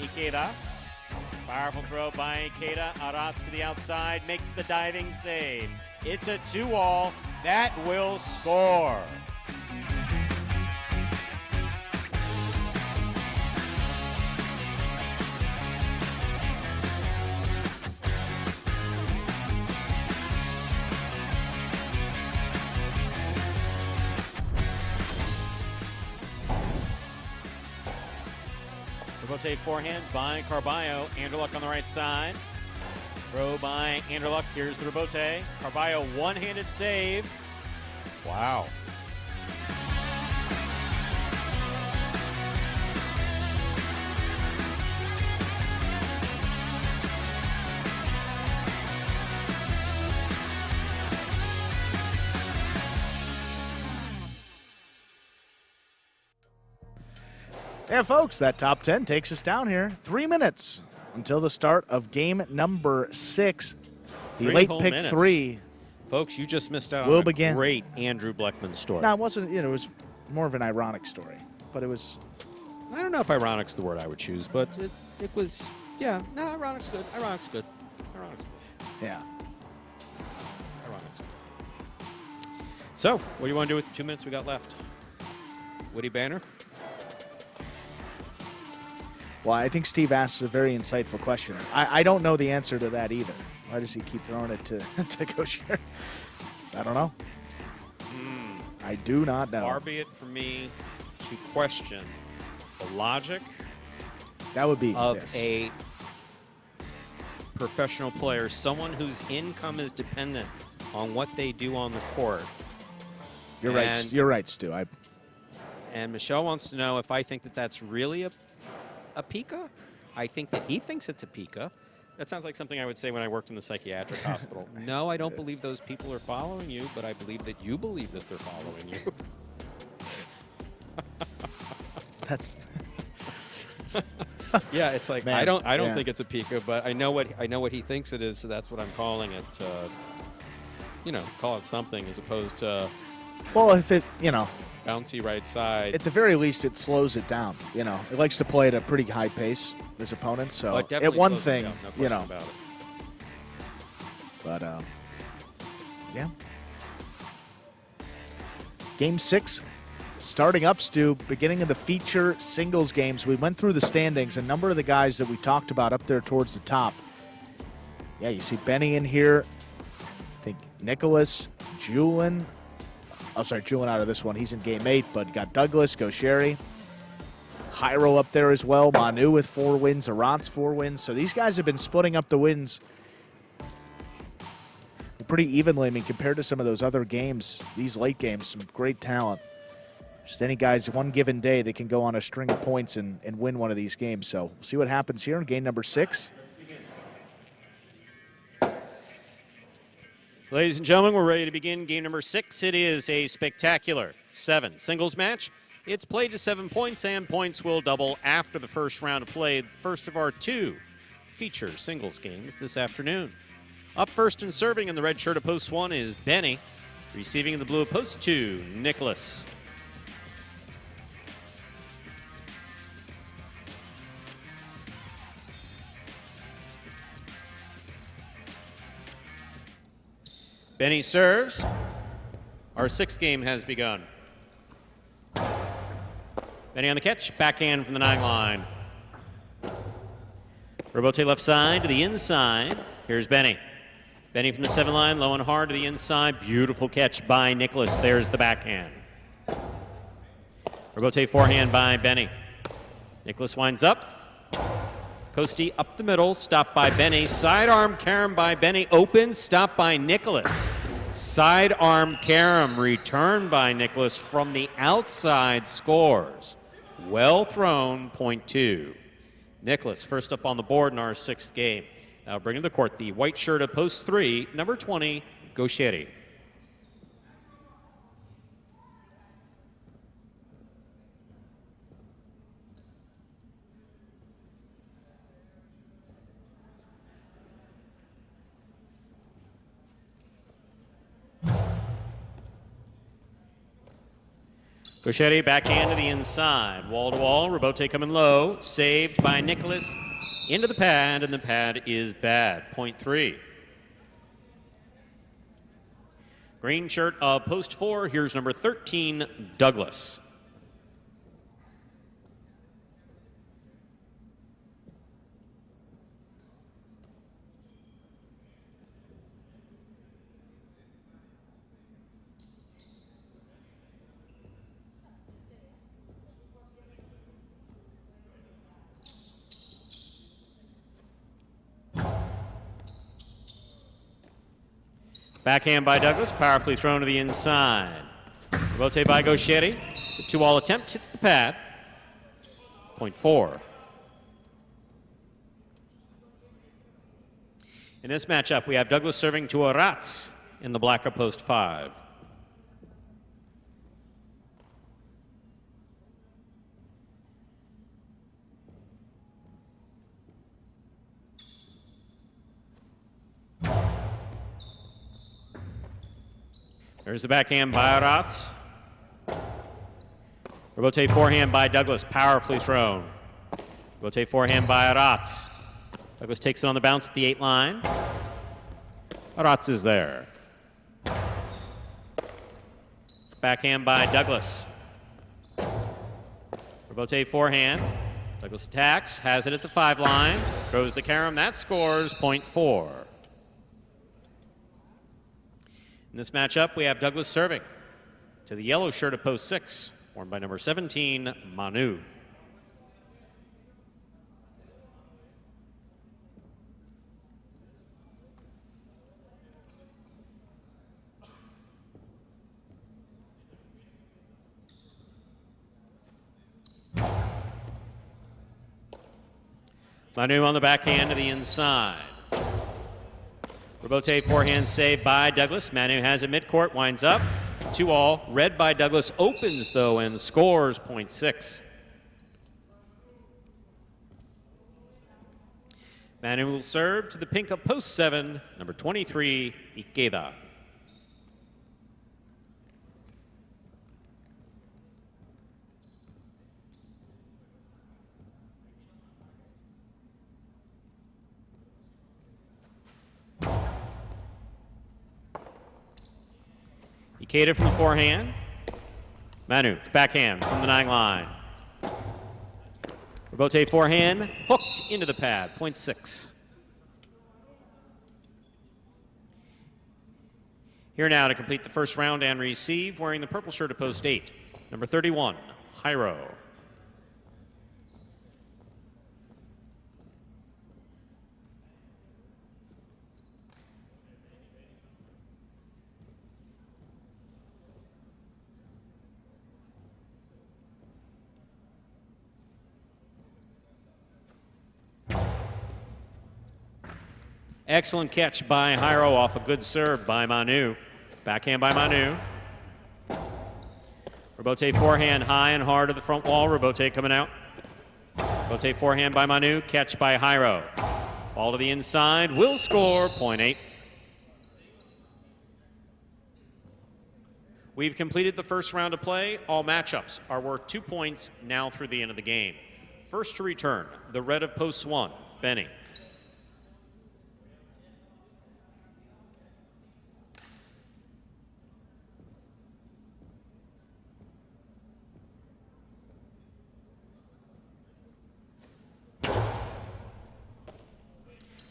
Speaker 1: Ikeda. Powerful throw by Ikeda. Arats to the outside, makes the diving save. It's a 2-all. That will score. Rotate forehand by Carballo. Anderluck on the right side. Throw by Anderluck. Here's the rebote. Carballo one-handed save. Wow.
Speaker 2: Yeah, folks, that top 10 takes us down here. 3 minutes until the start of game number 6. The late pick
Speaker 1: minutes.
Speaker 2: 3.
Speaker 1: Folks, you just missed out
Speaker 2: Will
Speaker 1: on a
Speaker 2: begin.
Speaker 1: great Andrew Bleckman story.
Speaker 2: No, it wasn't, it was more of an ironic story, but it was.
Speaker 1: I don't know if ironic's the word I would choose, but it was, yeah. No, ironic's good. Ironic's good. Ironic's good.
Speaker 2: Yeah.
Speaker 1: Ironic's good. So, what do you want to do with the 2 minutes we got left? Witty banner?
Speaker 2: Well, I think Steve asks a very insightful question. I don't know the answer to that either. Why does he keep throwing it to Gaucher? I don't know. I do not know.
Speaker 1: Far be it from me to question the logic
Speaker 2: that would be
Speaker 1: of
Speaker 2: yes.
Speaker 1: a professional player, someone whose income is dependent on what they do on the court.
Speaker 2: You're right. You're right, Stu.
Speaker 1: And Michelle wants to know if I think that that's really a Pika. I think that he thinks it's a Pika. That sounds like something I would say when I worked in the psychiatric hospital. No, I don't believe those people are following you, but I believe that you believe that they're following you.
Speaker 2: That's
Speaker 1: yeah, it's like
Speaker 2: Man,
Speaker 1: I don't
Speaker 2: yeah.
Speaker 1: think it's a Pika, but I know what he thinks it is, so that's what I'm calling it. Call it something as opposed to
Speaker 2: well, if it
Speaker 1: bouncy right side.
Speaker 2: at the very least, it slows it down. It likes to play at a pretty high pace, this opponent. So
Speaker 1: it definitely
Speaker 2: at one
Speaker 1: slows it
Speaker 2: thing,
Speaker 1: down, no question about it.
Speaker 2: But yeah. Game 6 starting up, Stu. Beginning of the feature singles games. We went through the standings. A number of the guys that we talked about up there towards the top. Yeah, you see Benny in here. I think Nicholas, Julian. Oh, sorry, Julian out of this one. He's in game 8, but you got Douglas, Gaucheri, Jairo up there as well. Manu with 4 wins, Arant's 4 wins. So these guys have been splitting up the wins pretty evenly. I mean, compared to some of those other games, these late games, some great talent. Just any guys, one given day, they can go on a string of points and win one of these games. So we'll see what happens here in game number 6.
Speaker 1: Ladies and gentlemen, we're ready to begin game number 6. It is a spectacular 7 singles match. It's played to 7 points, and points will double after the first round of play. The first of our 2 feature singles games this afternoon. Up first and serving in the red shirt of post 1 is Benny. Receiving in the blue of post 2, Nicholas. Benny serves. Our 6th game has begun. Benny on the catch, backhand from the 9 line. Rebote left side to the inside. Here's Benny. Benny from the 7 line, low and hard to the inside. Beautiful catch by Nicholas. There's the backhand. Rebote forehand by Benny. Nicholas winds up. Costi up the middle, stopped by Benny. Sidearm carom by Benny, open, stopped by Nicholas. Sidearm carom, returned by Nicholas from the outside, scores. Well thrown, point 2. Nicholas first up on the board in our 6th game. Now bringing to the court the white shirt of post 3, number 20, Gaucheri. Gauchetti backhand to the inside. Wall to wall. Robote coming low. Saved by Nicholas into the pad, and the pad is bad. Point 3. Green shirt of post 4. Here's number 13, Douglas. Backhand by Douglas, powerfully thrown to the inside. Robote by Gauchetti. The 2-all attempt hits the pad. Point 4. In this matchup, we have Douglas serving to Aratz in the blacker post 5. There's the backhand by Aratz. Robote forehand by Douglas, powerfully thrown. Robote forehand by Aratz. Douglas takes it on the bounce at the 8 line. Aratz is there. Backhand by Douglas. Robote forehand. Douglas attacks, has it at the 5 line. Throws the carom, that scores. Point 4. In this matchup, we have Douglas serving to the yellow shirt of post 6, worn by number 17, Manu. Manu on the backhand to the inside. Robote forehand save by Douglas. Manu has it midcourt, winds up. 2-all. Red by Douglas opens, though, and scores. Point 6. Manu will serve to the pink of post 7, number 23, Ikeda. Ikeda from the forehand. Manu, backhand from the 9 line. Robote forehand, hooked into the pad. Point 6. Here now to complete the first round and receive, wearing the purple shirt of post 8, number 31, Jairo. Excellent catch by Jairo off a good serve by Manu. Backhand by Manu. Robote forehand high and hard to the front wall. Robote coming out. Robote forehand by Manu. Catch by Jairo. Ball to the inside. Will score. Point 8. We've completed the first round of play. All matchups are worth 2 points now through the end of the game. First to return, the red of post 1, Benny.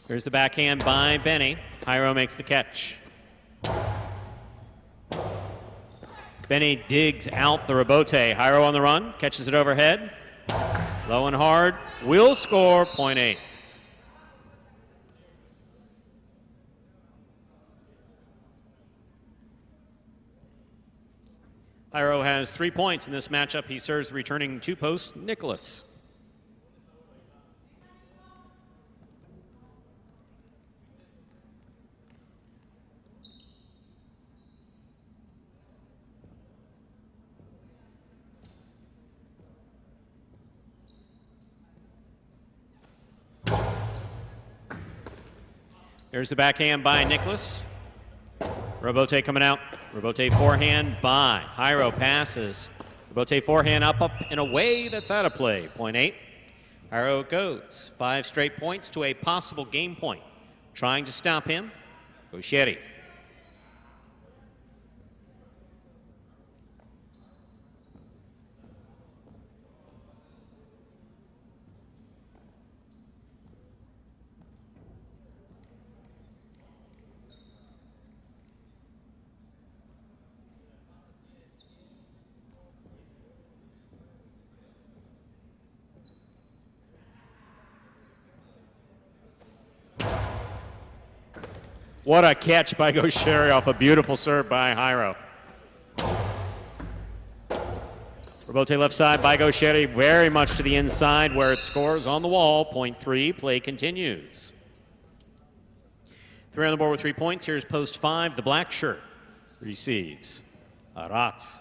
Speaker 1: Here's the backhand by Benny. Jairo makes the catch. Benny digs out the Robote. Jairo on the run, catches it overhead. Low and hard, will score. Point 8. Jairo has 3 points in this matchup. He serves the returning 2 posts, Nicholas. There's the backhand by Nicholas. Robote coming out. Robote forehand by Jairo passes. Rebote forehand up, and away. That's out of play. Point 8. Haro it goes. 5 straight points to a possible game point. Trying to stop him. Gaucheri. What a catch by Gaucheri off a beautiful serve by Hiro. Rebote left side by Gaucheri, very much to the inside where it scores on the wall. Point 3, play continues. 3 on the board with 3 points. Here's post 5, the black shirt receives. Aratz.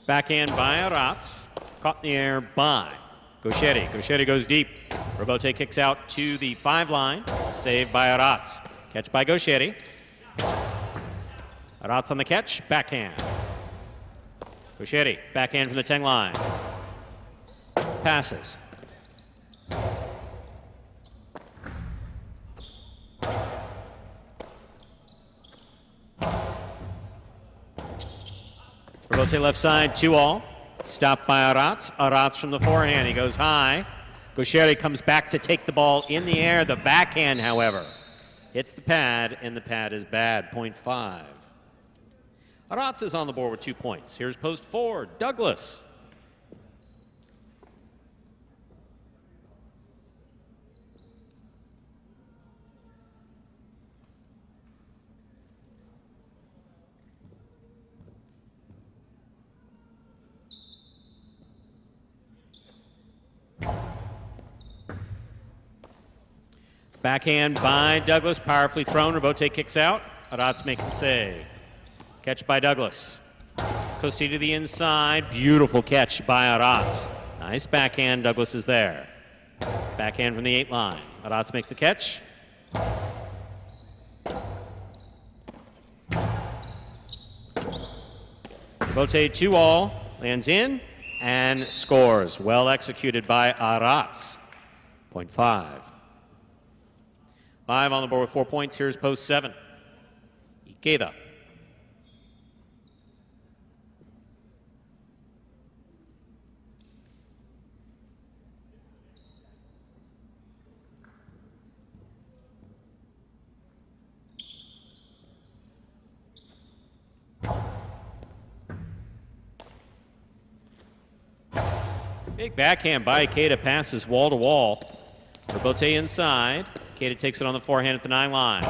Speaker 1: Backhand by Aratz. Caught in the air by Gaucheri. Gaucheri goes deep. Rebote kicks out to the 5 line. Saved by Aratz. Catch by Gaucheri. Aratz on the catch. Backhand. Gaucheri. Backhand from the 10 line. Passes. Rebote left side, 2-all. Stopped by Aratz. Aratz from the forehand. He goes high. Gaucheri comes back to take the ball in the air. The backhand, however, hits the pad, and the pad is bad. Point 5. Aratz is on the board with 2 points. Here's post 4, Douglas. Backhand by Douglas, powerfully thrown. Rebote kicks out. Aratz makes the save. Catch by Douglas. Costi to the inside. Beautiful catch by Aratz. Nice backhand. Douglas is there. Backhand from the 8 line. Aratz makes the catch. Rebote 2-all. Lands in and scores. Well executed by Aratz. Point 5. 5 on the board with 4 points. Here's post 7. Ikeda. Big backhand by Ikeda, passes wall to wall. Rebote inside. Ikeda takes it on the forehand at the 9 line.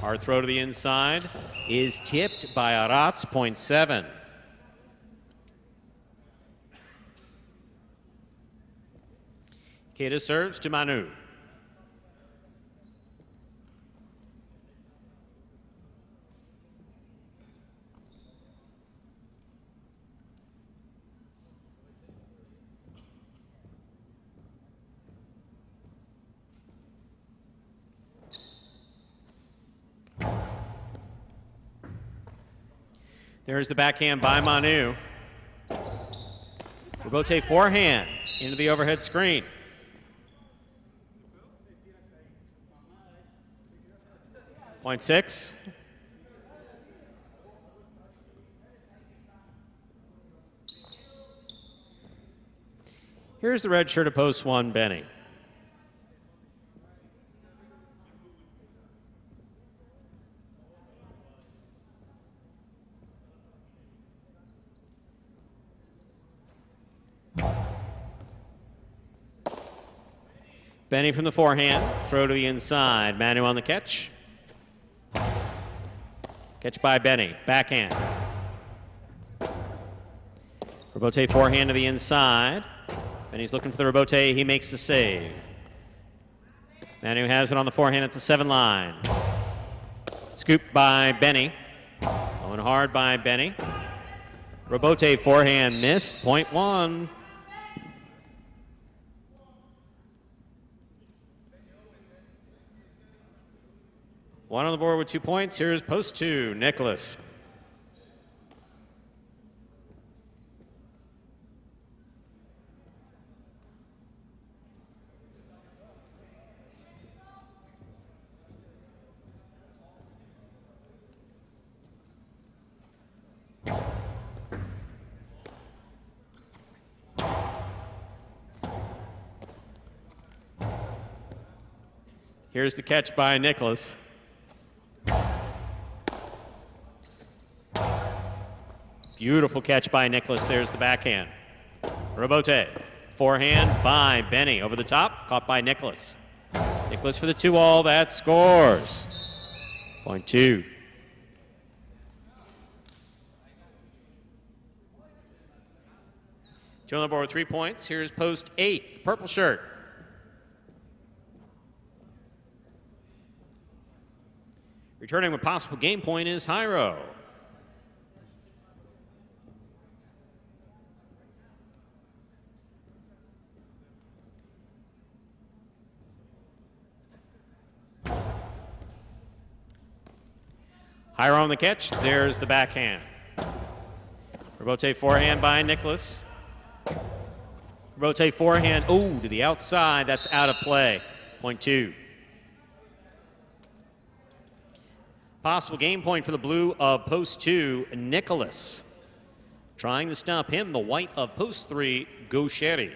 Speaker 1: Hard throw to the inside is tipped by Aratz. Point 7. Ikeda serves to Manu. There's the backhand by Manu. Rebote forehand into the overhead screen. Point 6. Here's the red shirt of post 1, Benny. Benny from the forehand, throw to the inside. Manu on the catch. Catch by Benny, backhand. Rebote forehand to the inside. Benny's looking for the rebote, he makes the save. Manu has it on the forehand at the 7 line. Scoop by Benny. Going hard by Benny. Robote forehand missed, point one. One on the board with 2 points. Here's post two, Nicholas. Here's the catch by Nicholas. Beautiful catch by Nicholas. There's the backhand. Robote. Forehand by Benny. Over the top. Caught by Nicholas. Nicholas for the 2-all. That scores. Point two. Two on the board with 3 points. Here's post 8, the purple shirt. Returning with possible game point is Hyro. Hyro on the catch. There's the backhand. Robote forehand by Nicholas. Robote forehand. Oh, to the outside. That's out of play. Point two. Possible game point for the blue of post 2, Nicholas. Trying to stop him, the white of post 3, Gaucheri.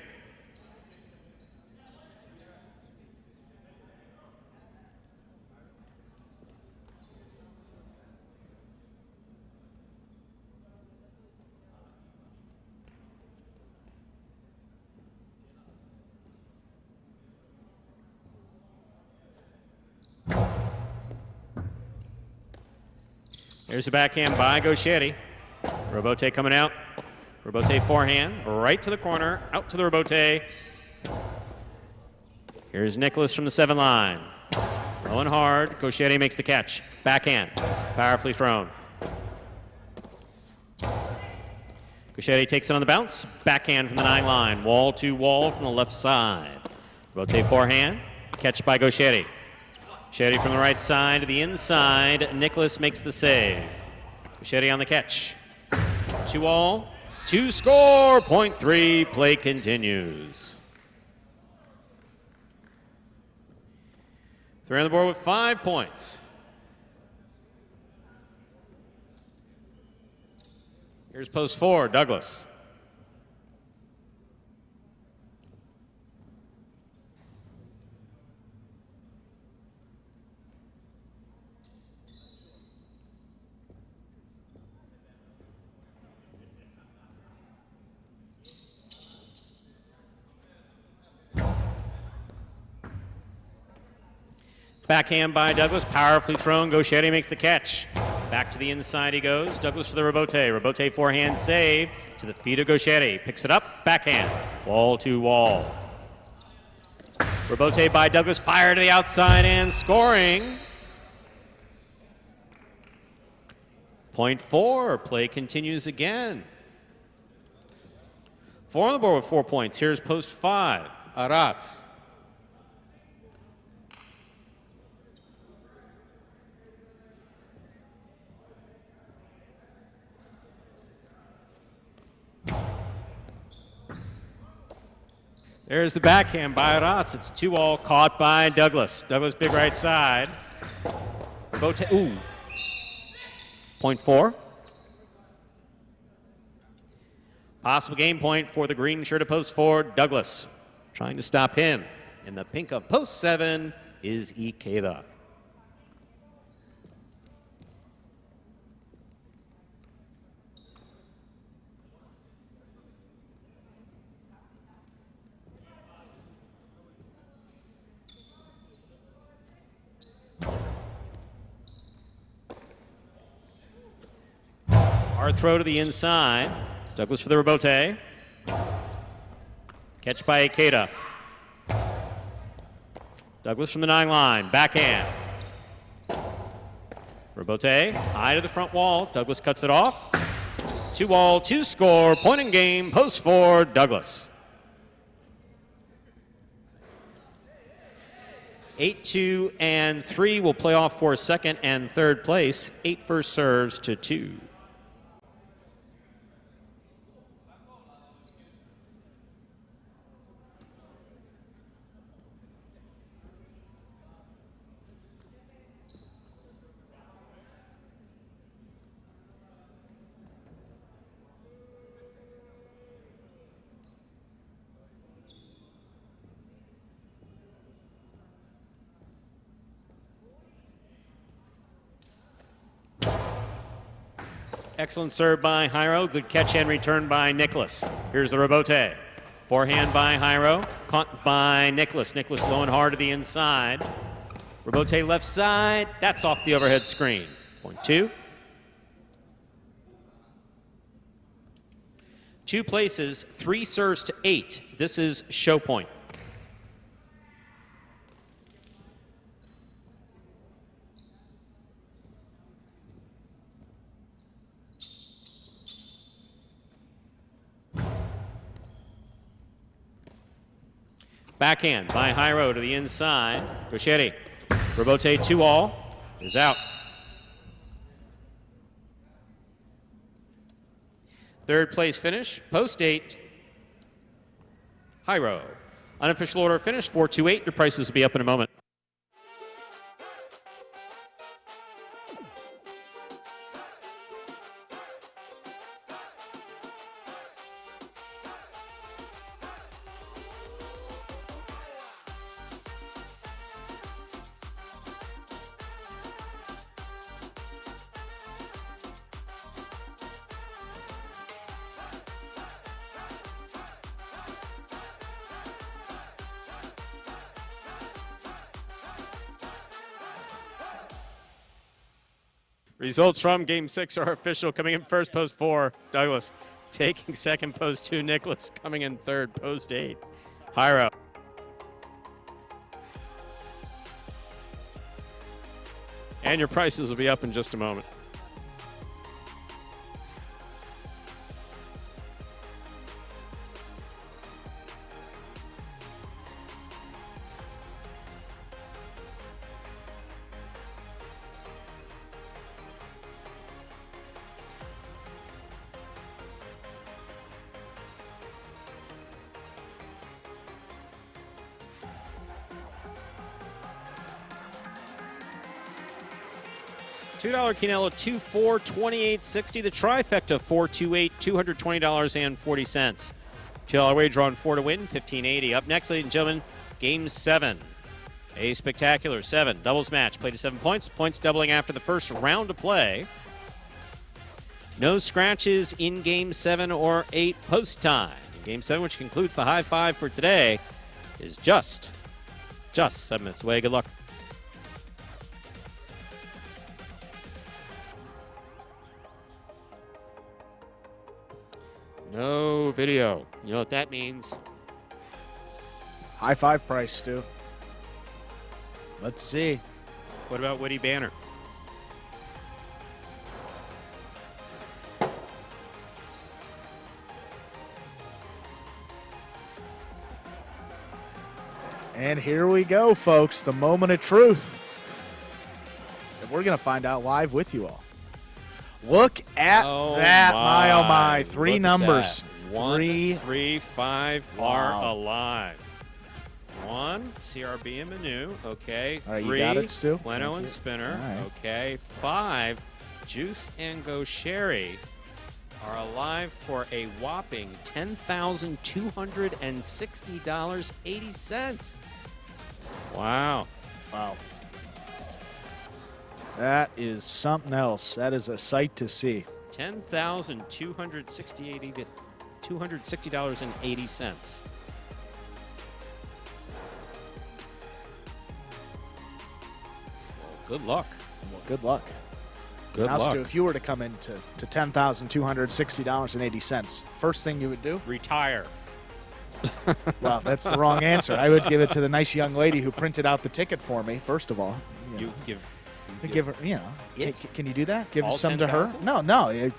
Speaker 1: There's the backhand by Gaucheri. Robote coming out. Robote forehand, right to the corner, out to the Robote. Here's Nicholas from the 7 line. Low and hard. Gaucheri makes the catch. Backhand, powerfully thrown. Gaucheri takes it on the bounce. Backhand from the 9 line. Wall to wall from the left side. Robote forehand, catch by Gaucheri. Gaucheri from the right side to the inside. Nicholas makes the save. Gaucheri on the catch. 2-all. 2 score. Point 3. Play continues. 3 on the board with 5 points. Here's post 4, Douglas. Backhand by Douglas, powerfully thrown. Gaucheri makes the catch. Back to the inside he goes. Douglas for the Robote. Robote forehand save to the feet of Gaucheri. Picks it up, backhand. Wall to wall. Robote by Douglas, fire to the outside and scoring. Point 4, play continues again. 4 on the board with 4 points. Here's post 5, Aratz. There's the backhand by Aratz. It's 2-all caught by Douglas. Douglas big right side. Robote, ooh. Point 4. Possible game point for the green shirt of post 4, Douglas. Trying to stop him. And the pink of post 7 is Ikeda. Hard throw to the inside. Douglas for the Robote. Catch by Ikeda. Douglas from the 9 line. Backhand. Robote, high to the front wall. Douglas cuts it off. 2-all, 2-score, point in game, post for Douglas. 8-2 and 3 will play off for second and third place. 8 first serves to 2. Excellent serve by Jairo. Good catch and return by Nicholas. Here's the Robote. Forehand by Jairo. Caught by Nicholas. Nicholas low and hard to the inside. Robote left side. That's off the overhead screen. Point 2. 2 places, 3 serves to 8. This is show point. Backhand by Jairo to the inside. Gaucheri. Robote 2-all is out. Third place finish, post 8. Jairo. Unofficial order finish, 4-2-8. Your prices will be up in a moment. Results from Game 6 are official. Coming in first, post 4, Douglas. Taking second, post 2, Nicholas. Coming in third, post 8, Jairo. And your prices will be up in just a moment. $2 Quinello, 2-4, 28.60. The trifecta, 4-2-8, $220.40. $2 wager on 4 to win, $15.80. Up next, ladies and gentlemen, Game 7. A spectacular 7 doubles match. Played to 7 points. Points doubling after the first round of play. No scratches in Game 7 or 8 post time. Game 7, which concludes the high 5 for today, is just 7 minutes away. Good luck. No video. You know what that means?
Speaker 2: High 5 price, Stu. Let's see.
Speaker 1: What about Witty Banner?
Speaker 2: And here we go, folks. The moment of truth. And we're going to find out live with you all. Look at that. My, oh, my. 3 numbers.
Speaker 1: 1, 3, 5 are alive. 1, CRB and Manu. Okay. 3,
Speaker 2: all right, you got it, Stu.
Speaker 1: Leno and Spinner. Right. Okay. 5, Juice and Gaucheri are alive for a whopping $10,260.80. Wow.
Speaker 2: Wow. That is something else. That is a sight to see.
Speaker 1: $10,260.80. Well, good luck.
Speaker 2: Well, good luck.
Speaker 1: Good
Speaker 2: now,
Speaker 1: luck.
Speaker 2: Stu, if you were to come into $10,260.80, first thing you would do?
Speaker 1: Retire.
Speaker 2: Well, that's the wrong answer. I would give it to the nice young lady who printed out the ticket for me, first of all.
Speaker 1: You give
Speaker 2: Give her, can you do that? Give
Speaker 11: All
Speaker 2: some to her?
Speaker 11: 10,000?
Speaker 2: No.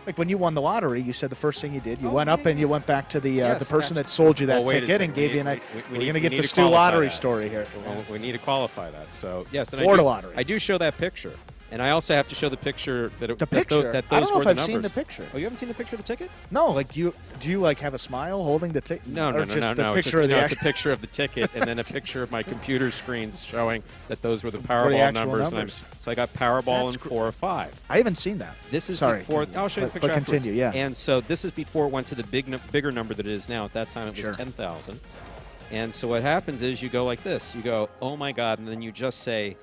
Speaker 2: Like when you won the lottery, you said the first thing you did, you went up and you went back to the
Speaker 11: Yes,
Speaker 2: person that sold you that
Speaker 11: wait a
Speaker 2: ticket and
Speaker 11: second.
Speaker 2: gave
Speaker 11: We
Speaker 2: you
Speaker 11: need-
Speaker 2: an.
Speaker 11: we
Speaker 2: We're
Speaker 11: need-
Speaker 2: going to
Speaker 11: we
Speaker 2: get
Speaker 11: need
Speaker 2: the
Speaker 11: to
Speaker 2: Stu
Speaker 11: qualify
Speaker 2: lottery
Speaker 11: that.
Speaker 2: story here.
Speaker 11: Well, we need to qualify that. So yes, and
Speaker 2: Florida
Speaker 11: I do,
Speaker 2: lottery.
Speaker 11: I do show that picture, and I also have to show the picture that
Speaker 2: The picture?
Speaker 11: that
Speaker 2: I
Speaker 11: those
Speaker 2: don't know
Speaker 11: were
Speaker 2: if
Speaker 11: the
Speaker 2: I've seen
Speaker 11: numbers.
Speaker 2: the picture.
Speaker 11: Oh, you haven't seen the picture of the ticket?
Speaker 2: No, like do you like have a smile holding the ticket?
Speaker 11: No.
Speaker 2: The
Speaker 11: It's
Speaker 2: picture
Speaker 11: just,
Speaker 2: of the
Speaker 11: it's a picture of the ticket, and then a picture of my computer screens showing that those were the Powerball
Speaker 2: actual
Speaker 11: numbers.
Speaker 2: numbers.
Speaker 11: So I got Powerball
Speaker 2: That's
Speaker 11: in 4 or 5.
Speaker 2: I haven't seen that.
Speaker 11: This is
Speaker 2: Sorry.
Speaker 11: before. I'll show you the picture
Speaker 2: But
Speaker 11: afterwards.
Speaker 2: continue, yeah.
Speaker 11: And so this is before it went to the bigger number that it is now. At that time, it was 10,000. And so what happens is you go like this. You go, oh my God, and then you just say,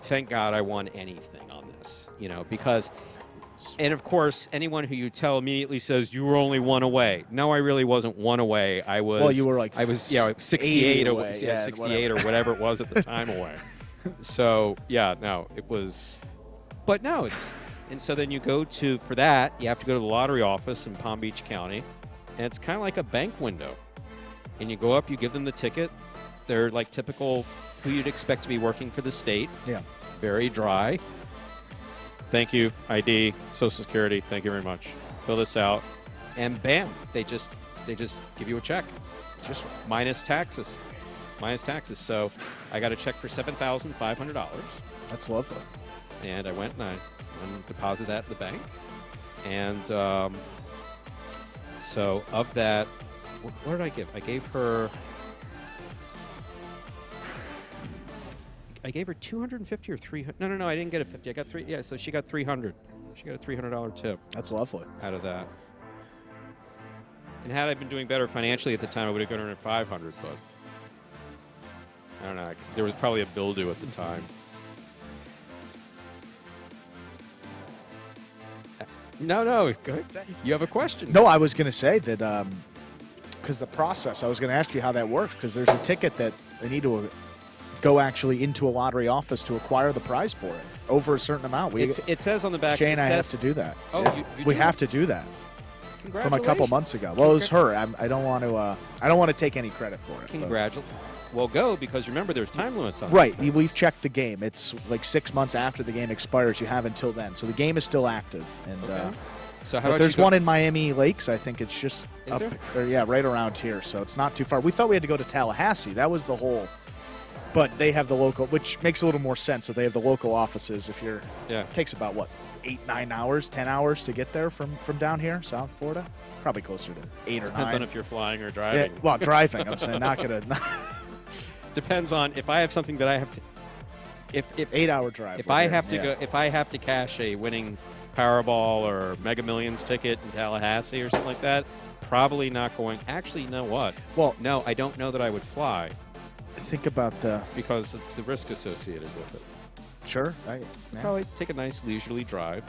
Speaker 11: thank God I won anything on this. Because, and of course, anyone who you tell immediately says you were only one away. No, I really wasn't one away. I was.
Speaker 2: Well, you were like
Speaker 11: I was 68
Speaker 2: away.
Speaker 11: 68 or whatever it was at the time away. So yeah, no, it was. But no, it's. And so then you go to, for that, you have to go to the lottery office in Palm Beach County, and it's kind of like a bank window. And you go up, you give them the ticket. They're like typical who you'd expect to be working for the state.
Speaker 2: Yeah.
Speaker 11: Very dry. Thank you, ID, Social Security, thank you very much. Fill this out. And bam, they just give you a check. Just minus taxes. So I got a check for $7,500.
Speaker 2: That's lovely.
Speaker 11: And I went and I deposited that in the bank. And so of that, what did I give? I gave her 250 or 300. No, I didn't get a 50. I got 3. Yeah, so she got 300. She got a $300 tip.
Speaker 2: That's lovely.
Speaker 11: Out of that. And had I been doing better financially at the time, I would have given her 500, but I don't know. There was probably a bill due at the time. No. Go ahead. You have a question.
Speaker 2: No, I was going to say that because the process, I was going to ask you how that works because there's a ticket that they need to go actually into a lottery office to acquire the prize for it over a certain amount.
Speaker 11: It says on the back.
Speaker 2: Shane and I have to do that.
Speaker 11: Oh,
Speaker 2: yeah. We have to do that. From a couple months ago. Well, it was her. I don't want to take any credit for it.
Speaker 11: Congratulations. Well, go, because remember there's time limits on
Speaker 2: Right.
Speaker 11: this.
Speaker 2: We've checked the game. It's like 6 months after the game expires. You have until then. So the game is still active. And
Speaker 11: Okay. So how about
Speaker 2: there's
Speaker 11: you go-
Speaker 2: one in Miami Lakes. I think it's just
Speaker 11: Is
Speaker 2: up,
Speaker 11: there?
Speaker 2: right around here. So it's not too far. We thought we had to go to Tallahassee. That was the whole. But they have the local, which makes a little more sense. So they have the local offices. If you're, it takes about what 8, 9 hours, 10 hours to get there from down here, South Florida. Probably closer to 8 or 9.
Speaker 11: Depends on if you're flying or driving.
Speaker 2: Yeah, well, driving. I'm saying not gonna.
Speaker 11: Depends on if I have something that I have to. If
Speaker 2: 8-hour drive.
Speaker 11: If I have to go, if I have to cash a winning Powerball or Mega Millions ticket in Tallahassee or something like that, probably not going. Actually, you know what?
Speaker 2: Well,
Speaker 11: no, I don't know that I would fly.
Speaker 2: Think about
Speaker 11: because of the risk associated with it.
Speaker 2: Sure.
Speaker 11: Probably take a nice leisurely drive,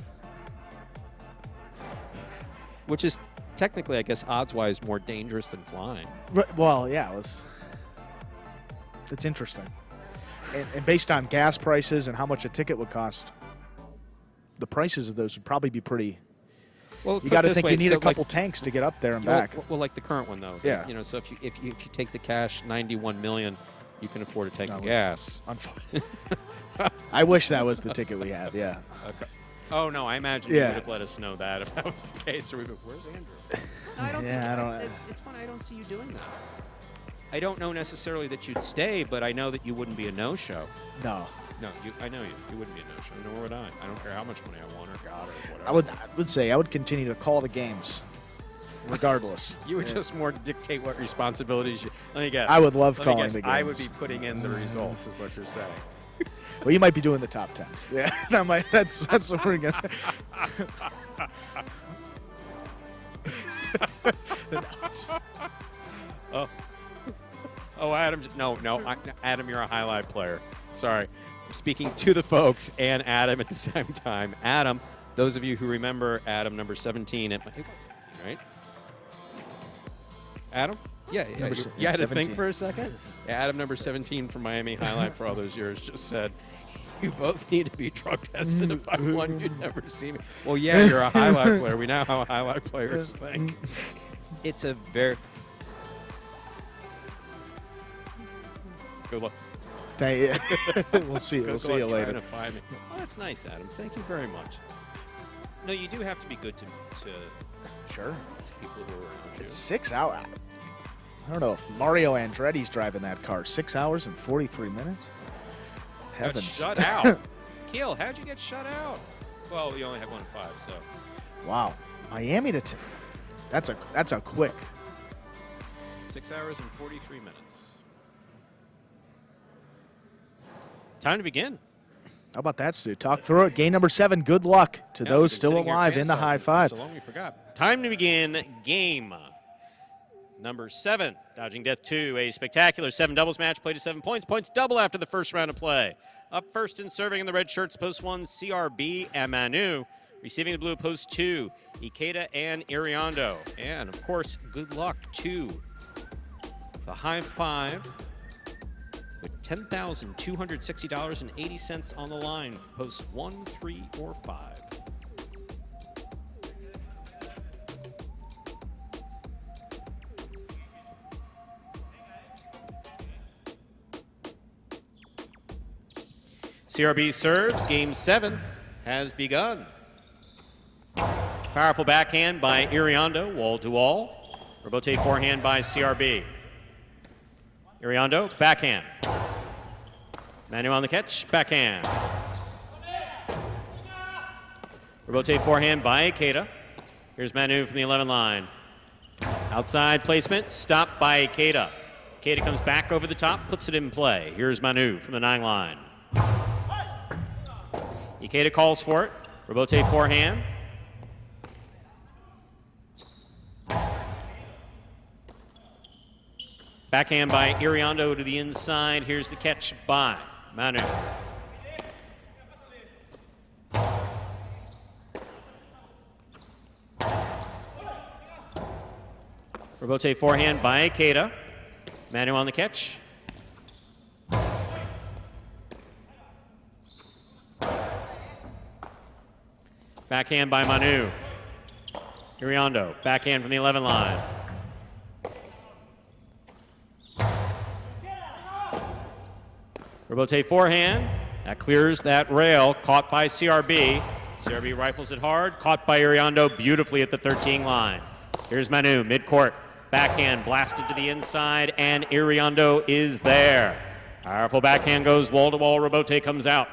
Speaker 11: which is technically, I guess, odds-wise, more dangerous than flying.
Speaker 2: Well, yeah, it's interesting. And based on gas prices and how much a ticket would cost, the prices of those would probably be pretty.
Speaker 11: Well,
Speaker 2: you got to think you need a couple tanks to get up there and back.
Speaker 11: Well, like the current one though.
Speaker 2: Yeah.
Speaker 11: So if you take the cash, 91 million, you can afford a tank of gas.
Speaker 2: Unfortunately. I wish that was the ticket we had. Yeah.
Speaker 11: Okay. Oh no, I imagine you would have let us know that if that was the case. Or we'd be, where's Andrew? I don't. It's funny. I don't see you doing that. I don't know necessarily that you'd stay, but I know that you wouldn't be a no-show.
Speaker 2: No.
Speaker 11: No, I know you. You wouldn't be a no-show. Nor would I. I don't care how much money I won or got or whatever.
Speaker 2: I would say I would continue to call the games, regardless.
Speaker 11: You would just more dictate what responsibilities you. Let me guess.
Speaker 2: I would love
Speaker 11: Let me
Speaker 2: calling
Speaker 11: guess,
Speaker 2: the
Speaker 11: I would
Speaker 2: games.
Speaker 11: be putting in the results, is what you're saying.
Speaker 2: Well, you might be doing the top 10s. Yeah, that's what we're gonna.
Speaker 11: Oh, Adam! No, Adam, you're a highlight player. Sorry, I'm speaking to the folks and Adam at the same time. Adam, those of you who remember Adam, number 17 at it was 17, right? Adam? Yeah, you had to think for a second. Yeah, Adam, number 17 from Miami Highlight for all those years, just said, "You both need to be drug tested. If I won, you'd never see me." Well, yeah, you're a highlight player. We know how highlight players think. It's a very good luck.
Speaker 2: We'll see. We'll see you later.
Speaker 11: Trying to find me. Oh, that's nice, Adam. Thank you very much. No, you do have to be good to
Speaker 2: Sure.
Speaker 11: people who are around you.
Speaker 2: It's 6 hours. I don't know if Mario Andretti's driving that car. 6 hours and 43 minutes. Heavens.
Speaker 11: Got shut out. Keel, how'd you get shut out? Well, you only have 1-5, so.
Speaker 2: Wow. Miami to that's a quick.
Speaker 11: 6 hours and 43 minutes.
Speaker 1: Time to begin.
Speaker 2: How about that, Stu? Talk through it. Game number 7. Good luck to
Speaker 1: Yeah,
Speaker 2: those
Speaker 1: we've been
Speaker 2: still
Speaker 1: sitting here
Speaker 2: alive in the high five.
Speaker 11: So long we forgot.
Speaker 1: Time to begin game number 7. Dodging Death 2, a spectacular 7 doubles match played at 7 points. Points double after the first round of play. Up first and serving in the red shirts, post 1, CRB and Manu. Receiving the blue, post 2, Ikeda and Iriondo. And, of course, good luck to the high five with $10,260.80 on the line for posts 1, 3, or 5. CRB serves. Game 7 has begun. Powerful backhand by Iriondo, wall to wall. Rebote forehand by CRB. Iriondo, backhand. Manu on the catch, backhand. Rebote forehand by Ikeda. Here's Manu from the 11 line. Outside placement, stopped by Ikeda. Ikeda comes back over the top, puts it in play. Here's Manu from the 9 line. Ikeda calls for it. Rebote forehand. Backhand by Iriondo to the inside. Here's the catch by Manu. Rebote forehand by Ikeda. Manu on the catch. Backhand by Manu. Iriondo, backhand from the 11 line. Rebote forehand. That clears that rail. Caught by CRB. CRB rifles it hard. Caught by Iriondo beautifully at the 13 line. Here's Manu, midcourt. Backhand blasted to the inside, and Iriondo is there. Powerful backhand goes wall to wall. Rebote comes out.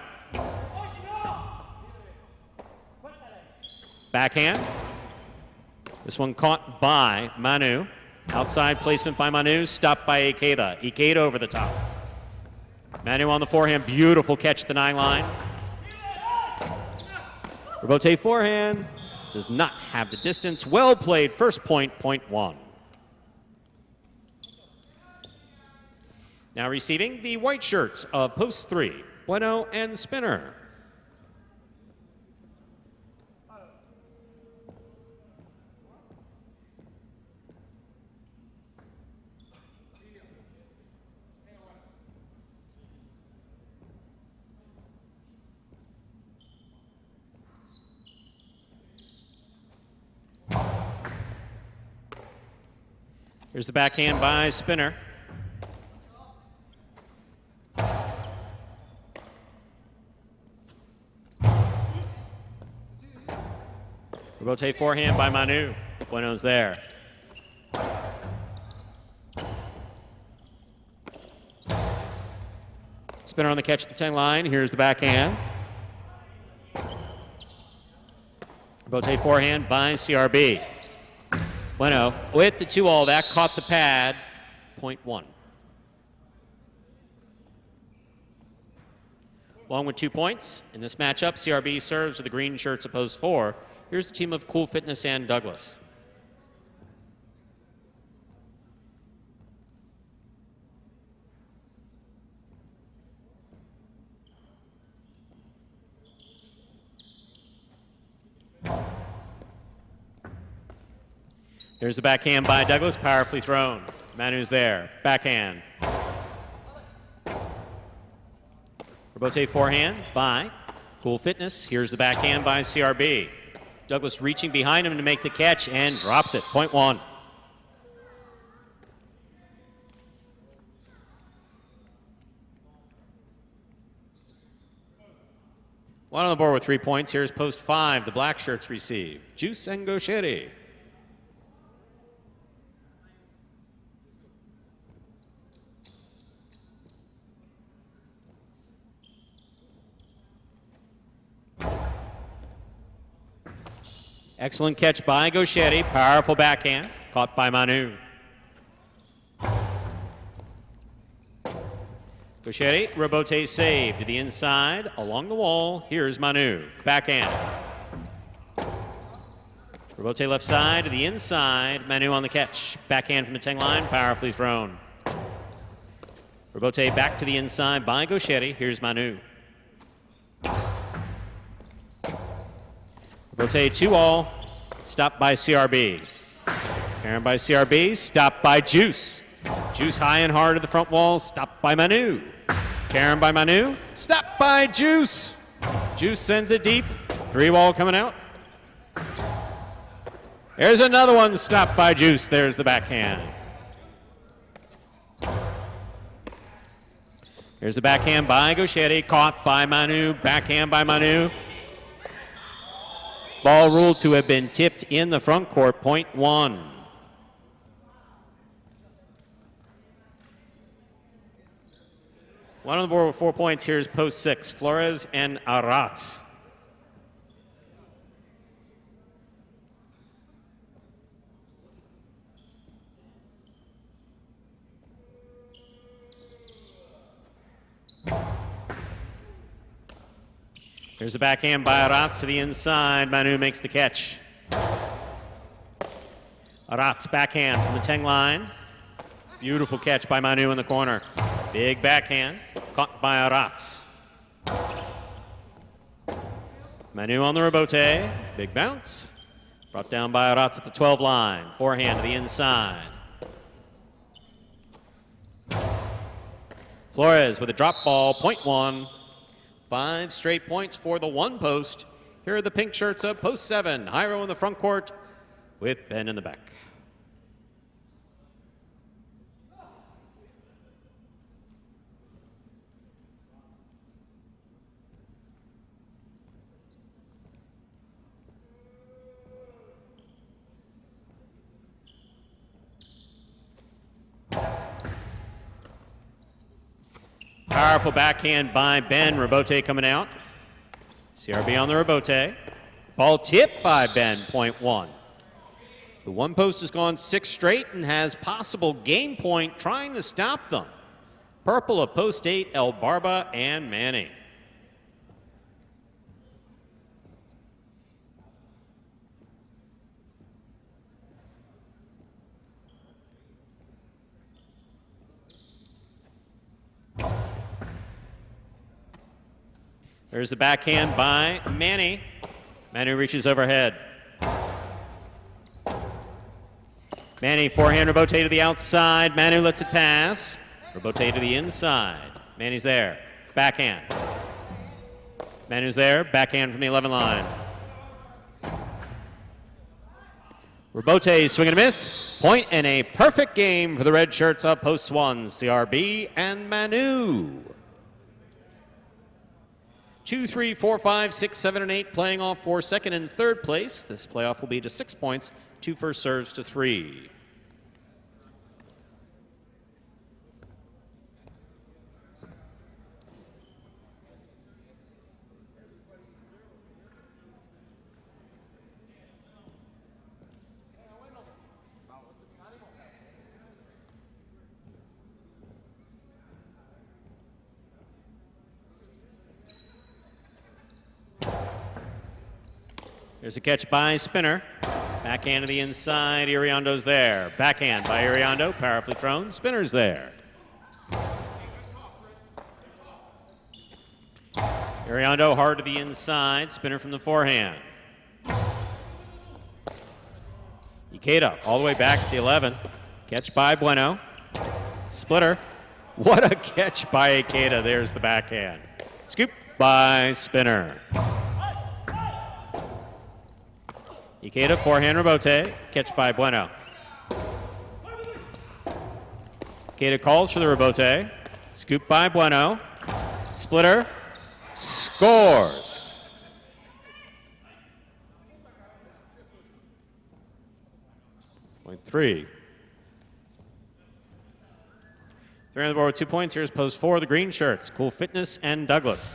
Speaker 1: Backhand. This one caught by Manu. Outside placement by Manu. Stopped by Ikeda. Ikeda over the top. Manu on the forehand. Beautiful catch at the 9 line. Rebote forehand. Does not have the distance. Well played. First point, point 1. Now receiving the white shirts of post 3, Bueno and Spinner. Here's the backhand by Spinner. Rebote forehand by Manu. Bueno's there. Spinner on the catch at the 10 line. Here's the backhand. Rebote forehand by CRB. Bueno with the 2-all. That caught the pad. Point 1. Along with 2 points in this matchup, CRB serves with the green shirts opposed 4. Here's the team of Cool Fitness and Douglas. There's the backhand by Douglas, powerfully thrown. Manu's there, backhand. Rebote forehand by Cool Fitness. Here's the backhand by CRB. Douglas reaching behind him to make the catch and drops it. Point 1. One on the board with 3 points. Here's post 5. The black shirts receive. Juice and Gauchetti. Excellent catch by Gauchetti. Powerful backhand. Caught by Manu. Gauchetti, Robote save to the inside, along the wall. Here's Manu. Backhand. Robote left side to the inside. Manu on the catch. Backhand from the 10 line. Powerfully thrown. Robote back to the inside by Gauchetti. Here's Manu. Robote 2-all. Stopped by CRB. Karen by CRB. Stopped by Juice. Juice high and hard at the front wall. Stopped by Manu. Karen by Manu. Stopped by Juice. Juice sends it deep. 3-ball coming out. There's another one stopped by Juice. There's the backhand. Here's a backhand by Gauchetti. Caught by Manu. Backhand by Manu. Ball ruled to have been tipped in the front court. Point 1. One on the board with 4 points. Here's post 6. Flores and Arats. Here's a backhand by Arats to the inside. Manu makes the catch. Arats backhand from the 10 line. Beautiful catch by Manu in the corner. Big backhand. Caught by Arats. Manu on the Robote. Big bounce. Brought down by Arats at the 12 line. Forehand to the inside. Flores with a drop ball. Point 1. 5 straight points for the one post. Here are the pink shirts of post 7. Jairo in the front court with Ben in the back. Powerful backhand by Ben. Robote coming out. CRB on the Robote. Ball tipped by Ben. Point 1. The one post has gone 6 straight and has possible game point trying to stop them. Purple of post 8, El Barba and Manny. There's the backhand by Manny. Manu reaches overhead. Manny forehand Robote to the outside. Manu lets it pass. Robote to the inside. Manny's there. Backhand. Manu's there. Backhand from the 11 line. Robote swing and a miss. Point and a perfect game for the red shirts of post 1. CRB and Manu. 2, 3, 4, 5, 6, 7, and 8 playing off for second and third place. This playoff will be to 6 points, 2 first serves to 3. There's a catch by Spinner. Backhand to the inside. Iriondo's there. Backhand by Iriondo. Powerfully thrown. Spinner's there. Iriondo hard to the inside. Spinner from the forehand. Ikeda all the way back at the 11. Catch by Bueno. Splitter. What a catch by Ikeda. There's the backhand. Scoop by Spinner. Ikeda, forehand Robote, catch by Bueno. Ikeda calls for the Robote, scoop by Bueno. Splitter, scores. Point 3. 3 on the board with 2 points. Here's post 4, the green shirts. Cool Fitness and Douglas.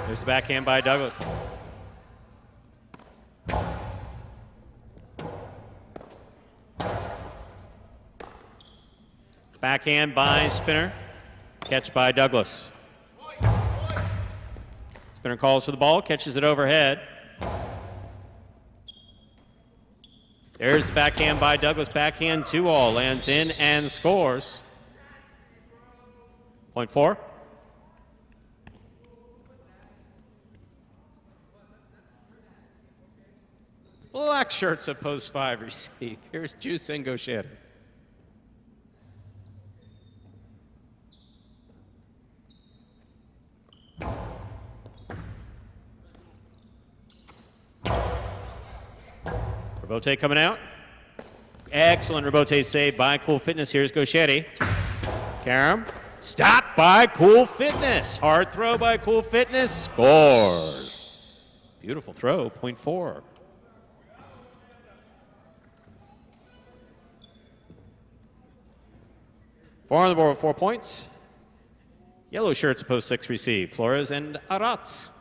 Speaker 1: There's the backhand by Douglas. Backhand by Spinner. Catch by Douglas. Spinner calls for the ball, catches it overhead. There's the backhand by Douglas. Backhand 2-all, lands in and scores. Point 4. Black shirts at post 5 receive. Here's Juice and Gaucher. Rabote coming out. Excellent Rabote save by Cool Fitness. Here's Gaucher. Karam. Stopped by Cool Fitness. Hard throw by Cool Fitness. Scores. Beautiful throw. Point 4. Four on the board with 4 points. Yellow shirts post 6 receive. Flores and Arats.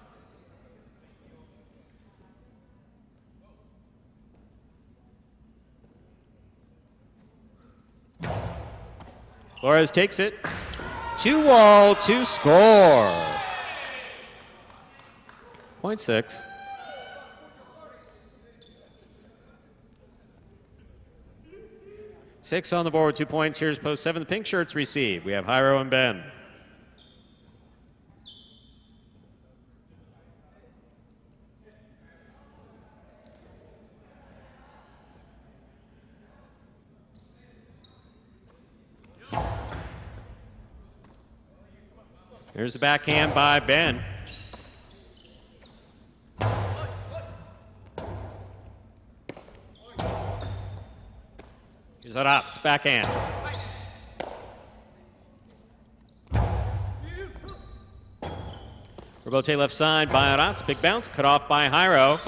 Speaker 1: Flores takes it. 2-all to score. Point 6. Six on the board with 2 points. Here's post 7. The pink shirts receive. We have Hyro and Ben. Here's the backhand by Ben. Here's Arats, backhand. Rabote left side by Arats. Big bounce, cut off by Hyro.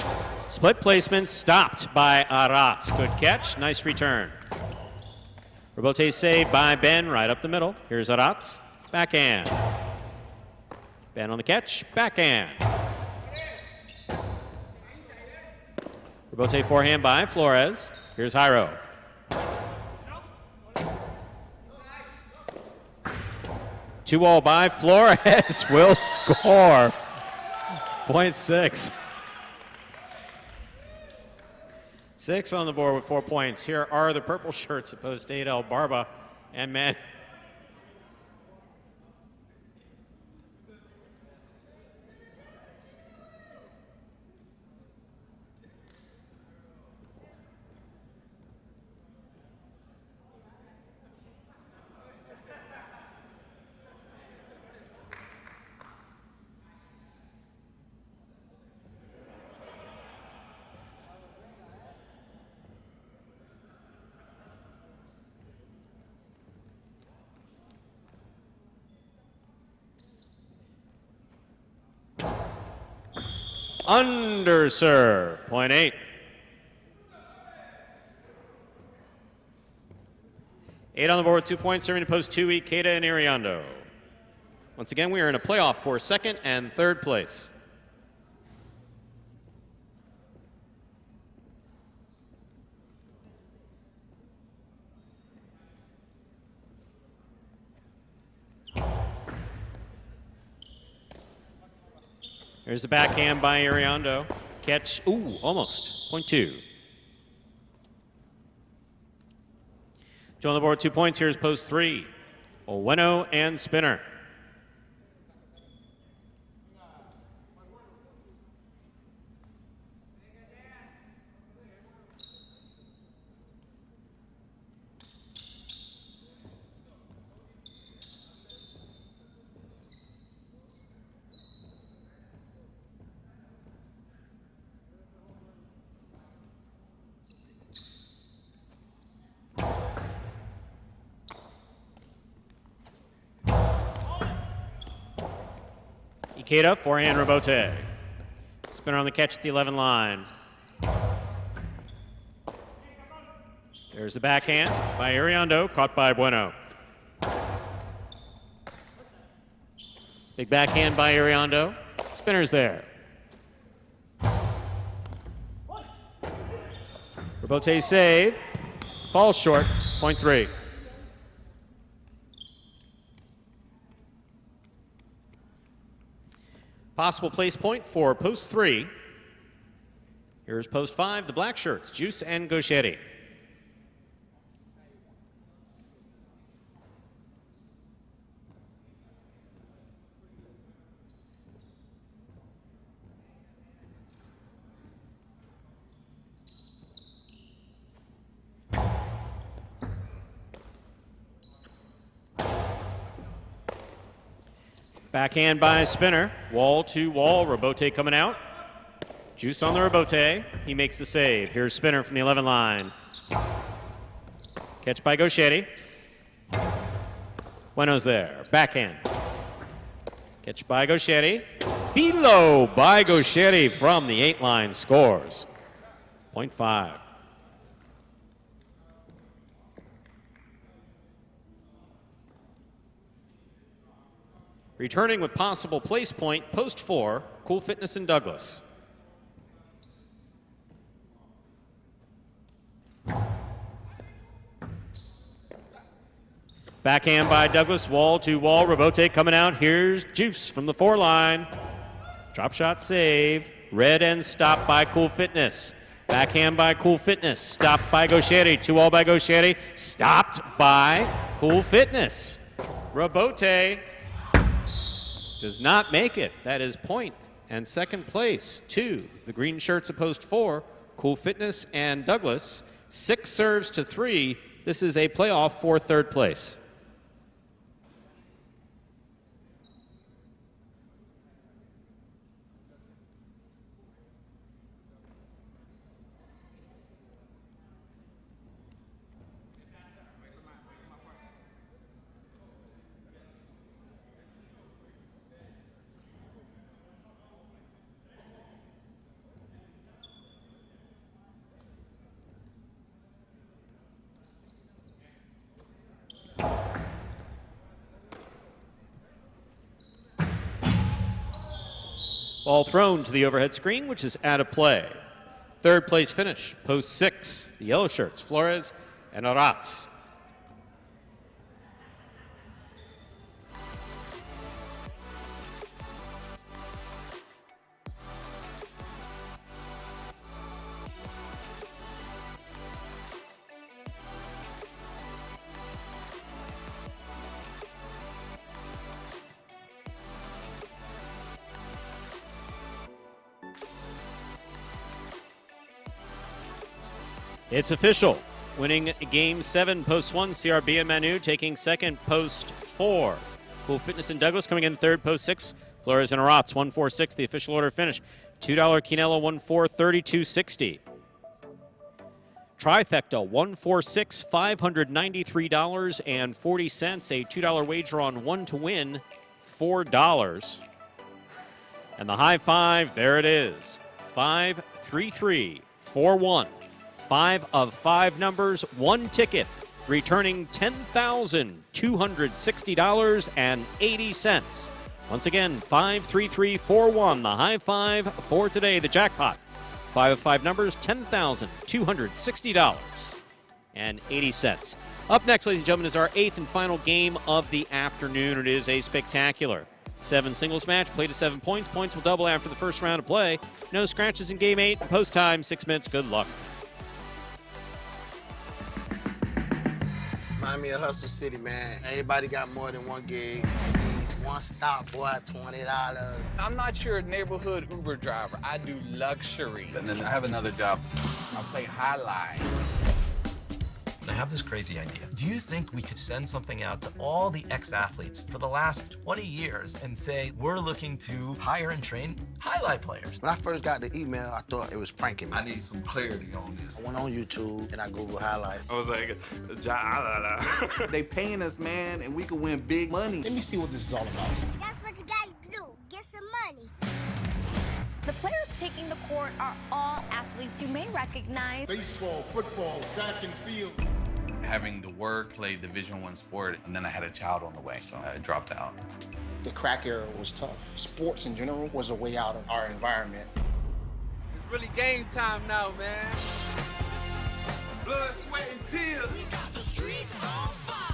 Speaker 1: Split placement, stopped by Arats. Good catch, nice return. Rabote saved by Ben, right up the middle. Here's Arats, backhand. Ben on the catch, backhand. Rabote forehand by Flores. Here's Hyro. Two-all by Flores will score. Point 6. 6 on the board with 4 points. Here are the purple shirts opposed to Adel Barba and Man. Underserve, point 8. 8 on the board with 2 points, serving to post 2, Ikeda and Iriondo. Once again, we are in a playoff for 2nd and 3rd place. There's the backhand by Iriondo. Catch, ooh, almost. Point 2. Joe on the board, 2 points. Here's post 3. Oweno and Spinner. Ikeda, forehand rebote. Spinner on the catch at the 11 line. There's the backhand by Iriondo, caught by Bueno. Big backhand by Iriondo. Spinner's there. Rebote save. Falls short. Point 3. Possible place point for post 3. Here's post 5, the black shirts, Juice and Gauchetti. Backhand by Spinner. Wall to wall. Rebote coming out. Juice on the rebote. He makes the save. Here's Spinner from the 11 line. Catch by Gauchetti. Bueno's there. Backhand. Catch by Gauchetti. Filo by Gauchetti from the 8 line scores. Point 5. Returning with possible place point, post 4, Cool Fitness and Douglas. Backhand by Douglas, wall to wall, rebote coming out. Here's Juice from the 4 line. Drop shot save, read and stopped by Cool Fitness. Backhand by Cool Fitness, stopped by Gauchetti, 2-all by Gauchetti, stopped by Cool Fitness. Rebote does not make it. That is point and second place to the green shirts of post 4, Cool Fitness and Douglas. 6 serves to 3. This is a playoff for 3rd place. Ball thrown to the overhead screen, which is out of play. 3rd place finish, post 6, the yellow shirts, Flores and Aratz. It's official. Winning game 7, post 1, CRB and Manu taking 2nd, post 4. Cool Fitness and Douglas coming in 3rd, post 6. Flores and Aratz, 1-4-6, the official order finish. $2 Quinella, 1-4, $32.60. Trifecta, 1-4-6, $593.40. A $2 wager on 1 to win, $4. And the high 5, there it is. 5-3-3-4-1. 5 of 5 numbers, 1 ticket, returning $10,260.80. Once again, 5-3-3-4-1, the high 5 for today, the jackpot. 5 of 5 numbers, $10,260.80. Up next, ladies and gentlemen, is our 8th and final game of the afternoon. It is a spectacular 7 singles match, played to 7 points. Points will double after the first round of play. No scratches in game 8. Post time, 6 minutes. Good luck.
Speaker 12: Remind me of Hustle City, man. Everybody got more than one gig. Please, one stop, boy, $20.
Speaker 13: I'm not your neighborhood Uber driver. I do luxury. And then I have another job. I play highlight.
Speaker 14: I have this crazy idea. Do you think we could send something out to all the ex-athletes for the last 20 years and say, we're looking to hire and train highlight players?
Speaker 12: When I first got the email, I thought it was pranking me.
Speaker 15: I need some clarity on this.
Speaker 12: I went on YouTube and I Googled highlight.
Speaker 15: I was like,
Speaker 16: they paying us, man, and we can win big money.
Speaker 12: Let me see what this is all about.
Speaker 17: That's what you gotta do. Get some money.
Speaker 15: sport are all athletes you may recognize.
Speaker 17: Baseball, football, track and field.
Speaker 13: Having the work, play Division I sport, and then I had a child on the way, so I dropped out.
Speaker 17: The crack era was tough. Sports in general was a way out of our environment.
Speaker 16: It's really game time now, man. Blood, sweat, and tears. We got the streets on fire.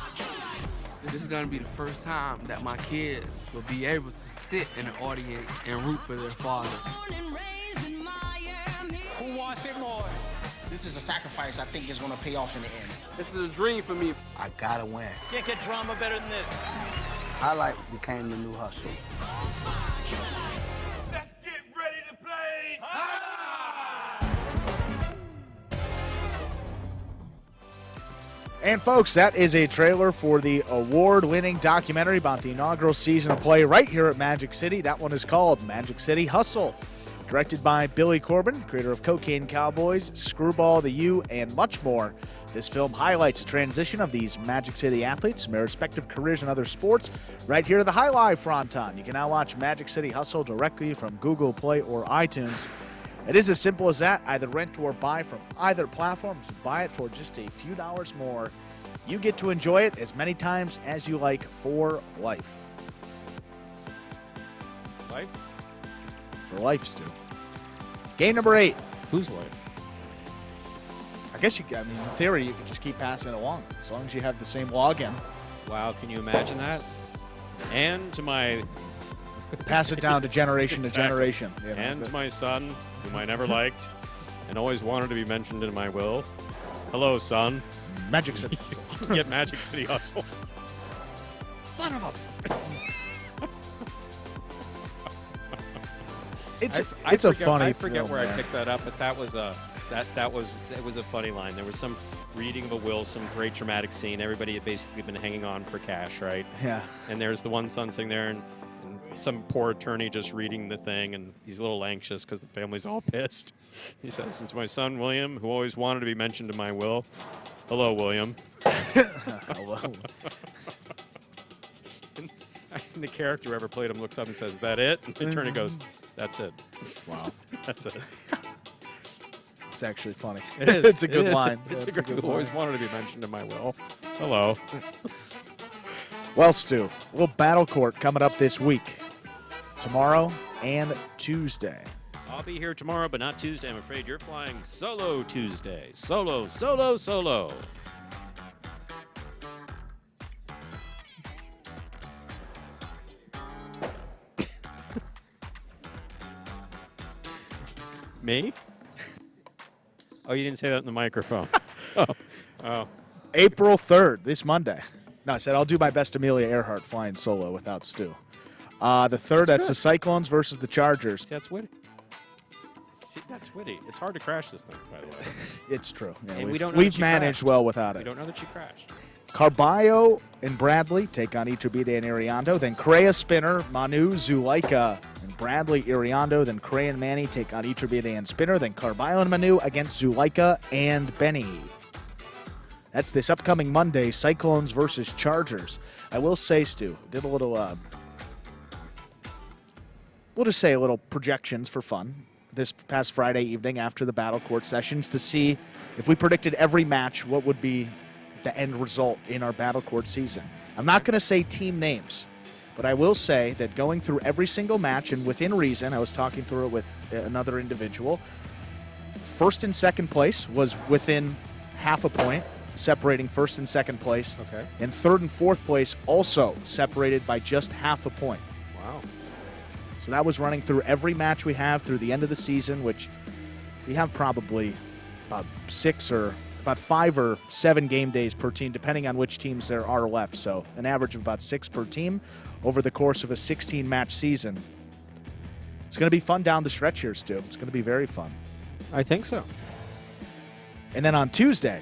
Speaker 16: This is gonna be the first time that my kids will be able to sit in the audience and root for their father. Who wants it more?
Speaker 17: This is a sacrifice I think is going to pay off in the end.
Speaker 16: This is a dream for me.
Speaker 17: I gotta win.
Speaker 18: Can't get drama better than this.
Speaker 17: Highlight became the new hustle.
Speaker 16: Let's get ready to play.
Speaker 2: And folks, that is a trailer for the award-winning documentary about the inaugural season of play right here at Magic City. That one is called Magic City Hustle. Directed by Billy Corbin, creator of Cocaine Cowboys, Screwball, The U, and much more. This film highlights the transition of these Magic City athletes from their respective careers in other sports right here to the High Live Fronton. You can now watch Magic City Hustle directly from Google Play or iTunes. It is as simple as that. Either rent or buy from either platform. Buy it for just a few dollars more. You get to enjoy it as many times as you like for life.
Speaker 11: Life?
Speaker 2: For life, Stu. Game number 8.
Speaker 11: Whose life?
Speaker 2: I guess in theory, you could just keep passing it along as long as you have the same login.
Speaker 11: Wow, can you imagine that? And to my...
Speaker 2: Pass it down to generation to generation. You know,
Speaker 11: and to my son, whom I never liked and always wanted to be mentioned in my will. Hello, son.
Speaker 2: Magic City.
Speaker 11: Get Magic City Hustle.
Speaker 2: Son of a... It's a funny.
Speaker 11: I forget
Speaker 2: film,
Speaker 11: where
Speaker 2: man.
Speaker 11: I picked that up, but that was a funny line. There was some reading of a will, some great dramatic scene. Everybody had basically been hanging on for cash, right?
Speaker 2: Yeah.
Speaker 11: And there's the one son sitting there, and some poor attorney just reading the thing, and he's a little anxious because the family's all pissed. He says, "And to my son William, who always wanted to be mentioned in my will, hello, William."
Speaker 2: Hello.
Speaker 11: And the character who ever played him looks up and says, "Is that it?" And the attorney goes, "That's it."
Speaker 2: Wow.
Speaker 11: That's it.
Speaker 2: It's actually funny.
Speaker 11: It is.
Speaker 2: It's a good line.
Speaker 11: It's a good
Speaker 2: line.
Speaker 11: who always wanted to be mentioned in my will. Hello.
Speaker 2: Well, Stu, a little battle court coming up this week. Tomorrow and Tuesday.
Speaker 11: I'll be here tomorrow, but not Tuesday. I'm afraid you're flying solo Tuesday. Solo, solo, solo. Me? Oh, you didn't say that in the microphone. Oh.
Speaker 2: April 3rd, this Monday. No, I said I'll do my best Amelia Earhart flying solo without Stu. The 3rd, that's the Cyclones versus the Chargers.
Speaker 11: See, that's witty. That's witty. It's hard to crash this thing, by the way.
Speaker 2: It's true. Yeah,
Speaker 11: And we don't know that
Speaker 2: we've
Speaker 11: she
Speaker 2: managed
Speaker 11: crashed.
Speaker 2: well without it.
Speaker 11: We don't know that she crashed.
Speaker 2: Carballo and Bradley take on Iturbide and Iriando. Then Correa Spinner, Manu, Zuleika, and Bradley, Iriando. Then Correa and Manny take on Iturbide and Spinner. Then Carballo and Manu against Zuleika and Benny. That's this upcoming Monday, Cyclones versus Chargers. I will say, Stu, did a little, we'll just say a little projections for fun this past Friday evening after the battle court sessions to see if we predicted every match, what would be the end result in our battle court season. I'm not going to say team names, but I will say that going through every single match and within reason, I was talking through it with another individual, first and second place was within half a point, separating first and second place.
Speaker 11: Okay.
Speaker 2: And third and fourth place also separated by just half a point.
Speaker 11: Wow.
Speaker 2: So that was running through every match we have through the end of the season, which we have probably about 5 or 7 game days per team, depending on which teams there are left. So an average of about 6 per team over the course of a 16-match season. It's going to be fun down the stretch here, Stu. It's going to be very fun.
Speaker 11: I think so.
Speaker 2: And then on Tuesday,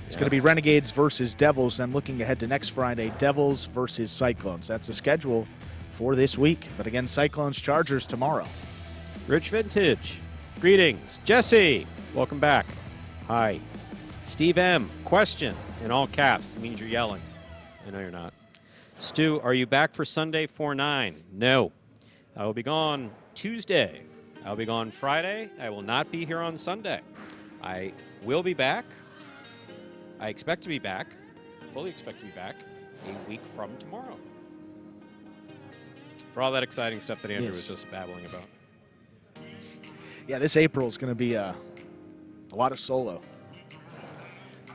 Speaker 2: it's going to be Renegades versus Devils. And looking ahead to next Friday, Devils versus Cyclones. That's the schedule for this week. But again, Cyclones Chargers tomorrow.
Speaker 11: Rich Vintage. Greetings. Jesse. Welcome back. Hi. Steve M. Question in all caps. It means you're yelling. I know you're not. Stu, are you back for Sunday 4-9? No. I will be gone Tuesday I'll be gone Friday. I will not be here on Sunday. I will be back. I expect to be back, fully expect to be back, a week from tomorrow. For all that exciting stuff that Andrew was just babbling about.
Speaker 2: Yeah, this April is going to be a lot of solo.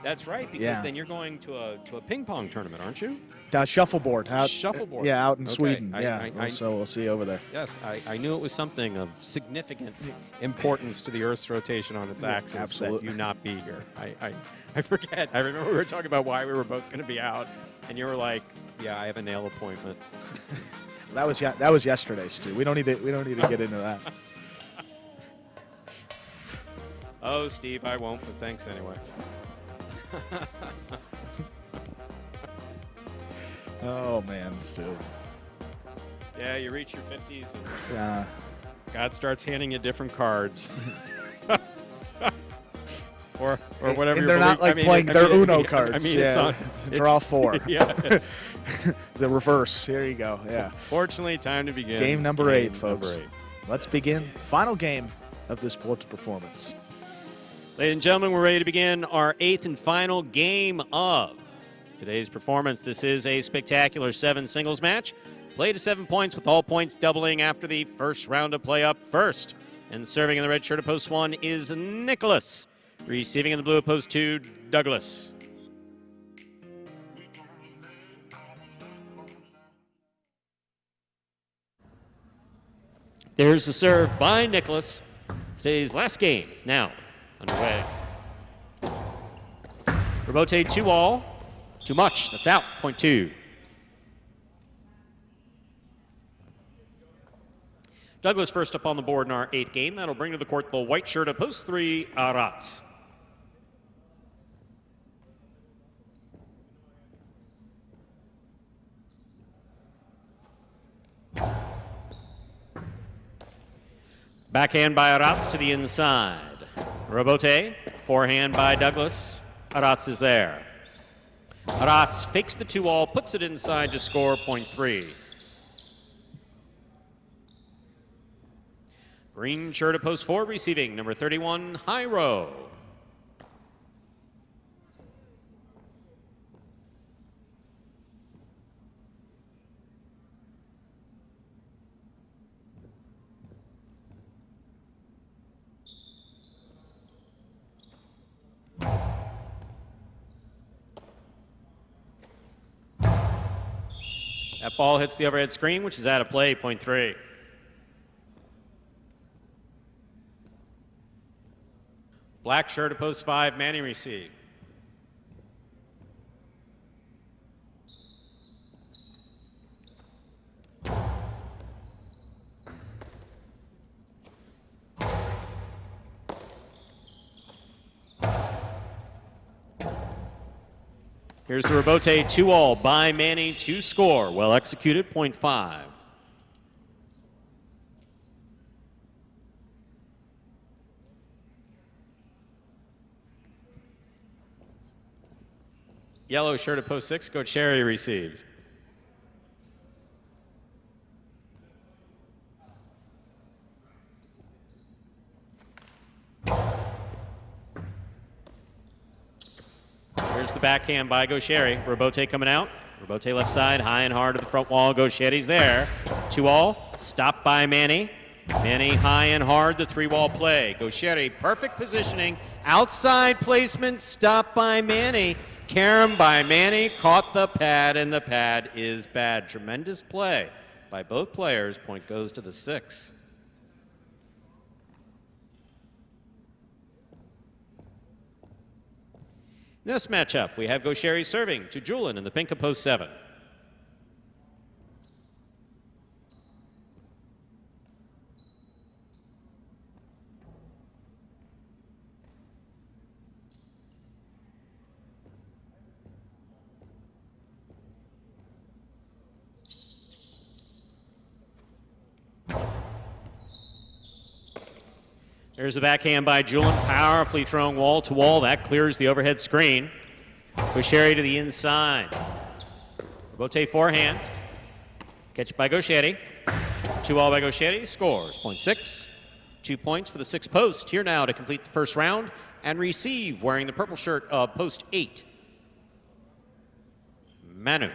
Speaker 11: That's right, because then you're going to a ping pong tournament, aren't you?
Speaker 2: Shuffleboard.
Speaker 11: Shuffleboard.
Speaker 2: Yeah, out in
Speaker 11: Okay.
Speaker 2: Sweden. So we'll see you over there.
Speaker 11: Yes, I knew it was something of significant importance to the Earth's rotation on its axis.
Speaker 2: absolutely.
Speaker 11: That you not be here. I forget. I remember we were talking about why we were both going to be out, and you were like, "Yeah, I have a nail appointment."
Speaker 2: That was yesterday, Stu. We don't need to get into that.
Speaker 11: Oh, Steve, I won't, but thanks anyway.
Speaker 2: Oh man, Stu.
Speaker 11: Yeah, you reach your 50s and God starts handing you different cards. or whatever.
Speaker 2: And they're not like playing their Uno cards.
Speaker 11: I mean, it's
Speaker 2: draw 4.
Speaker 11: Yeah.
Speaker 2: The reverse. Here you go. Yeah.
Speaker 11: Fortunately, time to begin.
Speaker 2: Game number 8, folks.
Speaker 11: Number 8.
Speaker 2: Let's begin. Final game of this Pelota performance.
Speaker 1: Ladies and gentlemen, we're ready to begin our 8th and final game of today's performance. This is a spectacular 7 singles match. Play to 7 points with all points doubling after the first round of play up first. And serving in the red shirt of post 1 is Nicholas. Receiving in the blue of post 2, Douglas. There's the serve by Nicholas. Today's last game is now underway. Rebote 2-all. Too much. That's out. Point 2. Douglas first up on the board in our 8th game. That'll bring to the court the white shirt of post 3, Arats. Backhand by Arats to the inside. Rebote, forehand by Douglas. Arats is there. Arats fakes the 2-all, puts it inside to score point 3. Green shirt of post 4 receiving, number 31, Hyro. That ball hits the overhead screen, which is out of play, point 3. Black shirt of post 5, Manny receive. Here's the Rebote 2-all by Manny to score. Well executed, point 5. Yellow shirt at post 6, Cherry receives. Here's the backhand by Gaucheri. Rebote coming out. Rebote left side, high and hard to the front wall. Gaucheri's there. 2-all, stopped by Manny. Manny high and hard, the 3-wall play. Gaucheri, perfect positioning. Outside placement, stopped by Manny. Carom by Manny, caught the pad, and the pad is bad. Tremendous play by both players. Point goes to the 6. In this matchup, we have Gaucheri serving to Julin in the pink of post 7. There's a backhand by Julin, powerfully thrown wall to wall. That clears the overhead screen. Gaucheri to the inside. Rebote forehand. Catch by Gaucheri. 2-all by Gaucheri, scores. Point 6. 2 points for the 6th post. Here now to complete the first round and receive, wearing the purple shirt of post 8, Manu.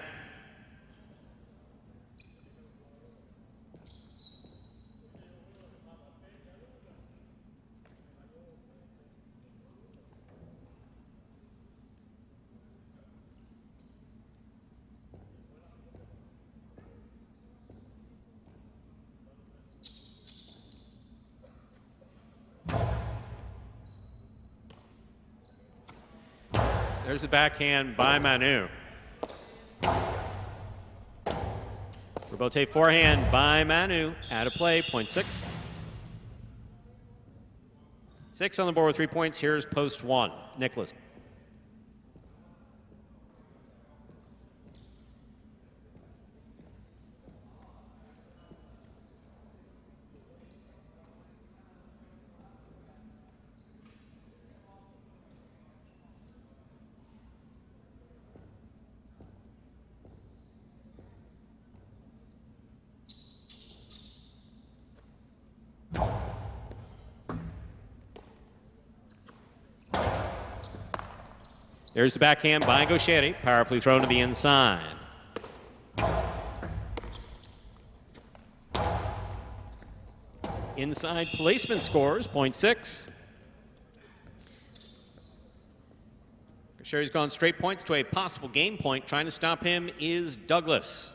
Speaker 1: There's a backhand by Manu. Rebote forehand by Manu. Out of play, point 6. 6 on the board with 3 points. Here's post 1, Nicholas. There's the backhand by Gaucheri, powerfully thrown to the inside. Inside placement scores, point 6. Gaucheri's gone straight points to a possible game point. Trying to stop him is Douglas.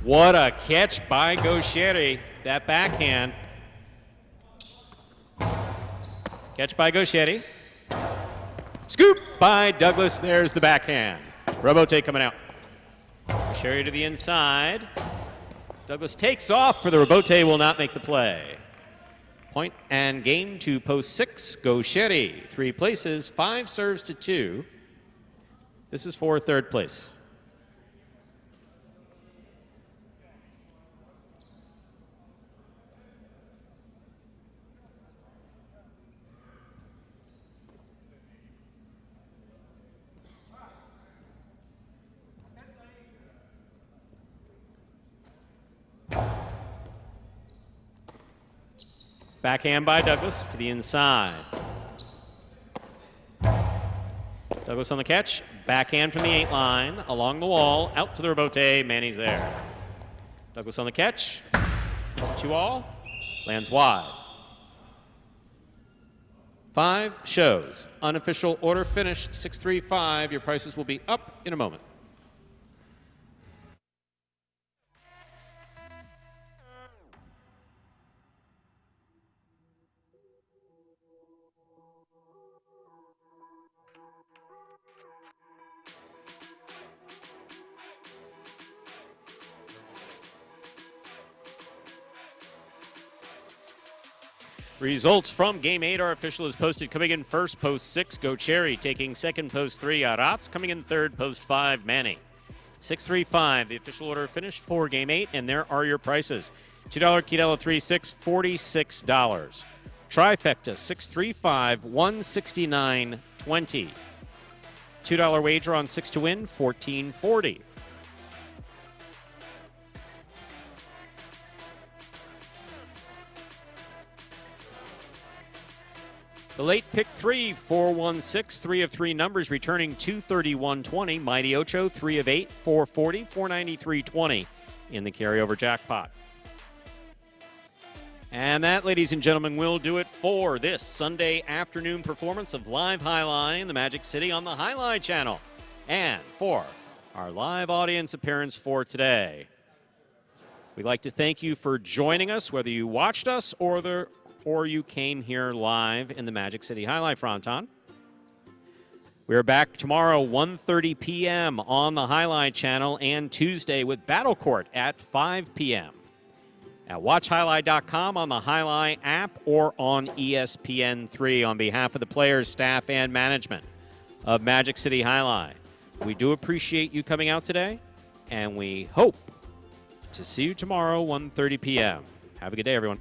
Speaker 1: What a catch by Gaucheri. That backhand. Catch by Gaucheri. Scoop by Douglas. There's the backhand. Robote coming out. Gaucheri to the inside. Douglas takes off for the Robote, will not make the play. Point and game to post 6. Gaucheri. 3 places, 5 serves to 2. This is for 3rd place. Backhand by Douglas to the inside. Douglas on the catch. Backhand from the 8 line. Along the wall. Out to the Robote. Manny's there. Douglas on the catch. 2-all. Lands wide. 5 shows. Unofficial order finished 6-3-5. Your prices will be up in a moment. Results from Game 8 are official as posted. Coming in first, post 6, Gaucheri. Taking second, post 3, Aratz. Coming in third, post 5, Manny. 6-3-5, the official order finished for Game 8, and there are your prices. $2 Quidella 3-6, $46. Trifecta 6-3-5, $169.20. $2 wager on 6 to win, $14.40. The late pick 3, 4-1-6, 3 of 3 numbers returning 231.20. Mighty Ocho, 3 of 8, 440, 493.20 in the carryover jackpot. And that, ladies and gentlemen, will do it for this Sunday afternoon performance of Live Highlight in the Magic City on the Highlight Channel. And for our live audience appearance for today, we'd like to thank you for joining us, whether you watched us or you came here live in the Magic City Highlight Fronton. We're back tomorrow, 1:30 p.m. on the Highlight Channel, and Tuesday with Battle Court at 5 p.m. at watchhighlight.com, on the Highlight app, or on ESPN3. On behalf of the players, staff, and management of Magic City Highlight, we do appreciate you coming out today, and we hope to see you tomorrow, 1:30 p.m. Have a good day, everyone.